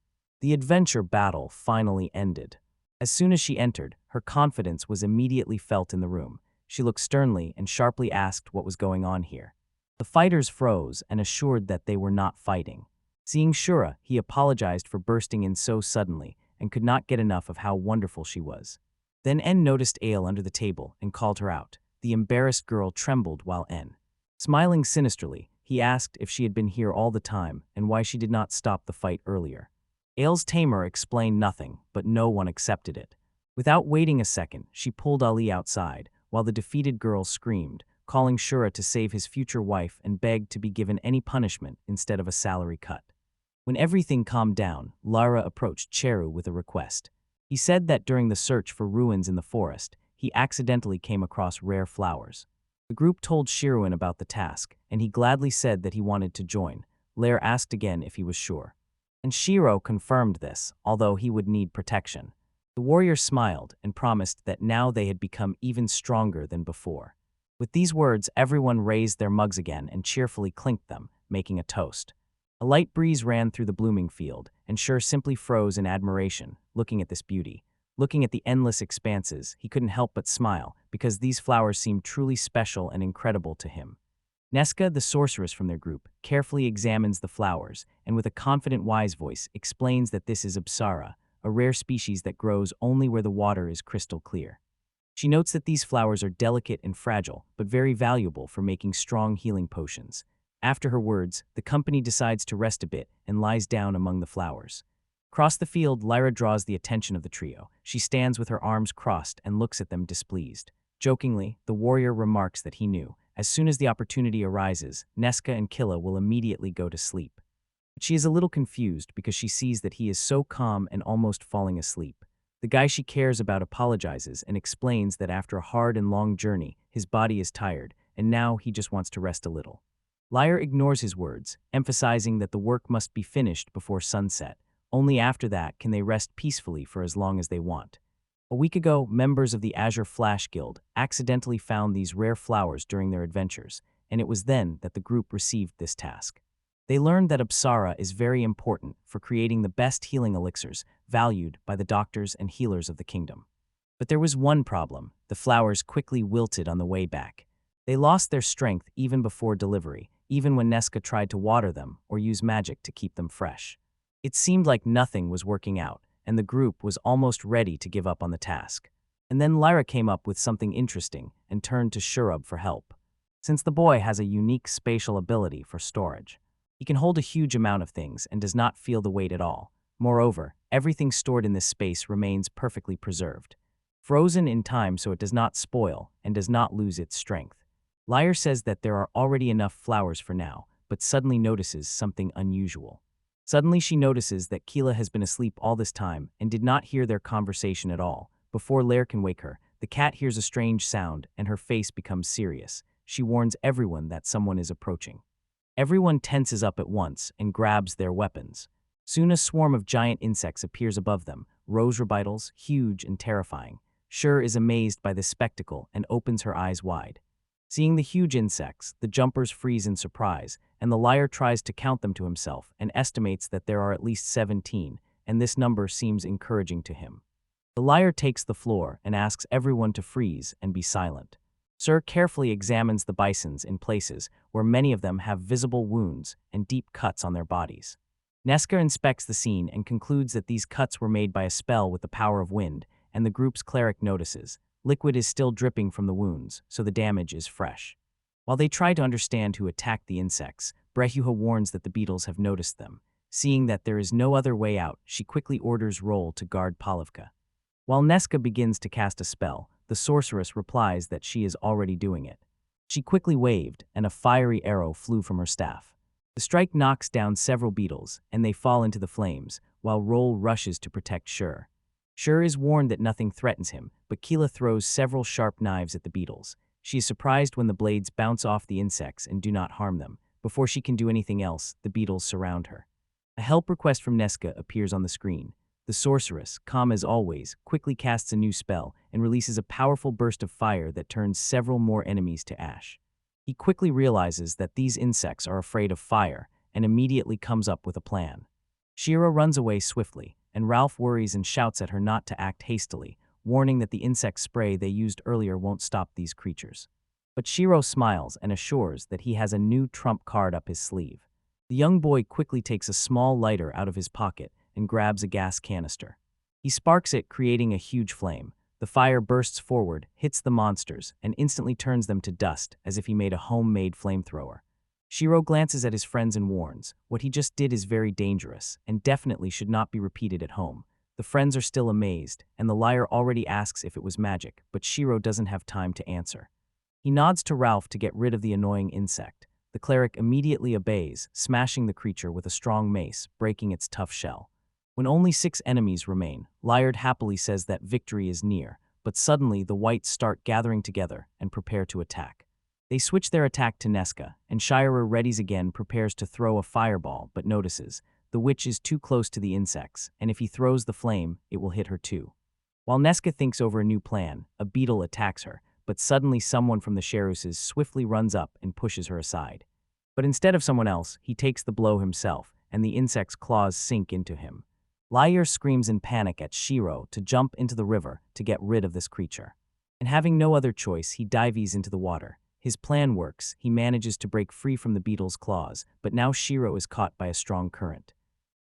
The adventure battle finally ended. As soon as she entered, her confidence was immediately felt in the room. She looked sternly and sharply asked what was going on here. The fighters froze and assured that they were not fighting. Seeing Shura, he apologized for bursting in so suddenly and could not get enough of how wonderful she was. Then En noticed Ale under the table and called her out. The embarrassed girl trembled while En, smiling sinisterly, he asked if she had been here all the time and why she did not stop the fight earlier. Ale's tamer explained nothing, but no one accepted it. Without waiting a second, she pulled Ali outside, while the defeated girl screamed, calling Shura to save his future wife and begged to be given any punishment instead of a salary cut. When everything calmed down, Lara approached Cheru with a request. He said that during the search for ruins in the forest, he accidentally came across rare flowers. The group told Shiruin about the task, and he gladly said that he wanted to join. Lair asked again if he was sure. And Shiro confirmed this, although he would need protection. The warrior smiled and promised that now they had become even stronger than before. With these words, everyone raised their mugs again and cheerfully clinked them, making a toast. A light breeze ran through the blooming field, and Shur simply froze in admiration, looking at this beauty. Looking at the endless expanses, he couldn't help but smile, because these flowers seemed truly special and incredible to him. Nesca, the sorceress from their group, carefully examines the flowers, and with a confident wise voice explains that this is Apsara, a rare species that grows only where the water is crystal clear. She notes that these flowers are delicate and fragile, but very valuable for making strong healing potions. After her words, the company decides to rest a bit and lies down among the flowers. Across the field, Lyra draws the attention of the trio. She stands with her arms crossed and looks at them displeased. Jokingly, the warrior remarks that he knew, as soon as the opportunity arises, Nesca and Killa will immediately go to sleep. But she is a little confused because she sees that he is so calm and almost falling asleep. The guy she cares about apologizes and explains that after a hard and long journey, his body is tired, and now he just wants to rest a little. Lyra ignores his words, emphasizing that the work must be finished before sunset. Only after that can they rest peacefully for as long as they want. A week ago, members of the Azure Flash Guild accidentally found these rare flowers during their adventures, and it was then that the group received this task. They learned that Apsara is very important for creating the best healing elixirs, valued by the doctors and healers of the kingdom. But there was one problem: the flowers quickly wilted on the way back. They lost their strength even before delivery, even when Nesca tried to water them or use magic to keep them fresh. It seemed like nothing was working out, and the group was almost ready to give up on the task. And then Lyra came up with something interesting and turned to Shurub for help. Since the boy has a unique spatial ability for storage, he can hold a huge amount of things and does not feel the weight at all. Moreover, everything stored in this space remains perfectly preserved, frozen in time so it does not spoil and does not lose its strength. Lyra says that there are already enough flowers for now, but suddenly notices something unusual. Suddenly she notices that Keela has been asleep all this time and did not hear their conversation at all. Before Lair can wake her, the cat hears a strange sound and her face becomes serious. She warns everyone that someone is approaching. Everyone tenses up at once and grabs their weapons. Soon a swarm of giant insects appears above them, rose rebitals, huge and terrifying. Shur is amazed by this spectacle and opens her eyes wide. Seeing the huge insects, the jumpers freeze in surprise, and the liar tries to count them to himself and estimates that there are at least 17, and this number seems encouraging to him. The liar takes the floor and asks everyone to freeze and be silent. Sir carefully examines the bisons in places where many of them have visible wounds and deep cuts on their bodies. Nesca inspects the scene and concludes that these cuts were made by a spell with the power of wind, and the group's cleric notices. Liquid is still dripping from the wounds, so the damage is fresh. While they try to understand who attacked the insects, Brehuha warns that the beetles have noticed them. Seeing that there is no other way out, she quickly orders Roll to guard Palivka. While Nesca begins to cast a spell, the sorceress replies that she is already doing it. She quickly waved, and a fiery arrow flew from her staff. The strike knocks down several beetles, and they fall into the flames, while Roll rushes to protect Shur. Shur is warned that nothing threatens him, but Keela throws several sharp knives at the beetles. She is surprised when the blades bounce off the insects and do not harm them, Before she can do anything else, the beetles surround her. A help request from Nesca appears on the screen. The sorceress, calm as always, quickly casts a new spell and releases a powerful burst of fire that turns several more enemies to ash. He quickly realizes that these insects are afraid of fire and immediately comes up with a plan. Shiro runs away swiftly, and Ralph worries and shouts at her not to act hastily, warning that the insect spray they used earlier won't stop these creatures. But Shiro smiles and assures that he has a new trump card up his sleeve. The young boy quickly takes a small lighter out of his pocket and grabs a gas canister. He sparks it, creating a huge flame. The fire bursts forward, hits the monsters, and instantly turns them to dust as if he made a homemade flamethrower. Shiro glances at his friends and warns, what he just did is very dangerous and definitely should not be repeated at home. The friends are still amazed, and the liar already asks if it was magic, but Shiro doesn't have time to answer. He nods to Ralph to get rid of the annoying insect. The cleric immediately obeys, smashing the creature with a strong mace, breaking its tough shell. When only 6 enemies remain, Liard happily says that victory is near, but suddenly the whites start gathering together and prepare to attack. They switch their attack to Nesca, and Shiro readies again, prepares to throw a fireball, but notices the witch is too close to the insects, and if he throws the flame, it will hit her too. While Nesca thinks over a new plan, a beetle attacks her, but suddenly someone from the Cheruses swiftly runs up and pushes her aside. But instead of someone else, he takes the blow himself, and the insect's claws sink into him. Liar screams in panic at Shiro to jump into the river to get rid of this creature. And having no other choice, he dives into the water. His plan works, he manages to break free from the beetle's claws, but now Shiro is caught by a strong current.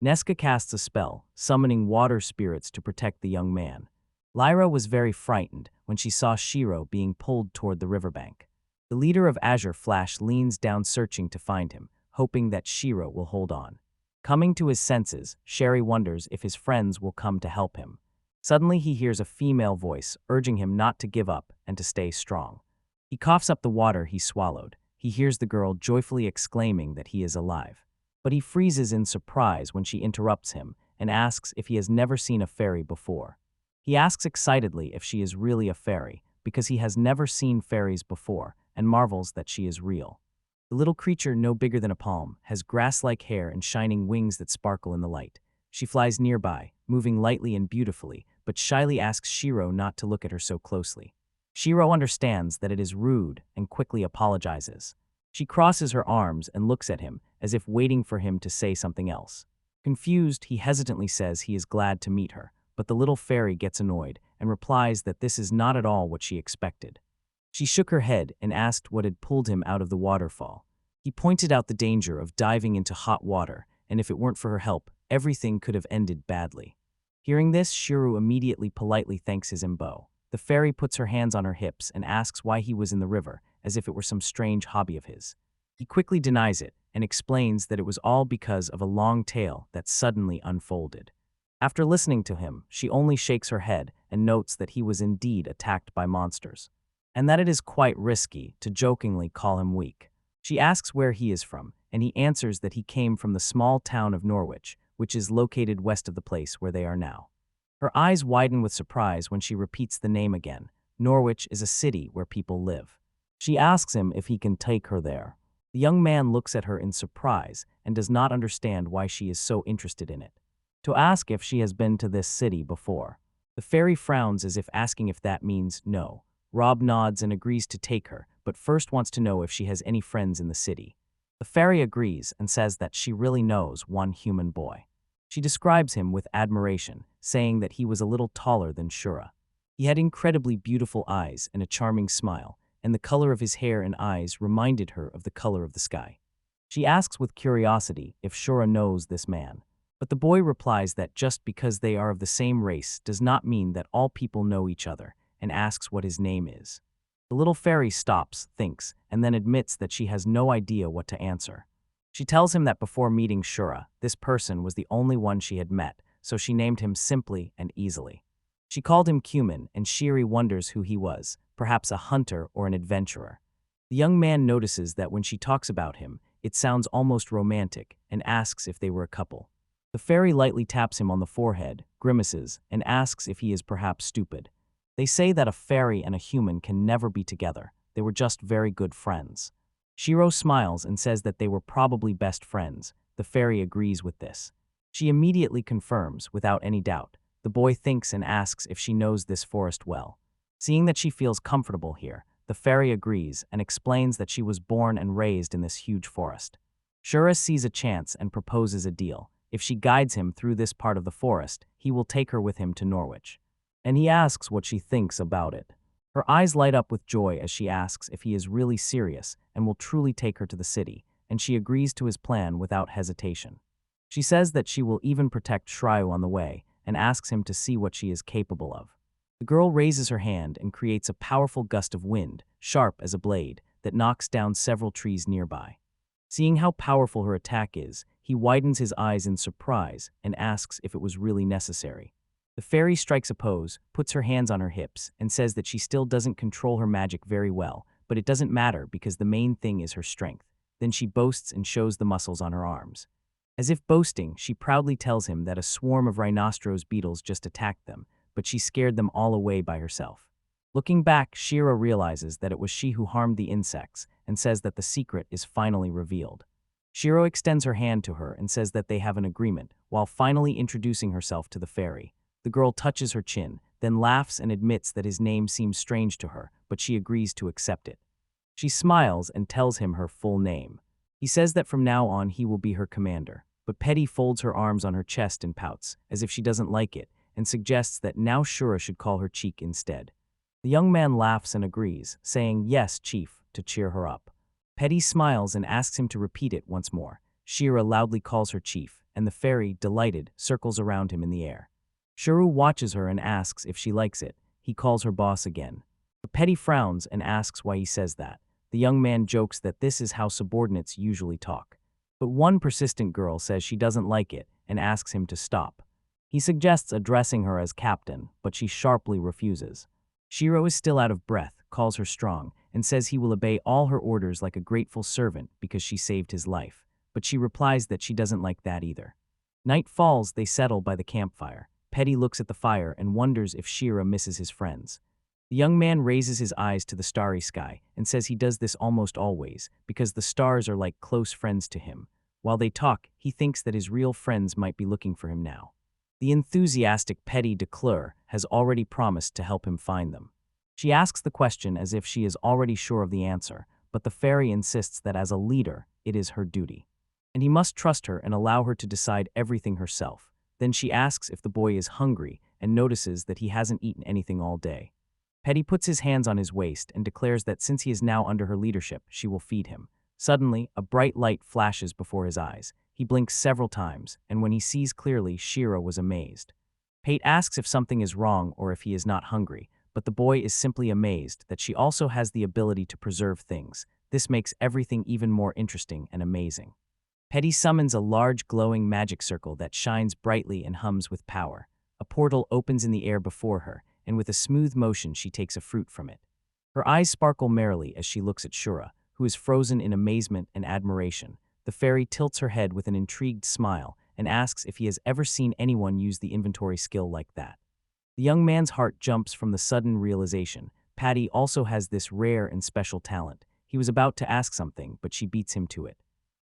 Nesca casts a spell, summoning water spirits to protect the young man. Lyra was very frightened when she saw Shiro being pulled toward the riverbank. The leader of Azure Flash leans down searching to find him, hoping that Shiro will hold on. Coming to his senses, Sherry wonders if his friends will come to help him. Suddenly he hears a female voice urging him not to give up and to stay strong. He coughs up the water he swallowed. He hears the girl joyfully exclaiming that he is alive. But he freezes in surprise when she interrupts him and asks if he has never seen a fairy before. He asks excitedly if she is really a fairy, because he has never seen fairies before, and marvels that she is real. The little creature, no bigger than a palm, has grass-like hair and shining wings that sparkle in the light. She flies nearby, moving lightly and beautifully, but shyly asks Shiro not to look at her so closely. Shiro understands that it is rude and quickly apologizes. She crosses her arms and looks at him, as if waiting for him to say something else. Confused, he hesitantly says he is glad to meet her, but the little fairy gets annoyed and replies that this is not at all what she expected. She shook her head and asked what had pulled him out of the waterfall. He pointed out the danger of diving into hot water, and if it weren't for her help, everything could have ended badly. Hearing this, Shiro immediately politely thanks his imbo. The fairy puts her hands on her hips and asks why he was in the river, as if it were some strange hobby of his. He quickly denies it and explains that it was all because of a long tale that suddenly unfolded. After listening to him, she only shakes her head and notes that he was indeed attacked by monsters, and that it is quite risky to jokingly call him weak. She asks where he is from, and he answers that he came from the small town of Norwich, which is located west of the place where they are now. Her eyes widen with surprise when she repeats the name again. Norwich is a city where people live. She asks him if he can take her there. The young man looks at her in surprise and does not understand why she is so interested in it. To ask if she has been to this city before. The fairy frowns as if asking if that means no. Rob nods and agrees to take her, but first wants to know if she has any friends in the city. The fairy agrees and says that she really knows one human boy. She describes him with admiration, saying that he was a little taller than Shura. He had incredibly beautiful eyes and a charming smile, and the color of his hair and eyes reminded her of the color of the sky. She asks with curiosity if Shura knows this man. But the boy replies that just because they are of the same race does not mean that all people know each other, and asks what his name is. The little fairy stops, thinks, and then admits that she has no idea what to answer. She tells him that before meeting Shura, this person was the only one she had met, so she named him simply and easily. She called him Cumin, and Shiri wonders who he was, perhaps a hunter or an adventurer. The young man notices that when she talks about him, it sounds almost romantic, and asks if they were a couple. The fairy lightly taps him on the forehead, grimaces, and asks if he is perhaps stupid. They say that a fairy and a human can never be together. They were just very good friends. Shiro smiles and says that they were probably best friends. The fairy agrees with this. She immediately confirms, without any doubt. The boy thinks and asks if she knows this forest well. Seeing that she feels comfortable here, the fairy agrees and explains that she was born and raised in this huge forest. Shura sees a chance and proposes a deal. If she guides him through this part of the forest, he will take her with him to Norwich. And he asks what she thinks about it. Her eyes light up with joy as she asks if he is really serious and will truly take her to the city, and she agrees to his plan without hesitation. She says that she will even protect Tsuihou on the way and asks him to see what she is capable of. The girl raises her hand and creates a powerful gust of wind, sharp as a blade, that knocks down several trees nearby. Seeing how powerful her attack is, he widens his eyes in surprise and asks if it was really necessary. The fairy strikes a pose, puts her hands on her hips, and says that she still doesn't control her magic very well, but it doesn't matter because the main thing is her strength. Then she boasts and shows the muscles on her arms. As if boasting, she proudly tells him that a swarm of rhinoceros beetles just attacked them, but she scared them all away by herself. Looking back, Shiro realizes that it was she who harmed the insects and says that the secret is finally revealed. Shiro extends her hand to her and says that they have an agreement, while finally introducing herself to the fairy. The girl touches her chin, then laughs and admits that his name seems strange to her, but she agrees to accept it. She smiles and tells him her full name. He says that from now on he will be her commander, but Petty folds her arms on her chest and pouts, as if she doesn't like it, and suggests that now Shura should call her Cheek instead. The young man laughs and agrees, saying, "Yes, Chief," to cheer her up. Petty smiles and asks him to repeat it once more. Shira loudly calls her Chief, and the fairy, delighted, circles around him in the air. Shuru watches her and asks if she likes it. He calls her boss again. But Petty frowns and asks why he says that. The young man jokes that this is how subordinates usually talk. But one persistent girl says she doesn't like it and asks him to stop. He suggests addressing her as captain, but she sharply refuses. Shiro is still out of breath, calls her strong, and says he will obey all her orders like a grateful servant because she saved his life, but she replies that she doesn't like that either. Night falls, they settle by the campfire. Petty looks at the fire and wonders if Shira misses his friends. The young man raises his eyes to the starry sky and says he does this almost always because the stars are like close friends to him. While they talk, he thinks that his real friends might be looking for him now. The enthusiastic Petty de Clure has already promised to help him find them. She asks the question as if she is already sure of the answer, but the fairy insists that as a leader, it is her duty. And he must trust her and allow her to decide everything herself. Then she asks if the boy is hungry and notices that he hasn't eaten anything all day. Petty puts his hands on his waist and declares that since he is now under her leadership, she will feed him. Suddenly, a bright light flashes before his eyes. He blinks several times, and when he sees clearly, Shira was amazed. Pate asks if something is wrong or if he is not hungry, but the boy is simply amazed that she also has the ability to preserve things. This makes everything even more interesting and amazing. Petty summons a large glowing magic circle that shines brightly and hums with power. A portal opens in the air before her, and with a smooth motion she takes a fruit from it. Her eyes sparkle merrily as she looks at Shura, who is frozen in amazement and admiration. The fairy tilts her head with an intrigued smile and asks if he has ever seen anyone use the inventory skill like that. The young man's heart jumps from the sudden realization. Patty also has this rare and special talent. He was about to ask something, but she beats him to it.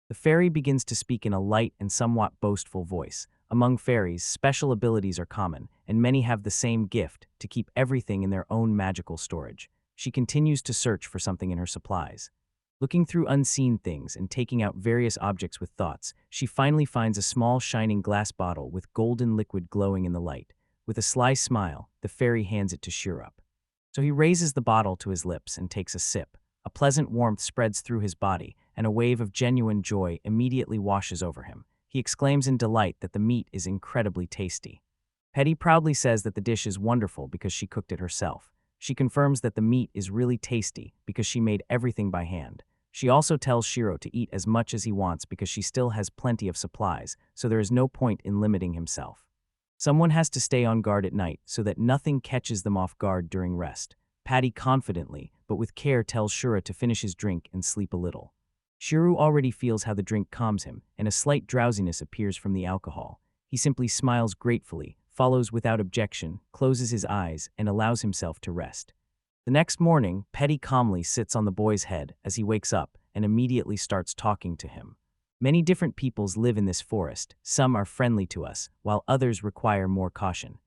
The fairy begins to speak in a light and somewhat boastful voice. Among fairies, special abilities are common, and many have the same gift, to keep everything in their own magical storage. She continues to search for something in her supplies. Looking through unseen things and taking out various objects with thoughts, she finally finds a small shining glass bottle with golden liquid glowing in the light. With a sly smile, the fairy hands it to Shirup. So he raises the bottle to his lips and takes a sip. A pleasant warmth spreads through his body, and a wave of genuine joy immediately washes over him. He exclaims in delight that the meat is incredibly tasty. Petty proudly says that the dish is wonderful because she cooked it herself. She confirms that the meat is really tasty because she made everything by hand. She also tells Shiro to eat as much as he wants because she still has plenty of supplies, so there is no point in limiting himself. Someone has to stay on guard at night so that nothing catches them off guard during rest. Patty confidently, but with care, tells Shura to finish his drink and sleep a little. Shuru already feels how the drink calms him, and a slight drowsiness appears from the alcohol. He simply smiles gratefully, follows without objection, closes his eyes, and allows himself to rest. The next morning, Petty calmly sits on the boy's head as he wakes up and immediately starts talking to him. Many different peoples live in this forest. Some are friendly to us, while others require more caution.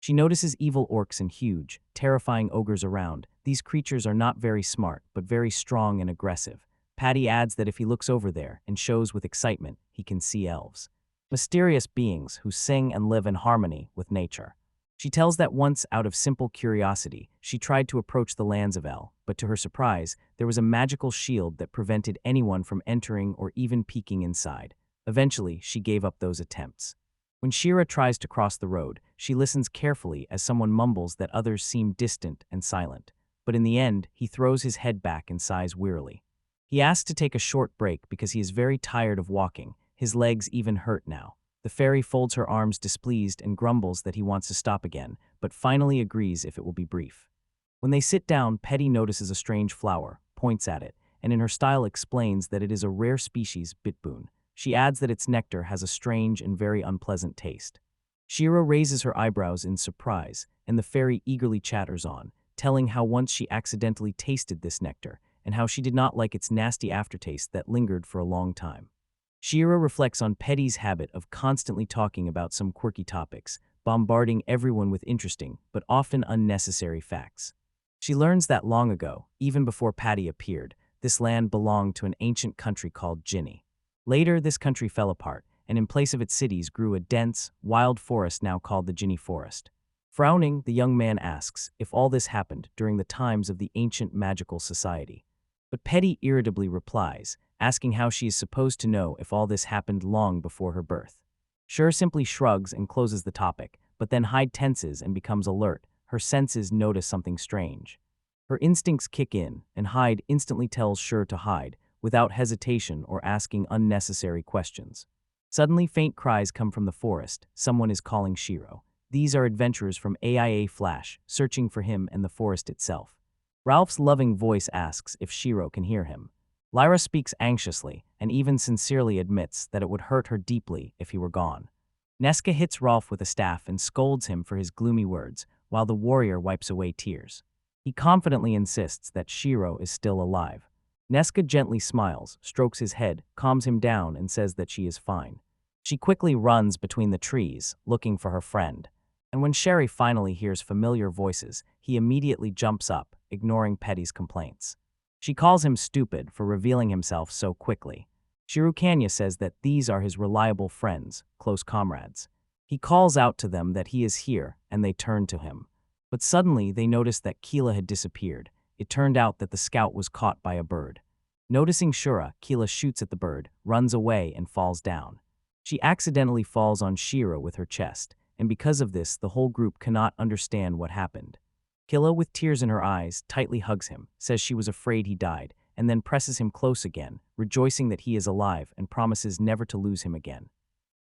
She notices evil orcs and huge, terrifying ogres around. These creatures are not very smart, but very strong and aggressive. Patty adds that if he looks over there and shows with excitement, he can see elves. Mysterious beings who sing and live in harmony with nature. She tells that once, out of simple curiosity, she tried to approach the lands of El, but to her surprise, there was a magical shield that prevented anyone from entering or even peeking inside. Eventually, she gave up those attempts. When Shira tries to cross the road, she listens carefully as someone mumbles that others seem distant and silent. But in the end, he throws his head back and sighs wearily. He asks to take a short break because he is very tired of walking. His legs even hurt now. The fairy folds her arms displeased and grumbles that he wants to stop again, but finally agrees if it will be brief. When they sit down, Petty notices a strange flower, points at it, and in her style explains that it is a rare species, bitboon. She adds that its nectar has a strange and very unpleasant taste. Shira raises her eyebrows in surprise, and the fairy eagerly chatters on, telling how once she accidentally tasted this nectar, and how she did not like its nasty aftertaste that lingered for a long time. Shira reflects on Petty's habit of constantly talking about some quirky topics, bombarding everyone with interesting, but often unnecessary facts. She learns that long ago, even before Patty appeared, this land belonged to an ancient country called Ginny. Later, this country fell apart, and in place of its cities grew a dense, wild forest now called the Ginny Forest. Frowning, the young man asks if all this happened during the times of the ancient magical society. But Petty irritably replies, asking how she is supposed to know if all this happened long before her birth. Shira simply shrugs and closes the topic, but then Hyde tenses and becomes alert. Her senses notice something strange. Her instincts kick in, and Hyde instantly tells Shira to hide, without hesitation or asking unnecessary questions. Suddenly, faint cries come from the forest. Someone is calling Shiro. These are adventurers from AIA Flash, searching for him and the forest itself. Ralph's loving voice asks if Shiro can hear him. Lyra speaks anxiously and even sincerely admits that it would hurt her deeply if he were gone. Nesca hits Rolf with a staff and scolds him for his gloomy words, while the warrior wipes away tears. He confidently insists that Shiro is still alive. Nesca gently smiles, strokes his head, calms him down, and says that she is fine. She quickly runs between the trees, looking for her friend. And when Sherry finally hears familiar voices, he immediately jumps up, ignoring Petty's complaints. She calls him stupid for revealing himself so quickly. Shirukanya says that these are his reliable friends, close comrades. He calls out to them that he is here, and they turn to him. But suddenly they notice that Keela had disappeared. It turned out that the scout was caught by a bird. Noticing Shura, Keela shoots at the bird, runs away, and falls down. She accidentally falls on Shira with her chest, and because of this, the whole group cannot understand what happened. Keela, with tears in her eyes, tightly hugs him, says she was afraid he died, and then presses him close again, rejoicing that he is alive and promises never to lose him again.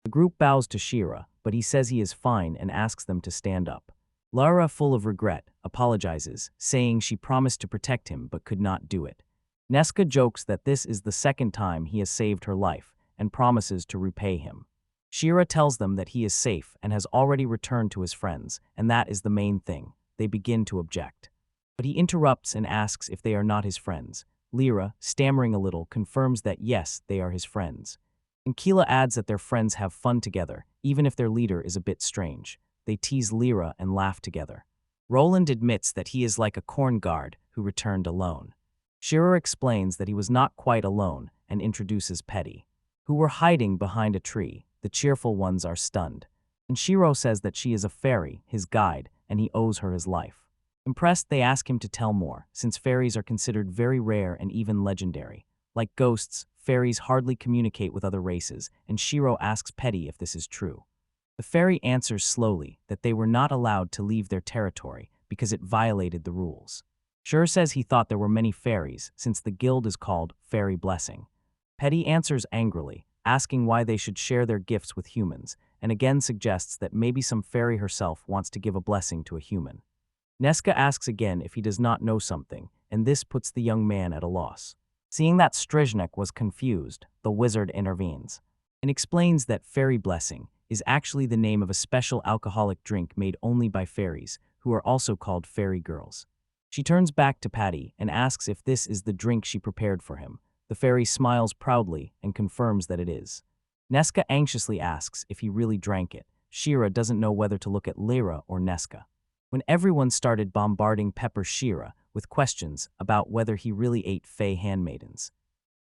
The group bows to Shira, but he says he is fine and asks them to stand up. Lara, full of regret, apologizes, saying she promised to protect him but could not do it. Nesca jokes that this is the second time he has saved her life and promises to repay him. Shira tells them that he is safe and has already returned to his friends, and that is the main thing. They begin to object. But he interrupts and asks if they are not his friends. Lyra, stammering a little, confirms that yes, they are his friends. And Keela adds that their friends have fun together, even if their leader is a bit strange. They tease Lyra and laugh together. Roland admits that he is like a corn guard who returned alone. Shira explains that he was not quite alone and introduces Petty, who were hiding behind a tree. The cheerful ones are stunned. And Shiro says that she is a fairy, his guide, and he owes her his life. Impressed, they ask him to tell more, since fairies are considered very rare and even legendary. Like ghosts, fairies hardly communicate with other races, and Shiro asks Petty if this is true. The fairy answers slowly that they were not allowed to leave their territory because it violated the rules. Shur says he thought there were many fairies, since the guild is called Fairy Blessing. Petty answers angrily, asking why they should share their gifts with humans, and again suggests that maybe some fairy herself wants to give a blessing to a human. Nesca asks again if he does not know something, and this puts the young man at a loss. Seeing that Strizhnik was confused, the wizard intervenes and explains that Fairy Blessing is actually the name of a special alcoholic drink made only by fairies, who are also called fairy girls. She turns back to Patty and asks if this is the drink she prepared for him, The fairy smiles proudly and confirms that it is. Nesca anxiously asks if he really drank it. Shira doesn't know whether to look at Lyra or Nesca. When everyone started bombarding Pepper Shira with questions about whether he really ate Fey handmaidens,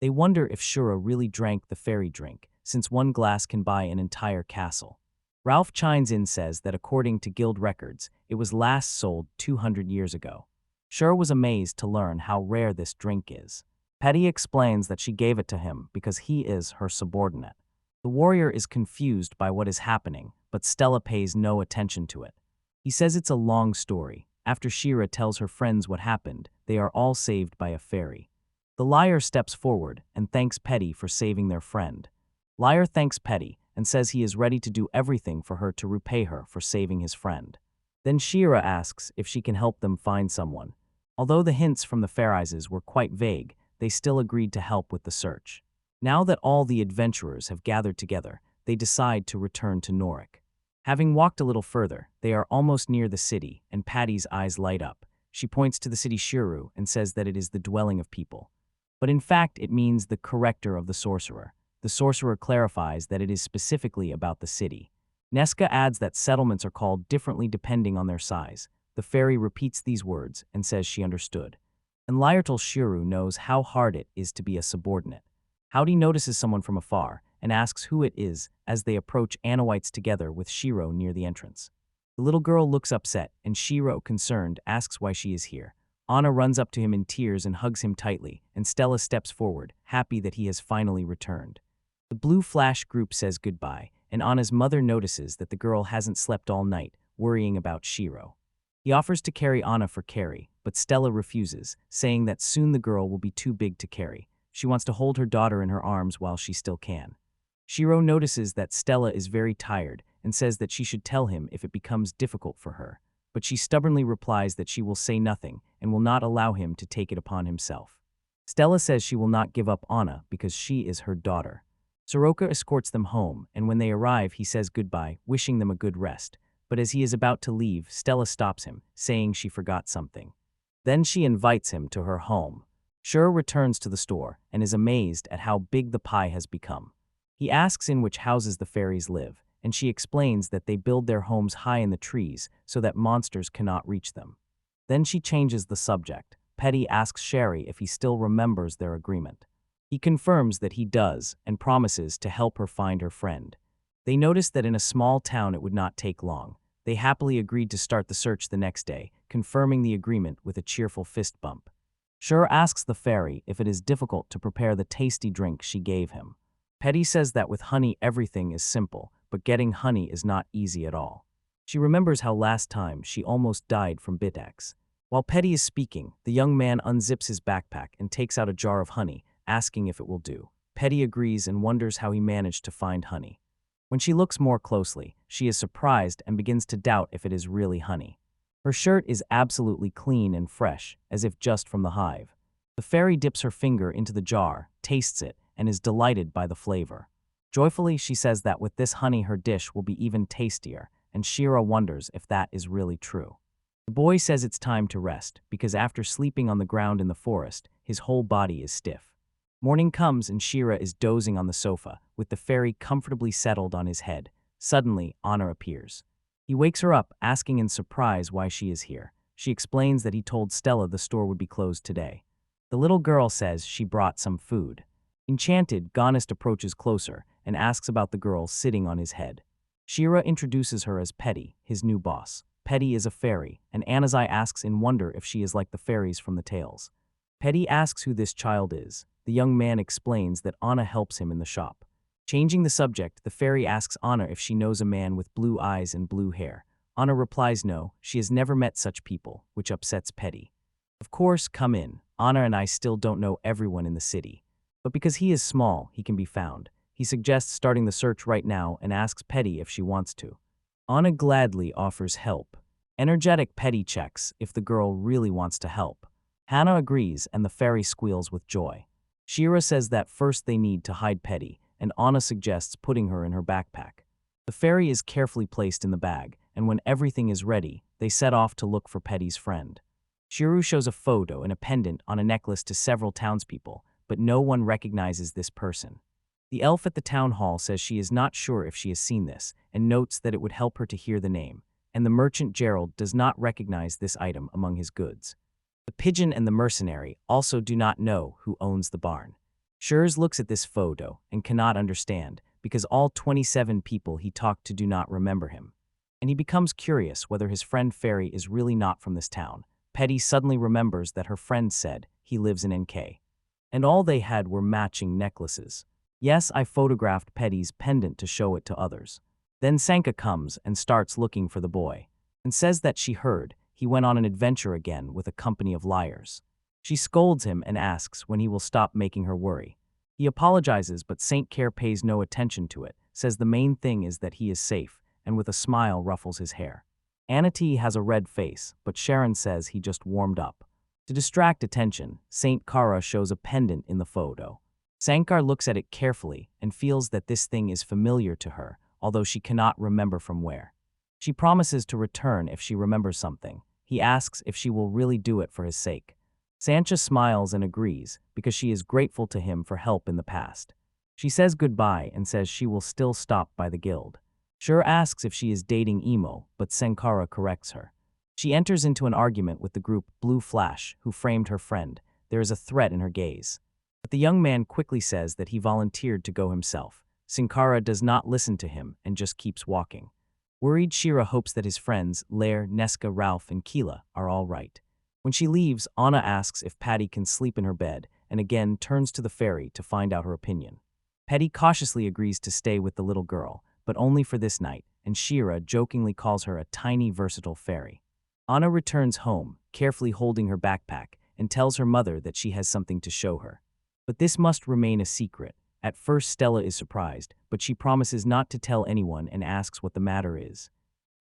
they wonder if Shira really drank the fairy drink, since one glass can buy an entire castle. Ralph chimes in, says that according to guild records, it was last sold 200 years ago. Shira was amazed to learn how rare this drink is. Petty explains that she gave it to him because he is her subordinate. The warrior is confused by what is happening, but Stella pays no attention to it. He says it's a long story. After Shira tells her friends what happened, they are all saved by a fairy. The liar steps forward and thanks Petty for saving their friend. Liar thanks Petty and says he is ready to do everything for her to repay her for saving his friend. Then Shira asks if she can help them find someone. Although the hints from the Fairies were quite vague, they still agreed to help with the search. Now that all the adventurers have gathered together, they decide to return to Norik. Having walked a little further, they are almost near the city, and Patty's eyes light up. She points to the city Shiru and says that it is the dwelling of people. But in fact, it means the corrector of the sorcerer. The sorcerer clarifies that it is specifically about the city. Nesca adds that settlements are called differently depending on their size. The fairy repeats these words and says she understood. And Lyertal Shiru knows how hard it is to be a subordinate. Howdy notices someone from afar and asks who it is as they approach Anawites together with Shiro near the entrance. The little girl looks upset, and Shiro, concerned, asks why she is here. Anna runs up to him in tears and hugs him tightly, and Stella steps forward, happy that he has finally returned. The Blue Flash group says goodbye, and Anna's mother notices that the girl hasn't slept all night, worrying about Shiro. He offers to carry Anna for Carrie, but Stella refuses, saying that soon the girl will be too big to carry. She wants to hold her daughter in her arms while she still can. Shiro notices that Stella is very tired and says that she should tell him if it becomes difficult for her, but she stubbornly replies that she will say nothing and will not allow him to take it upon himself. Stella says she will not give up Anna because she is her daughter. Soroka escorts them home, and when they arrive, he says goodbye, wishing them a good rest. But as he is about to leave, Stella stops him, saying she forgot something. Then she invites him to her home. Shiro returns to the store and is amazed at how big the pie has become. He asks in which houses the fairies live, and she explains that they build their homes high in the trees so that monsters cannot reach them. Then she changes the subject. Petty asks Sherry if he still remembers their agreement. He confirms that he does and promises to help her find her friend. They notice that in a small town it would not take long. They happily agreed to start the search the next day, confirming the agreement with a cheerful fist bump. Shur asks the fairy if it is difficult to prepare the tasty drink she gave him. Petty says that with honey everything is simple, but getting honey is not easy at all. She remembers how last time she almost died from Bitax. While Petty is speaking, the young man unzips his backpack and takes out a jar of honey, asking if it will do. Petty agrees and wonders how he managed to find honey. When she looks more closely, she is surprised and begins to doubt if it is really honey. Her shirt is absolutely clean and fresh, as if just from the hive. The fairy dips her finger into the jar, tastes it, and is delighted by the flavor. Joyfully, she says that with this honey her dish will be even tastier, and Shira wonders if that is really true. The boy says it's time to rest, because after sleeping on the ground in the forest, his whole body is stiff. Morning comes and Shira is dozing on the sofa, with the fairy comfortably settled on his head. Suddenly, Anna appears. He wakes her up, asking in surprise why she is here. She explains that he told Stella the store would be closed today. The little girl says she brought some food. Enchanted, Gonist approaches closer and asks about the girl sitting on his head. Shira introduces her as Petty, his new boss. Petty is a fairy, and Anazai asks in wonder if she is like the fairies from the tales. Petty asks who this child is. The young man explains that Anna helps him in the shop. Changing the subject, the fairy asks Anna if she knows a man with blue eyes and blue hair. Anna replies no, she has never met such people, which upsets Petty. Of course, come in. Anna and I still don't know everyone in the city. But because he is small, he can be found. He suggests starting the search right now and asks Petty if she wants to. Anna gladly offers help. Energetic Petty checks if the girl really wants to help. Hannah agrees and the fairy squeals with joy. Shira says that first they need to hide Petty, and Anna suggests putting her in her backpack. The fairy is carefully placed in the bag, and when everything is ready, they set off to look for Petty's friend. Shiru shows a photo and a pendant on a necklace to several townspeople, but no one recognizes this person. The elf at the town hall says she is not sure if she has seen this, and notes that it would help her to hear the name, and the merchant Gerald does not recognize this item among his goods. The pigeon and the mercenary also do not know who owns the barn. Schurz looks at this photo and cannot understand, because all 27 people he talked to do not remember him. And he becomes curious whether his friend Fairy is really not from this town. Petty suddenly remembers that her friend said he lives in NK. And all they had were matching necklaces. Yes, I photographed Petty's pendant to show it to others. Then Sanka comes and starts looking for the boy, and says that she heard he went on an adventure again with a company of liars. She scolds him and asks when he will stop making her worry. He apologizes, but Saint Care pays no attention to it, says the main thing is that he is safe, and with a smile ruffles his hair. Anati has a red face, but Sharon says he just warmed up. To distract attention, Saint Kara shows a pendant in the photo. Sankar looks at it carefully and feels that this thing is familiar to her, although she cannot remember from where. She promises to return if she remembers something. He asks if she will really do it for his sake. Sancha smiles and agrees, because she is grateful to him for help in the past. She says goodbye and says she will still stop by the guild. Shur asks if she is dating Emo, but Sankara corrects her. She enters into an argument with the group Blue Flash, who framed her friend. There is a threat in her gaze. But the young man quickly says that he volunteered to go himself. Sankara does not listen to him and just keeps walking. Worried, Shira hopes that his friends, Lair, Neska, Ralph, and Keela, are all right. When she leaves, Anna asks if Patty can sleep in her bed, and again turns to the fairy to find out her opinion. Petty cautiously agrees to stay with the little girl, but only for this night, and Shira jokingly calls her a tiny, versatile fairy. Anna returns home, carefully holding her backpack, and tells her mother that she has something to show her. But this must remain a secret. At first, Stella is surprised, but she promises not to tell anyone and asks what the matter is.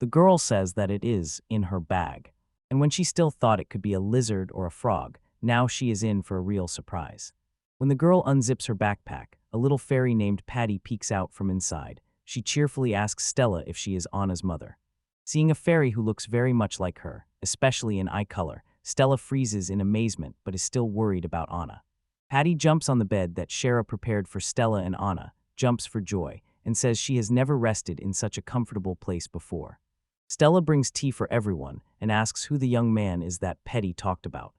The girl says that it is in her bag. And when she still thought it could be a lizard or a frog, now she is in for a real surprise. When the girl unzips her backpack, a little fairy named Patty peeks out from inside. She cheerfully asks Stella if she is Anna's mother. Seeing a fairy who looks very much like her, especially in eye color, Stella freezes in amazement but is still worried about Anna. Patty jumps on the bed that Shara prepared for Stella, and Anna jumps for joy and says she has never rested in such a comfortable place before. Stella brings tea for everyone and asks who the young man is that Petty talked about.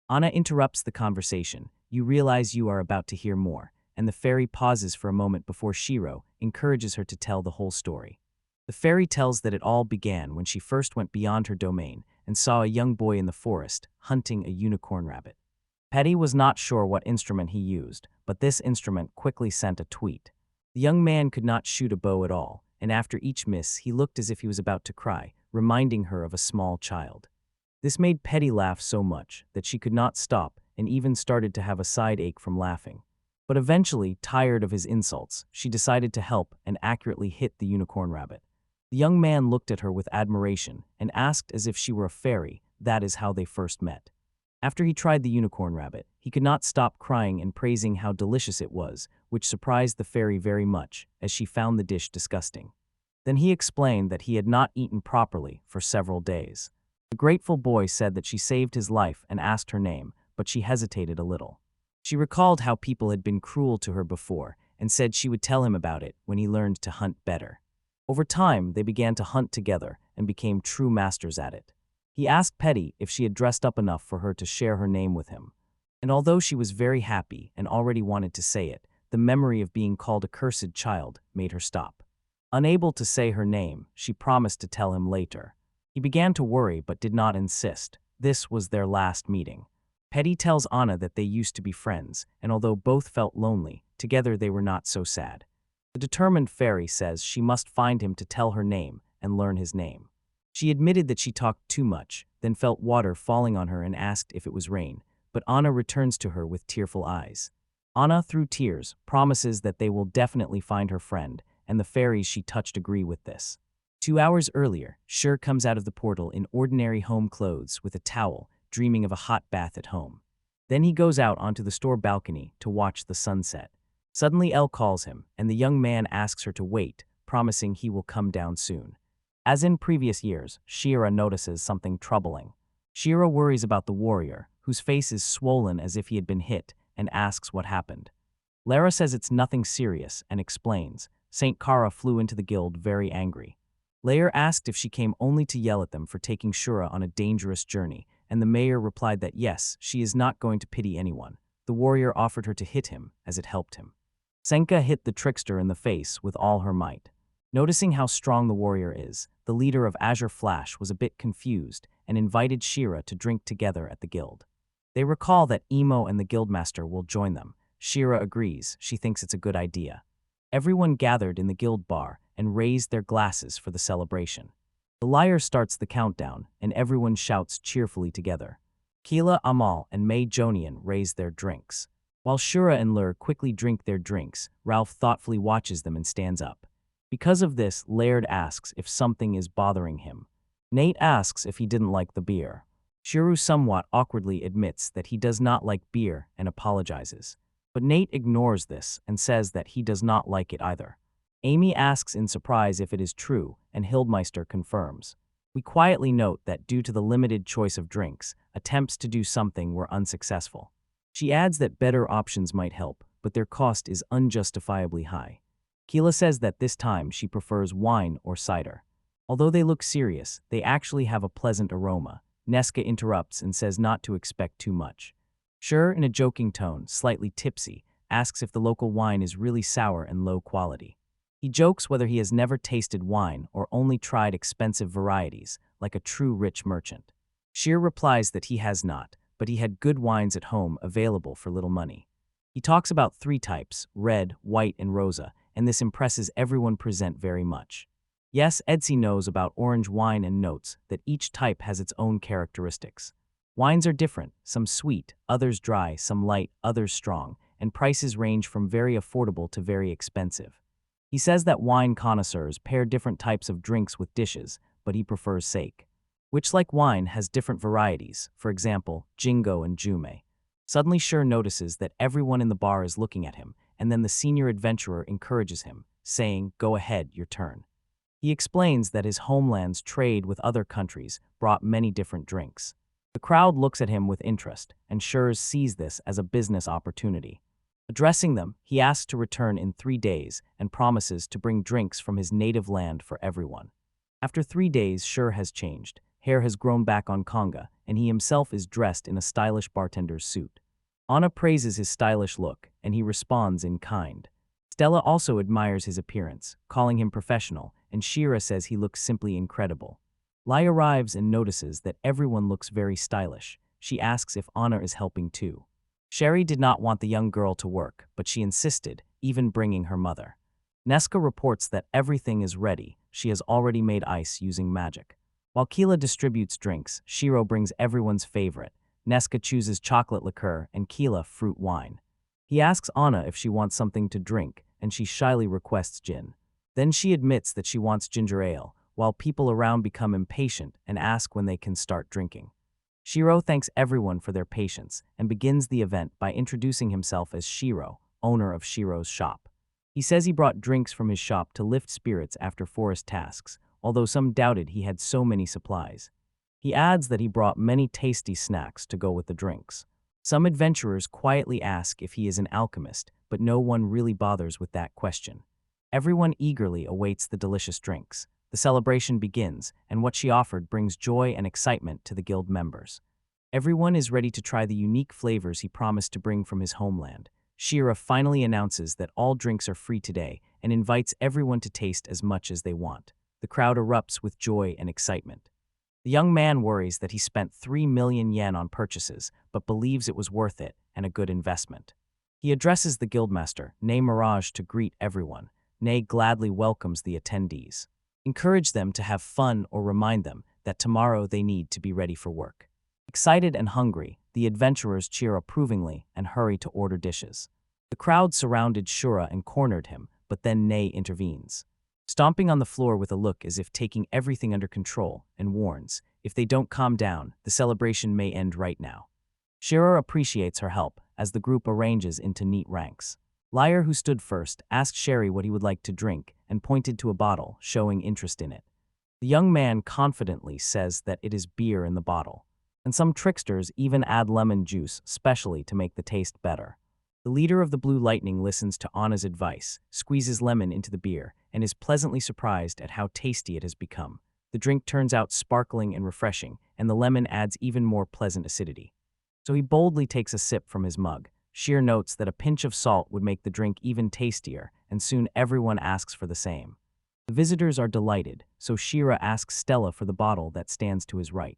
Anna interrupts the conversation. You realize you are about to hear more, and the fairy pauses for a moment before Shiro encourages her to tell the whole story. The fairy tells that it all began when she first went beyond her domain and saw a young boy in the forest hunting a unicorn rabbit. Petty was not sure what instrument he used, but this instrument quickly sent a tweet. The young man could not shoot a bow at all, and after each miss he looked as if he was about to cry, reminding her of a small child. This made Petty laugh so much that she could not stop and even started to have a side ache from laughing. But eventually, tired of his insults, she decided to help and accurately hit the unicorn rabbit. The young man looked at her with admiration and asked as if she were a fairy. That is how they first met. After he tried the unicorn rabbit, he could not stop crying and praising how delicious it was, which surprised the fairy very much, as she found the dish disgusting. Then he explained that he had not eaten properly for several days. The grateful boy said that she saved his life and asked her name, but she hesitated a little. She recalled how people had been cruel to her before and said she would tell him about it when he learned to hunt better. Over time, they began to hunt together and became true masters at it. He asked Petty if she had dressed up enough for her to share her name with him. And although she was very happy and already wanted to say it, the memory of being called a cursed child made her stop. Unable to say her name, she promised to tell him later. He began to worry but did not insist. This was their last meeting. Petty tells Anna that they used to be friends, and although both felt lonely, together they were not so sad. The determined fairy says she must find him to tell her name and learn his name. She admitted that she talked too much, then felt water falling on her and asked if it was rain, but Anna returns to her with tearful eyes. Anna, through tears, promises that they will definitely find her friend, and the fairies she touched agree with this. 2 hours earlier, Shur comes out of the portal in ordinary home clothes with a towel, dreaming of a hot bath at home. Then he goes out onto the store balcony to watch the sunset. Suddenly Elle calls him, and the young man asks her to wait, promising he will come down soon. As in previous years, Shira notices something troubling. Shira worries about the warrior, whose face is swollen as if he had been hit, and asks what happened. Lara says it's nothing serious and explains. Saint Kara flew into the guild very angry. Lair asked if she came only to yell at them for taking Shura on a dangerous journey, and the mayor replied that yes, she is not going to pity anyone. The warrior offered her to hit him, as it helped him. Senka hit the trickster in the face with all her might. Noticing how strong the warrior is, the leader of Azure Flash was a bit confused and invited Shira to drink together at the guild. They recall that Emo and the guildmaster will join them. Shira agrees, she thinks it's a good idea. Everyone gathered in the guild bar and raised their glasses for the celebration. The lyre starts the countdown, and everyone shouts cheerfully together. Keela, Amal, and May Jonian raise their drinks. While Shura and Lur quickly drink their drinks, Ralph thoughtfully watches them and stands up. Because of this, Laird asks if something is bothering him. Nate asks if he didn't like the beer. Shuru somewhat awkwardly admits that he does not like beer and apologizes. But Nate ignores this and says that he does not like it either. Amy asks in surprise if it is true, and Hildmeister confirms. We quietly note that due to the limited choice of drinks, attempts to do something were unsuccessful. She adds that better options might help, but their cost is unjustifiably high. Keela says that this time she prefers wine or cider. Although they look serious, they actually have a pleasant aroma. Nesca interrupts and says not to expect too much. Sure, in a joking tone, slightly tipsy, asks if the local wine is really sour and low quality. He jokes whether he has never tasted wine or only tried expensive varieties, like a true rich merchant. Sheer replies that he has not, but he had good wines at home available for little money. He talks about 3 types, red, white, and rosa, and this impresses everyone present very much. Yes, Edsy knows about orange wine and notes that each type has its own characteristics. Wines are different, some sweet, others dry, some light, others strong, and prices range from very affordable to very expensive. He says that wine connoisseurs pair different types of drinks with dishes, but he prefers sake, which like wine has different varieties, for example, Jingo and Jume. Suddenly Sher notices that everyone in the bar is looking at him, and then the senior adventurer encourages him, saying, "Go ahead, your turn." He explains that his homeland's trade with other countries brought many different drinks. The crowd looks at him with interest, and Schurz sees this as a business opportunity. Addressing them, he asks to return in 3 days and promises to bring drinks from his native land for everyone. After 3 days, Schur has changed. Hair has grown back on Konga, and he himself is dressed in a stylish bartender's suit. Anna praises his stylish look, and he responds in kind. Stella also admires his appearance, calling him professional, and Shira says he looks simply incredible. Lai arrives and notices that everyone looks very stylish. She asks if Anna is helping too. Sherry did not want the young girl to work, but she insisted, even bringing her mother. Nesca reports that everything is ready. She has already made ice using magic. While Keela distributes drinks, Shiro brings everyone's favorite. Nesca chooses chocolate liqueur and Keela fruit wine. He asks Anna if she wants something to drink, and she shyly requests gin. Then she admits that she wants ginger ale, while people around become impatient and ask when they can start drinking. Shiro thanks everyone for their patience and begins the event by introducing himself as Shiro, owner of Shiro's shop. He says he brought drinks from his shop to lift spirits after forest tasks, although some doubted he had so many supplies. He adds that he brought many tasty snacks to go with the drinks. Some adventurers quietly ask if he is an alchemist, but no one really bothers with that question. Everyone eagerly awaits the delicious drinks. The celebration begins, and what she offered brings joy and excitement to the guild members. Everyone is ready to try the unique flavors he promised to bring from his homeland. Shira finally announces that all drinks are free today and invites everyone to taste as much as they want. The crowd erupts with joy and excitement. The young man worries that he spent 3 million yen on purchases, but believes it was worth it and a good investment. He addresses the guildmaster, Ne Mirage, to greet everyone. Ne gladly welcomes the attendees. Encourage them to have fun or remind them that tomorrow they need to be ready for work. Excited and hungry, the adventurers cheer approvingly and hurry to order dishes. The crowd surrounded Shura and cornered him, but then Ne intervenes, stomping on the floor with a look as if taking everything under control, and warns, if they don't calm down, the celebration may end right now. Shira appreciates her help as the group arranges into neat ranks. Liar, who stood first, asked Sherry what he would like to drink and pointed to a bottle, showing interest in it. The young man confidently says that it is beer in the bottle, and some tricksters even add lemon juice specially to make the taste better. The leader of the Blue Lightning listens to Anna's advice, squeezes lemon into the beer, and is pleasantly surprised at how tasty it has become. The drink turns out sparkling and refreshing, and the lemon adds even more pleasant acidity. So he boldly takes a sip from his mug. Sheer notes that a pinch of salt would make the drink even tastier, and soon everyone asks for the same. The visitors are delighted, so Shira asks Stella for the bottle that stands to his right.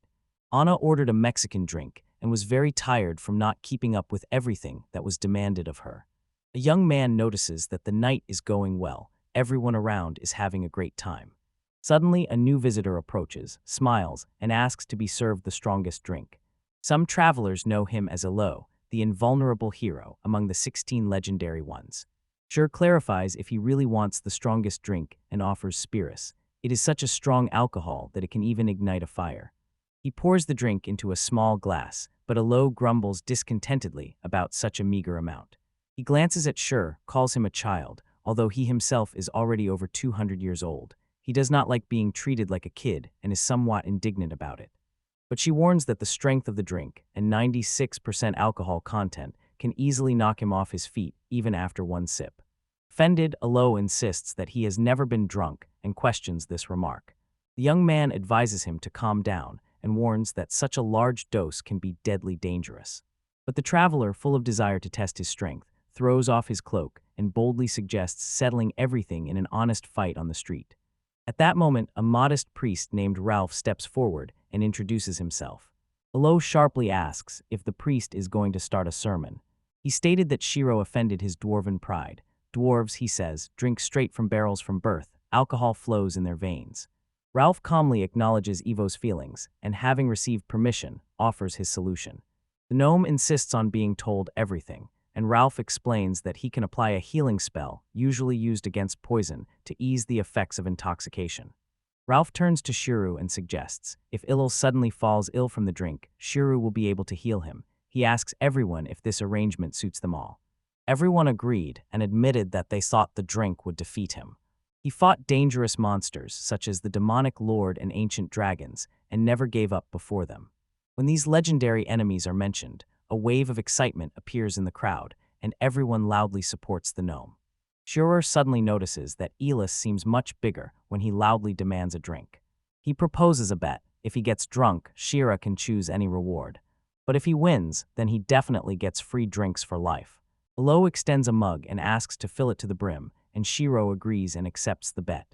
Anna ordered a Mexican drink and was very tired from not keeping up with everything that was demanded of her. A young man notices that the night is going well. Everyone around is having a great time. Suddenly, a new visitor approaches, smiles, and asks to be served the strongest drink. Some travelers know him as Ilo, the invulnerable hero among the 16 legendary ones. Sure clarifies if he really wants the strongest drink and offers spirits. It is such a strong alcohol that it can even ignite a fire. He pours the drink into a small glass, but Ilo grumbles discontentedly about such a meager amount. He glances at Sure, calls him a child, although he himself is already over 200 years old. He does not like being treated like a kid and is somewhat indignant about it. But she warns that the strength of the drink and 96% alcohol content can easily knock him off his feet even after one sip. Offended, Ilo insists that he has never been drunk and questions this remark. The young man advises him to calm down and warns that such a large dose can be deadly dangerous. But the traveler, full of desire to test his strength, throws off his cloak and boldly suggests settling everything in an honest fight on the street. At that moment, a modest priest named Ralph steps forward and introduces himself. Ilo sharply asks if the priest is going to start a sermon. He stated that Shiro offended his dwarven pride. Dwarves, he says, drink straight from barrels from birth. Alcohol flows in their veins. Ralph calmly acknowledges Ivo's feelings and, having received permission, offers his solution. The gnome insists on being told everything, and Ralph explains that he can apply a healing spell, usually used against poison, to ease the effects of intoxication. Ralph turns to Shiro and suggests, if Ilil suddenly falls ill from the drink, Shiro will be able to heal him. He asks everyone if this arrangement suits them all. Everyone agreed and admitted that they thought the drink would defeat him. He fought dangerous monsters, such as the demonic lord and ancient dragons, and never gave up before them. When these legendary enemies are mentioned, a wave of excitement appears in the crowd, and everyone loudly supports the gnome. Shiro suddenly notices that Elis seems much bigger when he loudly demands a drink. He proposes a bet. If he gets drunk, Shira can choose any reward. But if he wins, then he definitely gets free drinks for life. Ilo extends a mug and asks to fill it to the brim, and Shiro agrees and accepts the bet.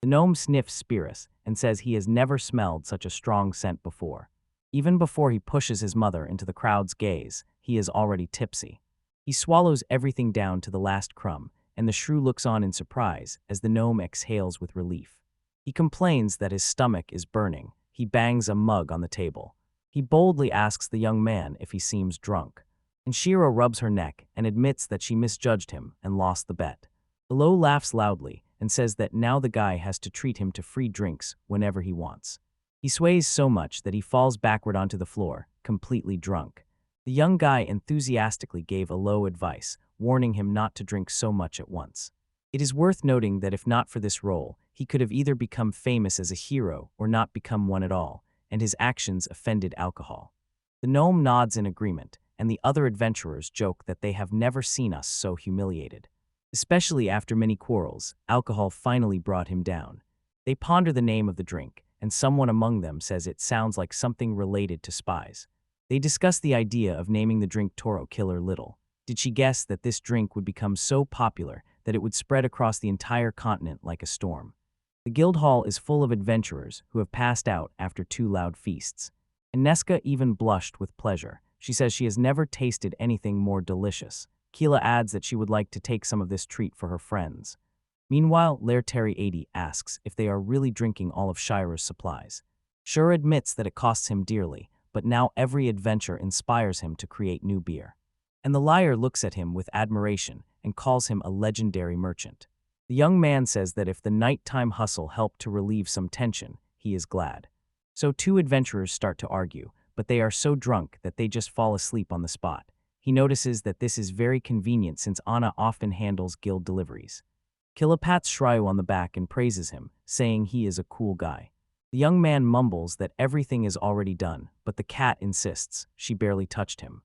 The gnome sniffs spirits and says he has never smelled such a strong scent before. Even before he pushes his mother into the crowd's gaze, he is already tipsy. He swallows everything down to the last crumb, and the shrew looks on in surprise as the gnome exhales with relief. He complains that his stomach is burning. He bangs a mug on the table. He boldly asks the young man if he seems drunk, and Shiro rubs her neck and admits that she misjudged him and lost the bet. Ilo laughs loudly and says that now the guy has to treat him to free drinks whenever he wants. He sways so much that he falls backward onto the floor, completely drunk. The young guy enthusiastically gave Ilo advice, warning him not to drink so much at once. It is worth noting that if not for this role, he could have either become famous as a hero or not become one at all, and his actions offended alcohol. The gnome nods in agreement, and the other adventurers joke that they have never seen us so humiliated. Especially after many quarrels, alcohol finally brought him down. They ponder the name of the drink, and someone among them says it sounds like something related to spies. They discuss the idea of naming the drink Toro Killer Little. Did she guess that this drink would become so popular that it would spread across the entire continent like a storm? The guild hall is full of adventurers who have passed out after 2 loud feasts. And Neska even blushed with pleasure. She says she has never tasted anything more delicious. Keela adds that she would like to take some of this treat for her friends. Meanwhile, Lair Terry 80 asks if they are really drinking all of Shira's supplies. Shure admits that it costs him dearly, but now every adventure inspires him to create new beer. And the liar looks at him with admiration and calls him a legendary merchant. The young man says that if the nighttime hustle helped to relieve some tension, he is glad. So 2 adventurers start to argue, but they are so drunk that they just fall asleep on the spot. He notices that this is very convenient since Anna often handles guild deliveries. Killa pats Shryu on the back and praises him, saying he is a cool guy. The young man mumbles that everything is already done, but the cat insists she barely touched him.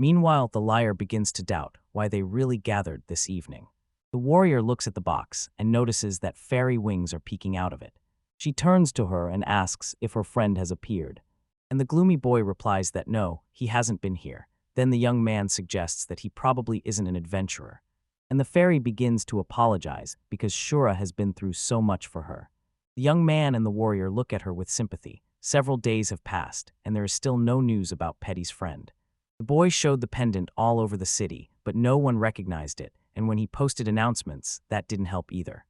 Meanwhile, the liar begins to doubt why they really gathered this evening. The warrior looks at the box and notices that fairy wings are peeking out of it. She turns to her and asks if her friend has appeared. And the gloomy boy replies that no, he hasn't been here. Then the young man suggests that he probably isn't an adventurer. And the fairy begins to apologize because Shura has been through so much for her. The young man and the warrior look at her with sympathy. Several days have passed, and there is still no news about Petty's friend. The boy showed the pendant all over the city, but no one recognized it, and when he posted announcements, that didn't help either.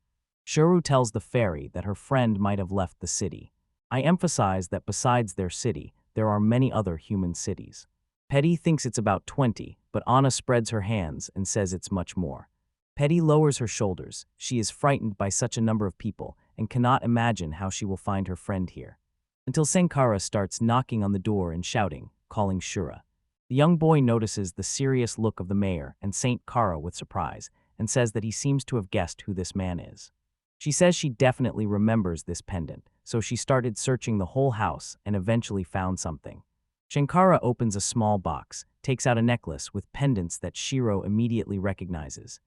Shuru tells the fairy that her friend might have left the city. I emphasize that besides their city, there are many other human cities. Petty thinks it's about 20, but Anna spreads her hands and says it's much more. Petty lowers her shoulders. She is frightened by such a number of people and cannot imagine how she will find her friend here. Until Sankara starts knocking on the door and shouting, calling Shura. The young boy notices the serious look of the mayor and Saint Kara with surprise and says that he seems to have guessed who this man is. She says she definitely remembers this pendant, so she started searching the whole house and eventually found something. Shankara opens a small box, takes out a necklace with pendants that Shiro immediately recognizes.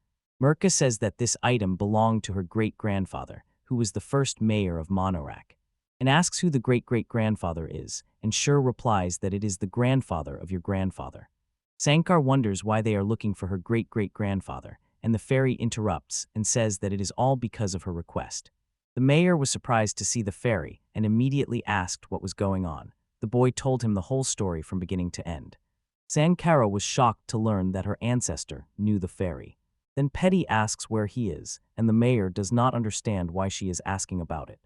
Mirka says that this item belonged to her great-grandfather, who was the first mayor of Monorak, and asks who the great-great-grandfather is, and Shur replies that it is the grandfather of your grandfather. Sankar wonders why they are looking for her great-great-grandfather, and the fairy interrupts and says that it is all because of her request. The mayor was surprised to see the fairy and immediately asked what was going on. The boy told him the whole story from beginning to end. Sankara was shocked to learn that her ancestor knew the fairy. Then Petty asks where he is, and the mayor does not understand why she is asking about it.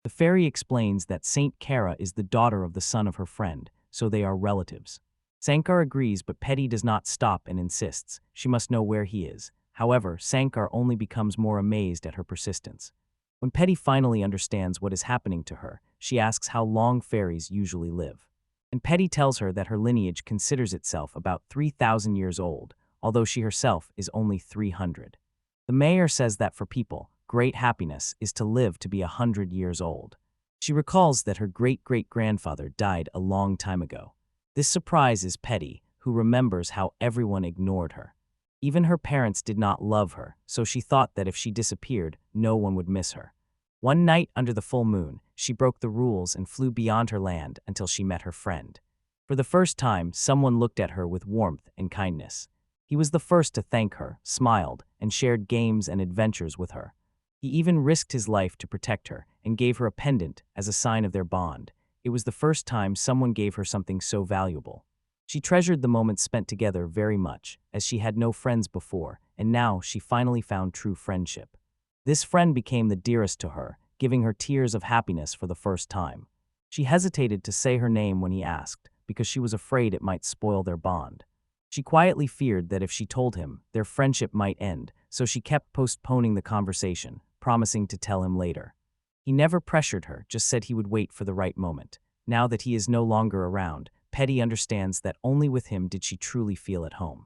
The fairy explains that Saint Kara is the daughter of the son of her friend, so they are relatives. Sankar agrees, but Petty does not stop and insists she must know where he is. However, Sankar only becomes more amazed at her persistence. When Petty finally understands what is happening to her, she asks how long fairies usually live. And Petty tells her that her lineage considers itself about 3,000 years old, although she herself is only 300. The mayor says that for people, great happiness is to live to be 100 years old. She recalls that her great-great-grandfather died a long time ago. This surprises Petty, who remembers how everyone ignored her. Even her parents did not love her, so she thought that if she disappeared, no one would miss her. One night under the full moon, she broke the rules and flew beyond her land until she met her friend. For the first time, someone looked at her with warmth and kindness. He was the first to thank her, smiled, and shared games and adventures with her. He even risked his life to protect her and gave her a pendant as a sign of their bond. It was the first time someone gave her something so valuable. She treasured the moments spent together very much, as she had no friends before, and now she finally found true friendship. This friend became the dearest to her, giving her tears of happiness for the first time. She hesitated to say her name when he asked, because she was afraid it might spoil their bond. She quietly feared that if she told him, their friendship might end, so she kept postponing the conversation, promising to tell him later. He never pressured her, just said he would wait for the right moment. Now that he is no longer around, Petty understands that only with him did she truly feel at home.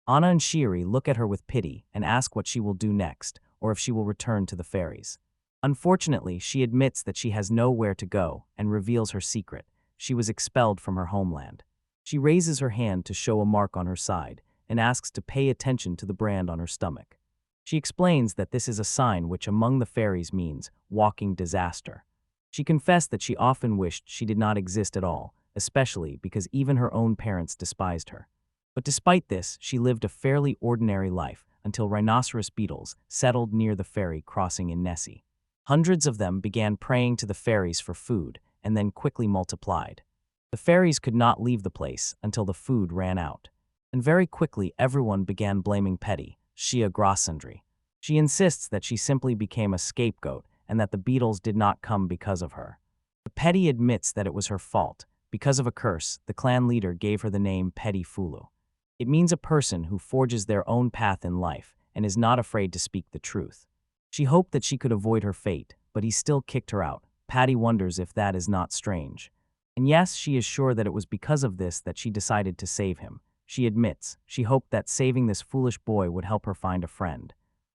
Anna and Shiri look at her with pity and ask what she will do next, or if she will return to the fairies. Unfortunately, she admits that she has nowhere to go and reveals her secret. She was expelled from her homeland. She raises her hand to show a mark on her side and asks to pay attention to the brand on her stomach. She explains that this is a sign which among the fairies means walking disaster. She confessed that she often wished she did not exist at all, especially because even her own parents despised her. But despite this, she lived a fairly ordinary life until rhinoceros beetles settled near the ferry crossing in Nessie. Hundreds of them began praying to the fairies for food and then quickly multiplied. The fairies could not leave the place until the food ran out. And very quickly everyone began blaming Petty, Shia Grossandry. She insists that she simply became a scapegoat and that the beetles did not come because of her. But Petty admits that it was her fault. Because of a curse, the clan leader gave her the name Petty Fulu. It means a person who forges their own path in life and is not afraid to speak the truth. She hoped that she could avoid her fate, but he still kicked her out. Patty wonders if that is not strange. And yes, she is sure that it was because of this that she decided to save him. She admits she hoped that saving this foolish boy would help her find a friend.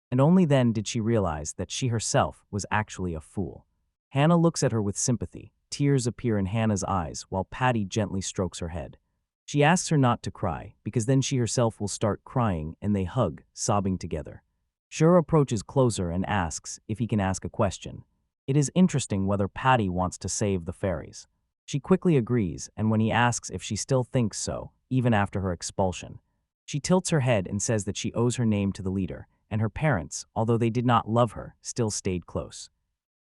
And only then did she realize that she herself was actually a fool. Hannah looks at her with sympathy. Tears appear in Hannah's eyes while Patty gently strokes her head. She asks her not to cry, because then she herself will start crying and they hug, sobbing together. Shuro approaches closer and asks if he can ask a question. It is interesting whether Patty wants to save the fairies. She quickly agrees, and when he asks if she still thinks so, even after her expulsion, she tilts her head and says that she owes her name to the leader, and her parents, although they did not love her, still stayed close.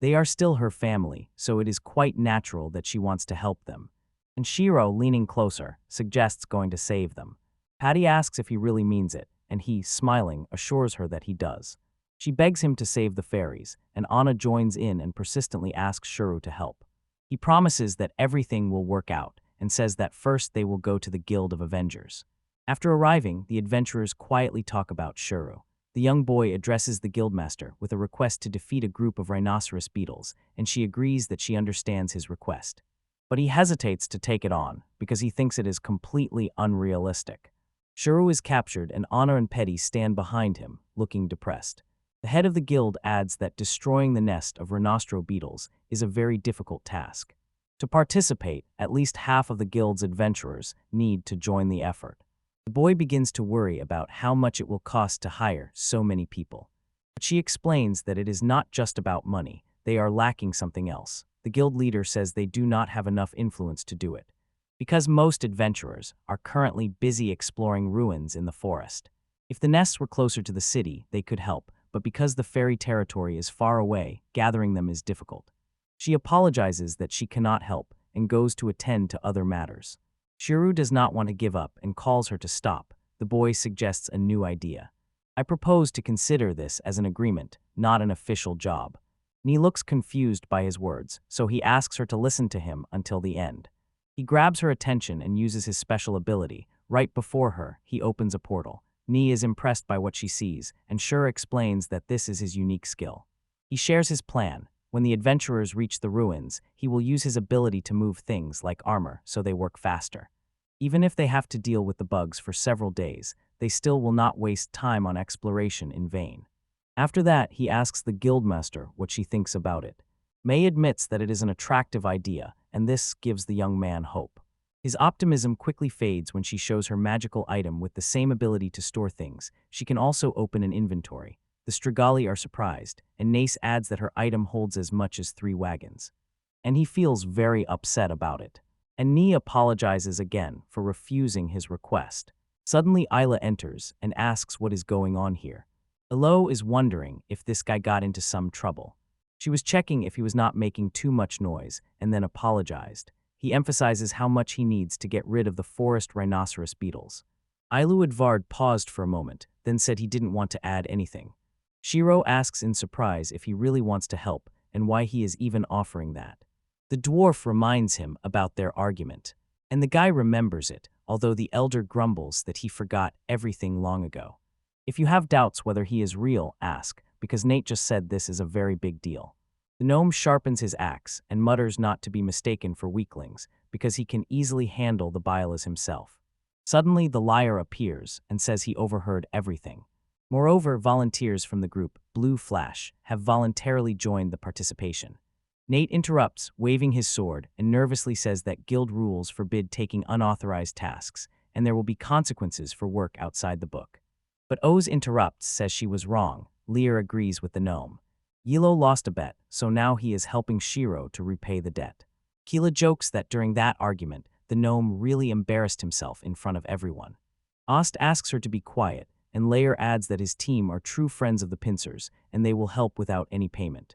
They are still her family, so it is quite natural that she wants to help them. And Shiro, leaning closer, suggests going to save them. Patty asks if he really means it, and he, smiling, assures her that he does. She begs him to save the fairies, and Anna joins in and persistently asks Shiro to help. He promises that everything will work out, and says that first they will go to the Guild of Avengers. After arriving, the adventurers quietly talk about Shiro. The young boy addresses the guildmaster with a request to defeat a group of rhinoceros beetles, and she agrees that she understands his request. But he hesitates to take it on, because he thinks it is completely unrealistic. Shiro is captured and Anna and Petty stand behind him, looking depressed. The head of the guild adds that destroying the nest of rhinostro beetles is a very difficult task. To participate, at least half of the guild's adventurers need to join the effort. The boy begins to worry about how much it will cost to hire so many people. But she explains that it is not just about money, they are lacking something else. The guild leader says they do not have enough influence to do it, because most adventurers are currently busy exploring ruins in the forest. If the nests were closer to the city, they could help, but because the fairy territory is far away, gathering them is difficult. She apologizes that she cannot help and goes to attend to other matters. Shiro does not want to give up and calls her to stop. The boy suggests a new idea. I propose to consider this as an agreement, not an official job. Ni looks confused by his words, so he asks her to listen to him until the end. He grabs her attention and uses his special ability. Right before her, he opens a portal. Ni is impressed by what she sees, and Shuro explains that this is his unique skill. He shares his plan. When the adventurers reach the ruins, he will use his ability to move things like armor so they work faster. Even if they have to deal with the bugs for several days, they still will not waste time on exploration in vain. After that, he asks the guildmaster what she thinks about it. May admits that it is an attractive idea, and this gives the young man hope. His optimism quickly fades when she shows her magical item with the same ability to store things. She can also open an inventory. The Strigali are surprised, and Nace adds that her item holds as much as 3 wagons. And he feels very upset about it. And Ni apologizes again for refusing his request. Suddenly Isla enters and asks what is going on here. Elo is wondering if this guy got into some trouble. She was checking if he was not making too much noise, and then apologized. He emphasizes how much he needs to get rid of the forest rhinoceros beetles. Ilu Edvard paused for a moment, then said he didn't want to add anything. Shiro asks in surprise if he really wants to help, and why he is even offering that. The dwarf reminds him about their argument, and the guy remembers it, although the elder grumbles that he forgot everything long ago. If you have doubts whether he is real, ask, because Nate just said this is a very big deal. The gnome sharpens his axe and mutters not to be mistaken for weaklings, because he can easily handle the bilas himself. Suddenly, the liar appears and says he overheard everything. Moreover, volunteers from the group Blue Flash have voluntarily joined the participation. Nate interrupts, waving his sword, and nervously says that guild rules forbid taking unauthorized tasks, and there will be consequences for work outside the book. But Oz interrupts, says she was wrong. Lear agrees with the gnome. Yilo lost a bet, so now he is helping Shiro to repay the debt. Keela jokes that during that argument, the gnome really embarrassed himself in front of everyone. Ost asks her to be quiet, and Lair adds that his team are true friends of the pincers, and they will help without any payment.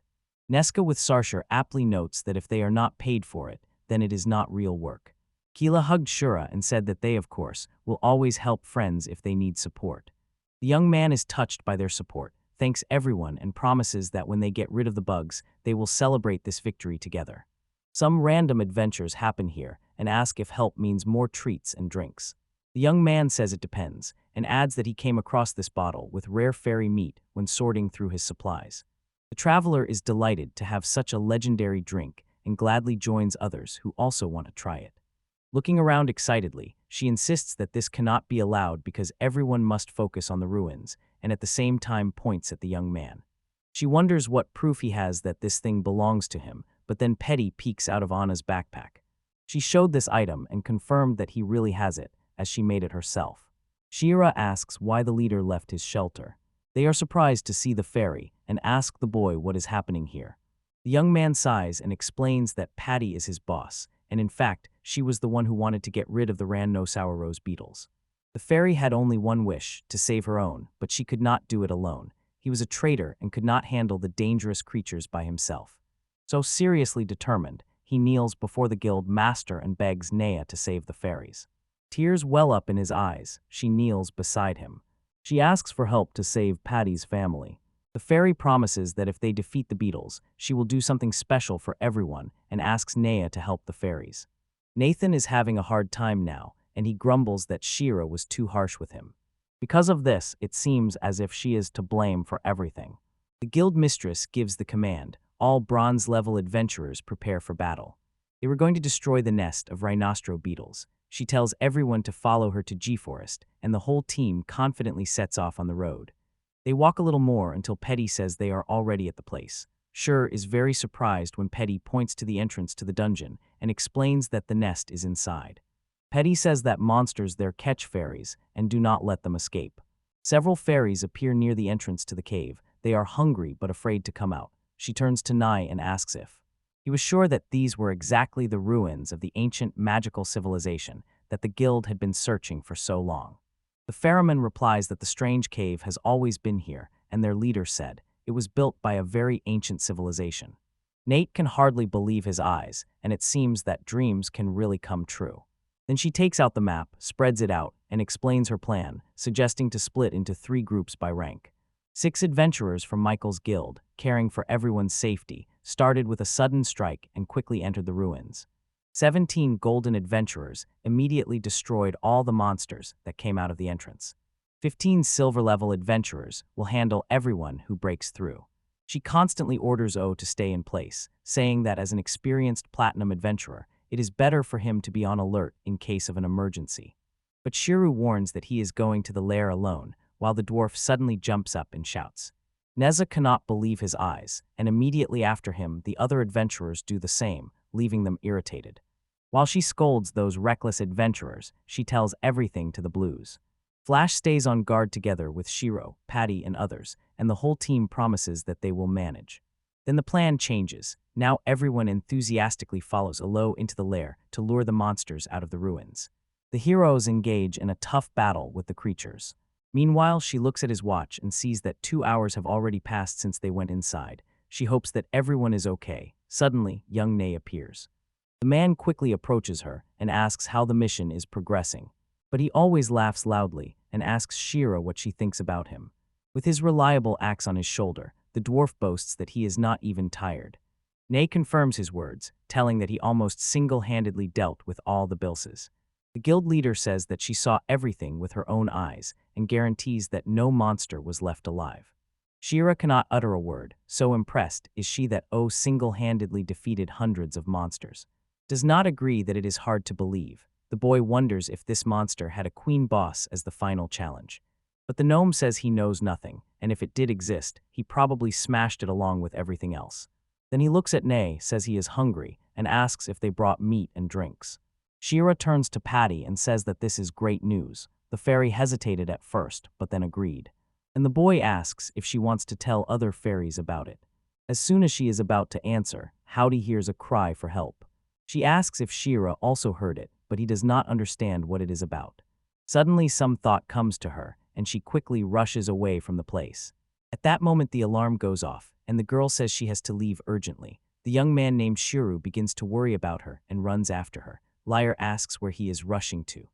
Nesca with Sarsher aptly notes that if they are not paid for it, then it is not real work. Keela hugged Shura and said that they, of course, will always help friends if they need support. The young man is touched by their support, thanks everyone, and promises that when they get rid of the bugs, they will celebrate this victory together. Some random adventures happen here and ask if help means more treats and drinks. The young man says it depends, and adds that he came across this bottle with rare fairy meat when sorting through his supplies. The traveler is delighted to have such a legendary drink and gladly joins others who also want to try it. Looking around excitedly, she insists that this cannot be allowed because everyone must focus on the ruins, and at the same time points at the young man. She wonders what proof he has that this thing belongs to him, but then Petty peeks out of Anna's backpack. She showed this item and confirmed that he really has it, as she made it herself. Shira asks why the leader left his shelter. They are surprised to see the fairy and ask the boy what is happening here. The young man sighs and explains that Patty is his boss, and in fact, she was the one who wanted to get rid of the Ran no Sour Rose beetles. The fairy had only one wish, to save her own, but she could not do it alone. He was a traitor and could not handle the dangerous creatures by himself. So seriously determined, he kneels before the guild master and begs Nea to save the fairies. Tears well up in his eyes. She kneels beside him. She asks for help to save Patty's family. The fairy promises that if they defeat the beetles, she will do something special for everyone and asks Nea to help the fairies. Nathan is having a hard time now, and he grumbles that Shira was too harsh with him. Because of this, it seems as if she is to blame for everything. The guild mistress gives the command. All bronze-level adventurers prepare for battle. They were going to destroy the nest of rhinostro beetles. She tells everyone to follow her to G-Forest, and the whole team confidently sets off on the road. They walk a little more until Petty says they are already at the place. Shur is very surprised when Petty points to the entrance to the dungeon and explains that the nest is inside. Petty says that monsters there catch fairies and do not let them escape. Several fairies appear near the entrance to the cave. They are hungry but afraid to come out. She turns to Nai and asks if he was sure that these were exactly the ruins of the ancient magical civilization that the guild had been searching for so long. The ferryman replies that the strange cave has always been here, and their leader said it was built by a very ancient civilization. Nate can hardly believe his eyes, and it seems that dreams can really come true. Then she takes out the map, spreads it out, and explains her plan, suggesting to split into 3 groups by rank. 6 adventurers from Michael's guild, caring for everyone's safety, started with a sudden strike and quickly entered the ruins. 17 golden adventurers immediately destroyed all the monsters that came out of the entrance. 15 silver-level adventurers will handle everyone who breaks through. She constantly orders O to stay in place, saying that as an experienced platinum adventurer, it is better for him to be on alert in case of an emergency. But Shiru warns that he is going to the lair alone, while the dwarf suddenly jumps up and shouts. Neza cannot believe his eyes, and immediately after him, the other adventurers do the same, leaving them irritated. While she scolds those reckless adventurers, she tells everything to the Blues. Flash stays on guard together with Shiro, Patty, and others, and the whole team promises that they will manage. Then the plan changes. Now everyone enthusiastically follows Alo into the lair to lure the monsters out of the ruins. The heroes engage in a tough battle with the creatures. Meanwhile, she looks at his watch and sees that 2 hours have already passed since they went inside. She hopes that everyone is okay. Suddenly, young Ney appears. The man quickly approaches her and asks how the mission is progressing. But he always laughs loudly and asks Shira what she thinks about him. With his reliable axe on his shoulder, the dwarf boasts that he is not even tired. Ney confirms his words, telling that he almost single-handedly dealt with all the Bilses. The guild leader says that she saw everything with her own eyes and guarantees that no monster was left alive. Shira cannot utter a word, so impressed is she that O single-handedly defeated hundreds of monsters. Does not agree that it is hard to believe. The boy wonders if this monster had a queen boss as the final challenge. But the gnome says he knows nothing, and if it did exist, he probably smashed it along with everything else. Then he looks at Ney, says he is hungry, and asks if they brought meat and drinks. Shira turns to Patty and says that this is great news. The fairy hesitated at first, but then agreed. And the boy asks if she wants to tell other fairies about it. As soon as she is about to answer, Howdy hears a cry for help. She asks if Shira also heard it, but he does not understand what it is about. Suddenly some thought comes to her, and she quickly rushes away from the place. At that moment the alarm goes off, and the girl says she has to leave urgently. The young man named Shiru begins to worry about her and runs after her. Lyre asks where he is rushing to.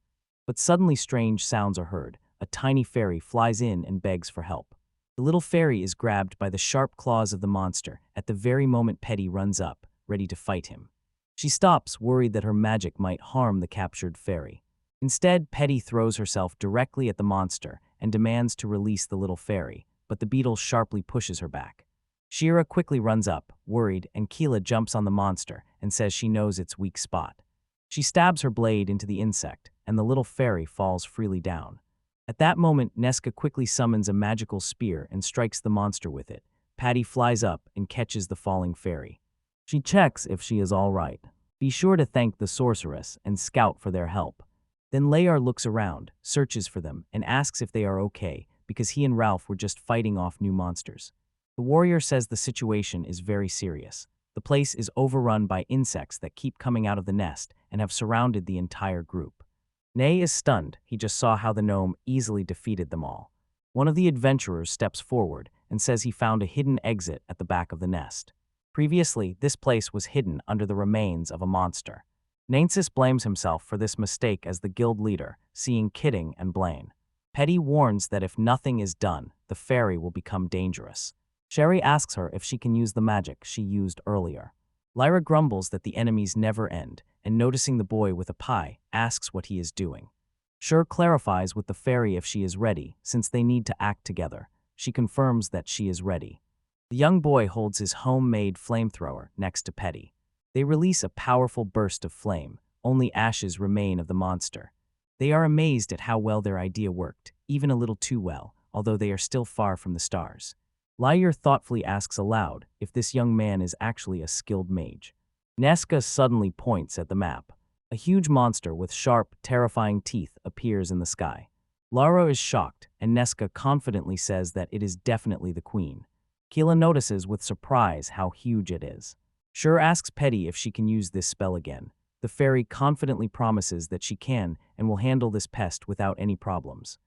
But suddenly strange sounds are heard. A tiny fairy flies in and begs for help. The little fairy is grabbed by the sharp claws of the monster at the very moment Petty runs up, ready to fight him. She stops, worried that her magic might harm the captured fairy. Instead, Petty throws herself directly at the monster and demands to release the little fairy, but the beetle sharply pushes her back. Shira quickly runs up, worried, and Keela jumps on the monster and says she knows its weak spot. She stabs her blade into the insect, and the little fairy falls freely down. At that moment, Nesca quickly summons a magical spear and strikes the monster with it. Patty flies up and catches the falling fairy. She checks if she is all right. Be sure to thank the sorceress and Scout for their help. Then Layar looks around, searches for them, and asks if they are okay, because he and Ralph were just fighting off new monsters. The warrior says the situation is very serious. The place is overrun by insects that keep coming out of the nest and have surrounded the entire group. Nay is stunned. He just saw how the gnome easily defeated them all. One of the adventurers steps forward and says he found a hidden exit at the back of the nest. Previously, this place was hidden under the remains of a monster. Nainsis blames himself for this mistake as the guild leader, seeing Kidding and Blaine. Petty warns that if nothing is done, the fairy will become dangerous. Sherry asks her if she can use the magic she used earlier. Lyra grumbles that the enemies never end, and noticing the boy with a pie, asks what he is doing. Sher clarifies with the fairy if she is ready, since they need to act together. She confirms that she is ready. The young boy holds his homemade flamethrower next to Petty. They release a powerful burst of flame. Only ashes remain of the monster. They are amazed at how well their idea worked, even a little too well, although they are still far from the stars. Lyra thoughtfully asks aloud if this young man is actually a skilled mage. Nesca suddenly points at the map. A huge monster with sharp, terrifying teeth appears in the sky. Lara is shocked, and Nesca confidently says that it is definitely the queen. Keela notices with surprise how huge it is. Sher asks Petty if she can use this spell again. The fairy confidently promises that she can and will handle this pest without any problems.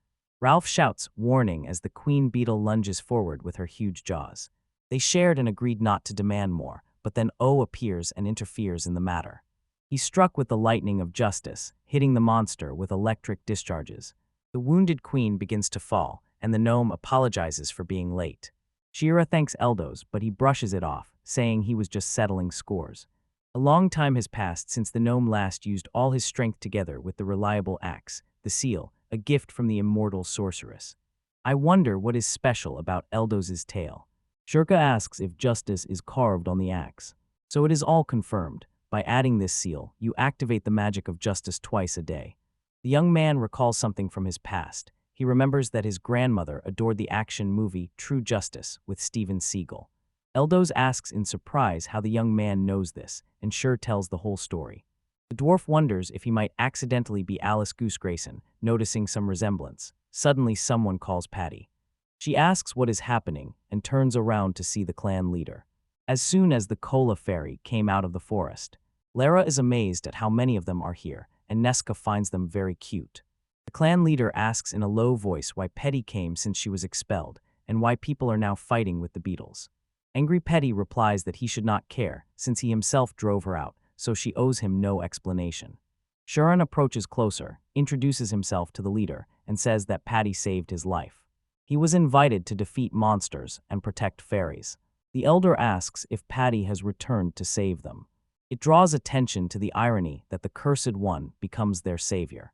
Ralph shouts, warning, as the queen beetle lunges forward with her huge jaws. They shared and agreed not to demand more, but then O appears and interferes in the matter. He's struck with the lightning of justice, hitting the monster with electric discharges. The wounded queen begins to fall, and the gnome apologizes for being late. Shira thanks Eldos, but he brushes it off, saying he was just settling scores. A long time has passed since the gnome last used all his strength together with the reliable axe, the seal, a gift from the immortal sorceress. I wonder what is special about Eldos's tale. Shurka asks if justice is carved on the axe. So it is all confirmed. By adding this seal, you activate the magic of justice twice a day. The young man recalls something from his past. He remembers that his grandmother adored the action movie True Justice with Steven Seagal. Eldos asks in surprise how the young man knows this, and Shur tells the whole story. The dwarf wonders if he might accidentally be Alice Goose Grayson, noticing some resemblance. Suddenly someone calls Patty. She asks what is happening and turns around to see the clan leader. As soon as the Kola fairy came out of the forest, Lara is amazed at how many of them are here, and Nesca finds them very cute. The clan leader asks in a low voice why Petty came since she was expelled, and why people are now fighting with the beetles. Angry Petty replies that he should not care, since he himself drove her out, so she owes him no explanation. Sharon approaches closer, introduces himself to the leader, and says that Patty saved his life. He was invited to defeat monsters and protect fairies. The elder asks if Patty has returned to save them. It draws attention to the irony that the Cursed One becomes their savior.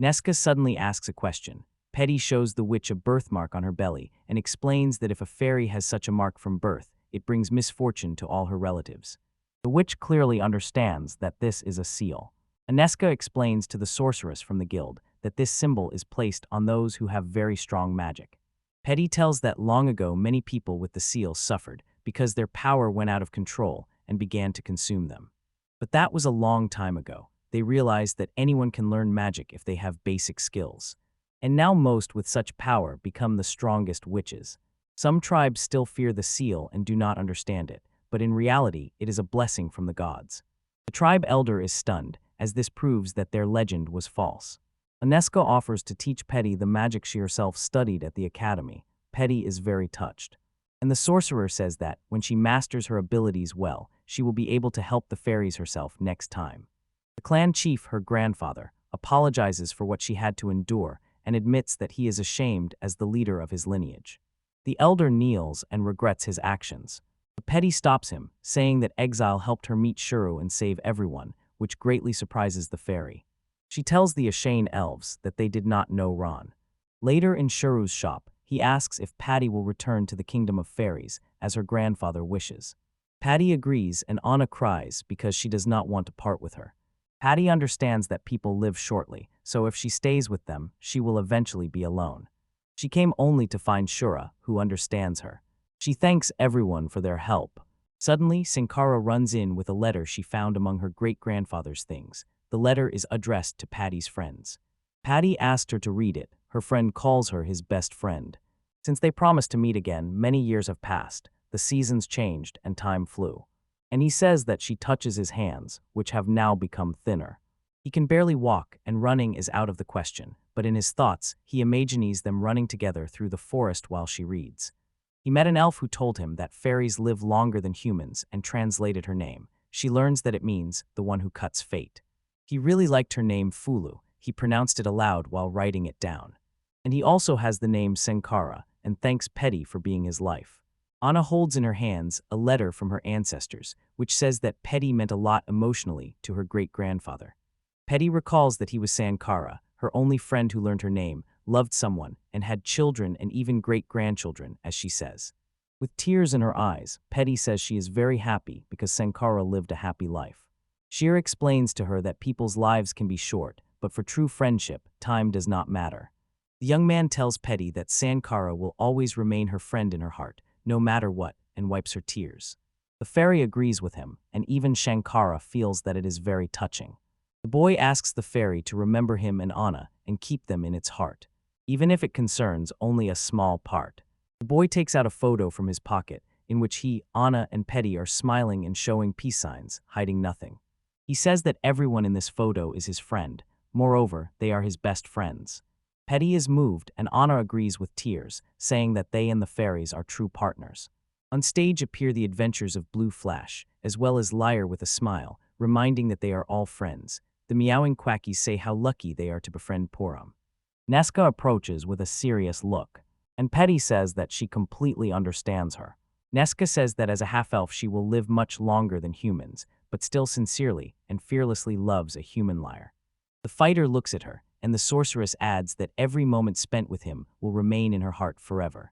Nesca suddenly asks a question. Petty shows the witch a birthmark on her belly and explains that if a fairy has such a mark from birth, it brings misfortune to all her relatives. The witch clearly understands that this is a seal. Nesca explains to the sorceress from the guild that this symbol is placed on those who have very strong magic. Petty tells that long ago many people with the seal suffered because their power went out of control and began to consume them. But that was a long time ago. They realized that anyone can learn magic if they have basic skills. And now most with such power become the strongest witches. Some tribes still fear the seal and do not understand it, but in reality it is a blessing from the gods. The tribe elder is stunned, as this proves that their legend was false. Nesca offers to teach Petty the magic she herself studied at the academy. Petty is very touched. And the sorcerer says that, when she masters her abilities well, she will be able to help the fairies herself next time. The clan chief, her grandfather, apologizes for what she had to endure and admits that he is ashamed as the leader of his lineage. The elder kneels and regrets his actions. But Petty stops him, saying that Exile helped her meet Shuru and save everyone, which greatly surprises the fairy. She tells the Ashane elves that they did not know Ron. Later in Shuru's shop, he asks if Patty will return to the kingdom of fairies, as her grandfather wishes. Patty agrees and Anna cries because she does not want to part with her. Patty understands that people live shortly, so if she stays with them, she will eventually be alone. She came only to find Shura, who understands her. She thanks everyone for their help. Suddenly, Sankara runs in with a letter she found among her great-grandfather's things. The letter is addressed to Patty's friends. Patty asked her to read it. Her friend calls her his best friend. Since they promised to meet again, many years have passed. The seasons changed and time flew. And he says that she touches his hands, which have now become thinner. He can barely walk, and running is out of the question, but in his thoughts, he imagines them running together through the forest while she reads. He met an elf who told him that fairies live longer than humans and translated her name. She learns that it means the one who cuts fate. He really liked her name Fulu. He pronounced it aloud while writing it down. And he also has the name Sankara and thanks Petty for being his life. Anna holds in her hands a letter from her ancestors, which says that Petty meant a lot emotionally to her great-grandfather. Petty recalls that he was Sankara, her only friend who learned her name, loved someone, and had children and even great-grandchildren, as she says. With tears in her eyes, Petty says she is very happy because Sankara lived a happy life. Shira explains to her that people's lives can be short, but for true friendship, time does not matter. The young man tells Petty that Sankara will always remain her friend in her heart, no matter what, and wipes her tears. The fairy agrees with him, and even Sankara feels that it is very touching. The boy asks the fairy to remember him and Anna and keep them in its heart, even if it concerns only a small part. The boy takes out a photo from his pocket, in which he, Anna, and Petty are smiling and showing peace signs, hiding nothing. He says that everyone in this photo is his friend. Moreover, they are his best friends. Petty is moved, and Anna agrees with tears, saying that they and the fairies are true partners. On stage appear the adventures of Blue Flash, as well as Lyre with a smile, reminding that they are all friends. The meowing quackies say how lucky they are to befriend Porum. Nesca approaches with a serious look, and Petty says that she completely understands her. Nesca says that as a half-elf she will live much longer than humans, but still sincerely and fearlessly loves a human Lyre. The fighter looks at her, and the sorceress adds that every moment spent with him will remain in her heart forever.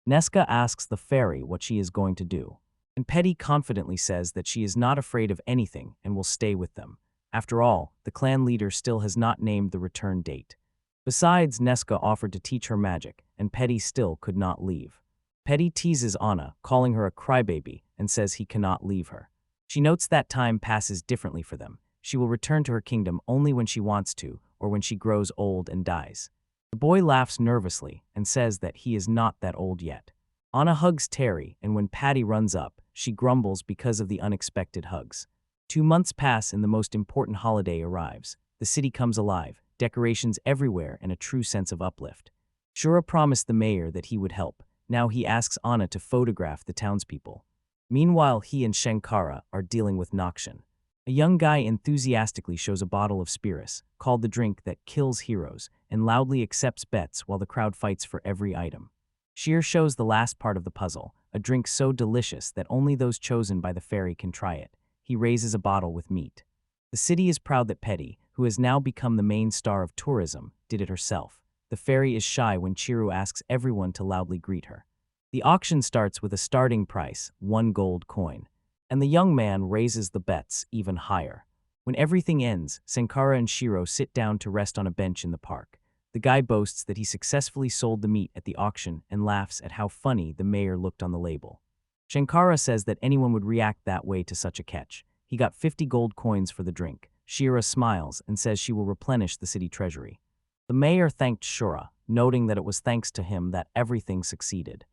Nesca asks the fairy what she is going to do, and Petty confidently says that she is not afraid of anything and will stay with them. After all, the clan leader still has not named the return date. Besides, Nesca offered to teach her magic, and Petty still could not leave. Petty teases Anna, calling her a crybaby, and says he cannot leave her. She notes that time passes differently for them. She will return to her kingdom only when she wants to, or when she grows old and dies. The boy laughs nervously and says that he is not that old yet. Anna hugs Terry, and when Patty runs up, she grumbles because of the unexpected hugs. 2 months pass and the most important holiday arrives. The city comes alive, decorations everywhere, and a true sense of uplift. Shura promised the mayor that he would help. Now he asks Anna to photograph the townspeople. Meanwhile, he and Shankara are dealing with Nakshan. A young guy enthusiastically shows a bottle of spirits, called the drink that kills heroes, and loudly accepts bets while the crowd fights for every item. Sheer shows the last part of the puzzle, a drink so delicious that only those chosen by the fairy can try it. He raises a bottle with meat. The city is proud that Petty, who has now become the main star of tourism, did it herself. The fairy is shy when Chiru asks everyone to loudly greet her. The auction starts with a starting price, 1 gold coin. And the young man raises the bets even higher. When everything ends, Sankara and Shiro sit down to rest on a bench in the park. The guy boasts that he successfully sold the meat at the auction and laughs at how funny the mayor looked on the label. Shankara says that anyone would react that way to such a catch. He got 50 gold coins for the drink. Shira smiles and says she will replenish the city treasury. The mayor thanked Shura, noting that it was thanks to him that everything succeeded.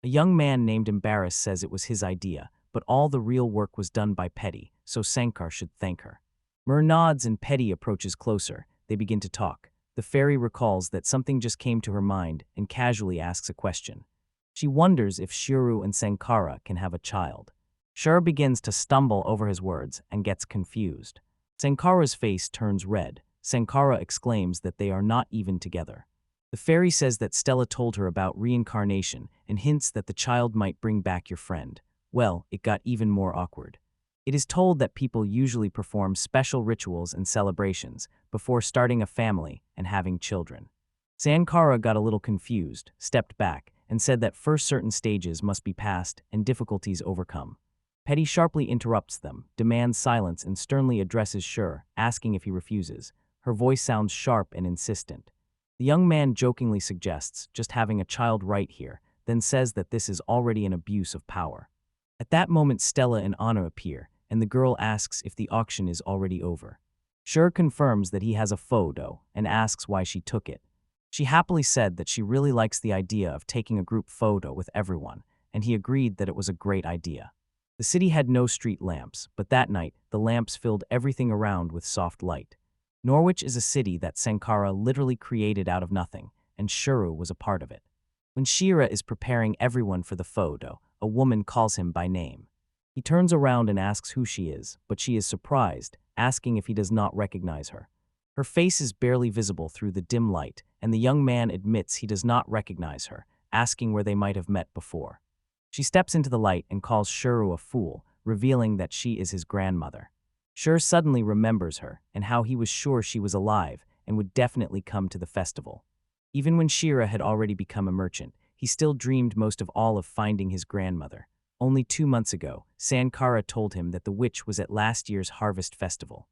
A young man named Embarrass says it was his idea, but all the real work was done by Petty, so Sankar should thank her. Mur nods and Petty approaches closer. They begin to talk. The fairy recalls that something just came to her mind and casually asks a question. She wonders if Shuru and Sankara can have a child. Shura begins to stumble over his words and gets confused. Sankara's face turns red. Sankara exclaims that they are not even together. The fairy says that Stella told her about reincarnation and hints that the child might bring back your friend. Well, it got even more awkward. It is told that people usually perform special rituals and celebrations before starting a family and having children. Sankara got a little confused, stepped back, and said that first certain stages must be passed and difficulties overcome. Petty sharply interrupts them, demands silence, and sternly addresses Shur, asking if he refuses. Her voice sounds sharp and insistent. The young man jokingly suggests just having a child right here, then says that this is already an abuse of power. At that moment, Stella and Anna appear, and the girl asks if the auction is already over. Shur confirms that he has a photo and asks why she took it. She happily said that she really likes the idea of taking a group photo with everyone, and he agreed that it was a great idea. The city had no street lamps, but that night, the lamps filled everything around with soft light. Norwich is a city that Sankara literally created out of nothing, and Shuru was a part of it. When Shira is preparing everyone for the photo, a woman calls him by name. He turns around and asks who she is, but she is surprised, asking if he does not recognize her. Her face is barely visible through the dim light, and the young man admits he does not recognize her, asking where they might have met before. She steps into the light and calls Shuru a fool, revealing that she is his grandmother. Shur suddenly remembers her and how he was sure she was alive and would definitely come to the festival. Even when Shira had already become a merchant, he still dreamed most of all of finding his grandmother. Only 2 months ago, Sankara told him that the witch was at last year's harvest festival.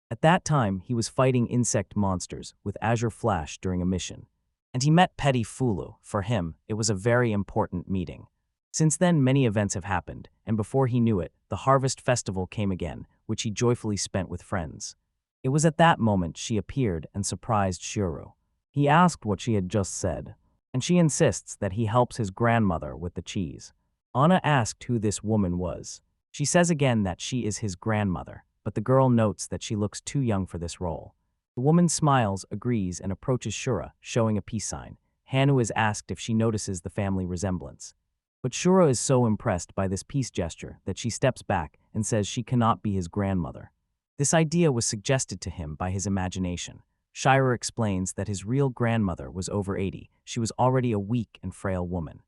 At that time, he was fighting insect monsters with Azure Flash during a mission. And he met Petty Fulu. For him, it was a very important meeting. Since then, many events have happened, and before he knew it, the harvest festival came again, which he joyfully spent with friends. It was at that moment she appeared and surprised Shuru. He asked what she had just said, and she insists that he helps his grandmother with the cheese. Anna asked who this woman was. She says again that she is his grandmother, but the girl notes that she looks too young for this role. The woman smiles, agrees, and approaches Shura, showing a peace sign. Hanu is asked if she notices the family resemblance. But Shura is so impressed by this peace gesture that she steps back and says she cannot be his grandmother. This idea was suggested to him by his imagination. Shira explains that his real grandmother was over 80. She was already a weak and frail woman.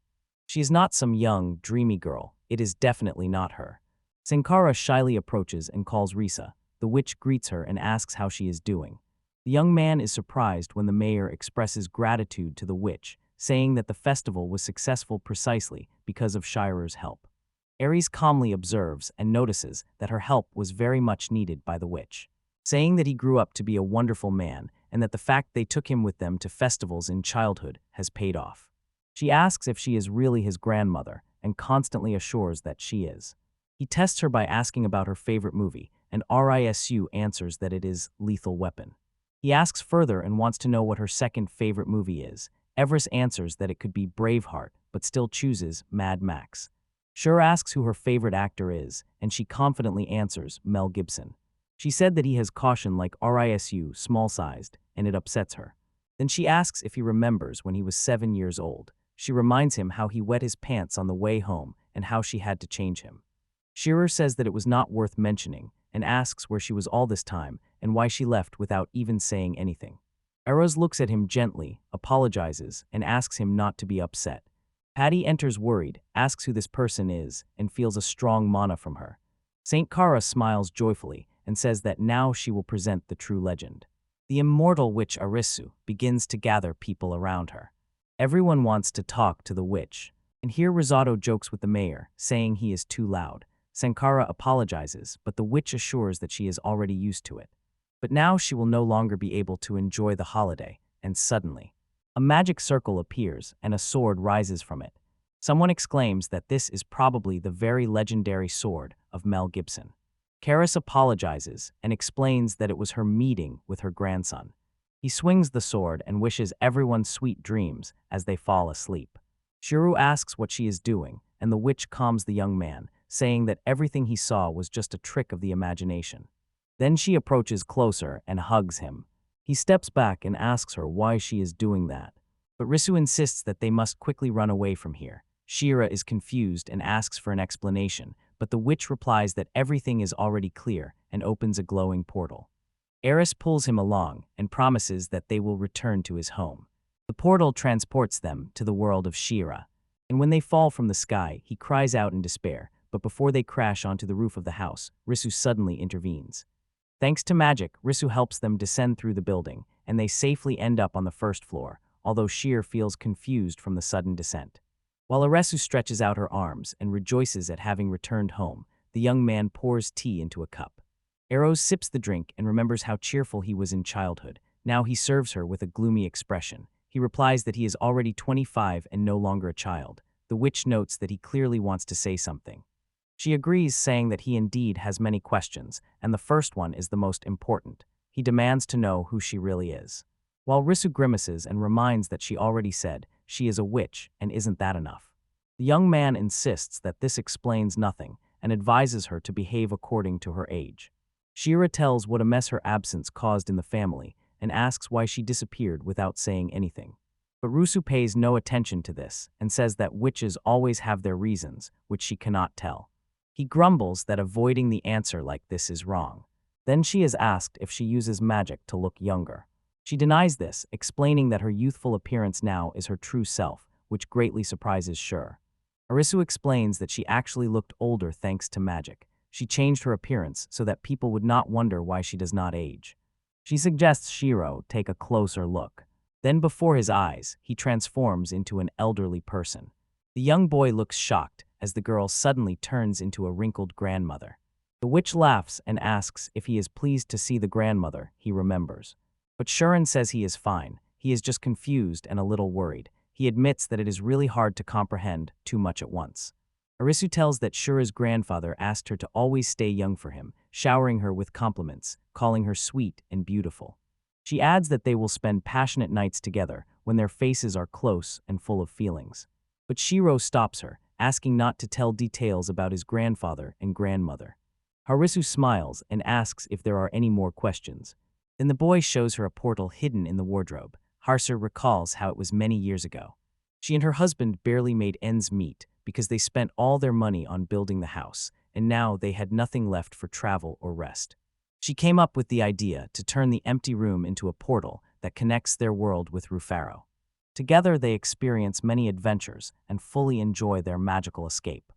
She is not some young, dreamy girl. It is definitely not her. Sankara shyly approaches and calls Risa. The witch greets her and asks how she is doing. The young man is surprised when the mayor expresses gratitude to the witch, saying that the festival was successful precisely because of Shira's help. Ares calmly observes and notices that her help was very much needed by the witch, saying that he grew up to be a wonderful man and that the fact they took him with them to festivals in childhood has paid off. She asks if she is really his grandmother and constantly assures that she is. He tests her by asking about her favorite movie, and Risu answers that it is Lethal Weapon. He asks further and wants to know what her second favorite movie is. Everest answers that it could be Braveheart, but still chooses Mad Max. Shur asks who her favorite actor is, and she confidently answers Mel Gibson. She said that he has caution like Risu, small-sized, and it upsets her. Then she asks if he remembers when he was 7 years old. She reminds him how he wet his pants on the way home and how she had to change him. Shearer says that it was not worth mentioning and asks where she was all this time and why she left without even saying anything. Eros looks at him gently, apologizes, and asks him not to be upset. Patty enters worried, asks who this person is, and feels a strong mana from her. Saint Kara smiles joyfully and says that now she will present the true legend. The immortal witch Arisu begins to gather people around her. Everyone wants to talk to the witch, and here Risotto jokes with the mayor, saying he is too loud. Sankara apologizes, but the witch assures that she is already used to it. But now she will no longer be able to enjoy the holiday, and suddenly, a magic circle appears and a sword rises from it. Someone exclaims that this is probably the very legendary sword of Mel Gibson. Karis apologizes and explains that it was her meeting with her grandson. He swings the sword and wishes everyone sweet dreams as they fall asleep. Shuru asks what she is doing, and the witch calms the young man, saying that everything he saw was just a trick of the imagination. Then she approaches closer and hugs him. He steps back and asks her why she is doing that. But Risu insists that they must quickly run away from here. Shira is confused and asks for an explanation, but the witch replies that everything is already clear and opens a glowing portal. Eris pulls him along and promises that they will return to his home. The portal transports them to the world of Shira, and when they fall from the sky, he cries out in despair, but before they crash onto the roof of the house, Risu suddenly intervenes. Thanks to magic, Risu helps them descend through the building, and they safely end up on the first floor, although Shir feels confused from the sudden descent. While Aresu stretches out her arms and rejoices at having returned home, the young man pours tea into a cup. Eros sips the drink and remembers how cheerful he was in childhood. Now he serves her with a gloomy expression. He replies that he is already 25 and no longer a child. The witch notes that he clearly wants to say something. She agrees, saying that he indeed has many questions, and the first one is the most important. He demands to know who she really is. While Risu grimaces and reminds that she already said she is a witch and isn't that enough. The young man insists that this explains nothing and advises her to behave according to her age. Shira tells what a mess her absence caused in the family and asks why she disappeared without saying anything. But Rusu pays no attention to this and says that witches always have their reasons, which she cannot tell. He grumbles that avoiding the answer like this is wrong. Then she is asked if she uses magic to look younger. She denies this, explaining that her youthful appearance now is her true self, which greatly surprises Shur. Arisu explains that she actually looked older thanks to magic. She changed her appearance so that people would not wonder why she does not age. She suggests Shiro take a closer look. Then before his eyes, he transforms into an elderly person. The young boy looks shocked as the girl suddenly turns into a wrinkled grandmother. The witch laughs and asks if he is pleased to see the grandmother he remembers. But Shuren says he is fine. He is just confused and a little worried. He admits that it is really hard to comprehend too much at once. Arisu tells that Shura's grandfather asked her to always stay young for him, showering her with compliments, calling her sweet and beautiful. She adds that they will spend passionate nights together when their faces are close and full of feelings. But Shiro stops her, asking not to tell details about his grandfather and grandmother. Harisu smiles and asks if there are any more questions. Then the boy shows her a portal hidden in the wardrobe. Harsur recalls how it was many years ago. She and her husband barely made ends meet because they spent all their money on building the house, and now they had nothing left for travel or rest. She came up with the idea to turn the empty room into a portal that connects their world with Rufaro. Together they experience many adventures and fully enjoy their magical escape.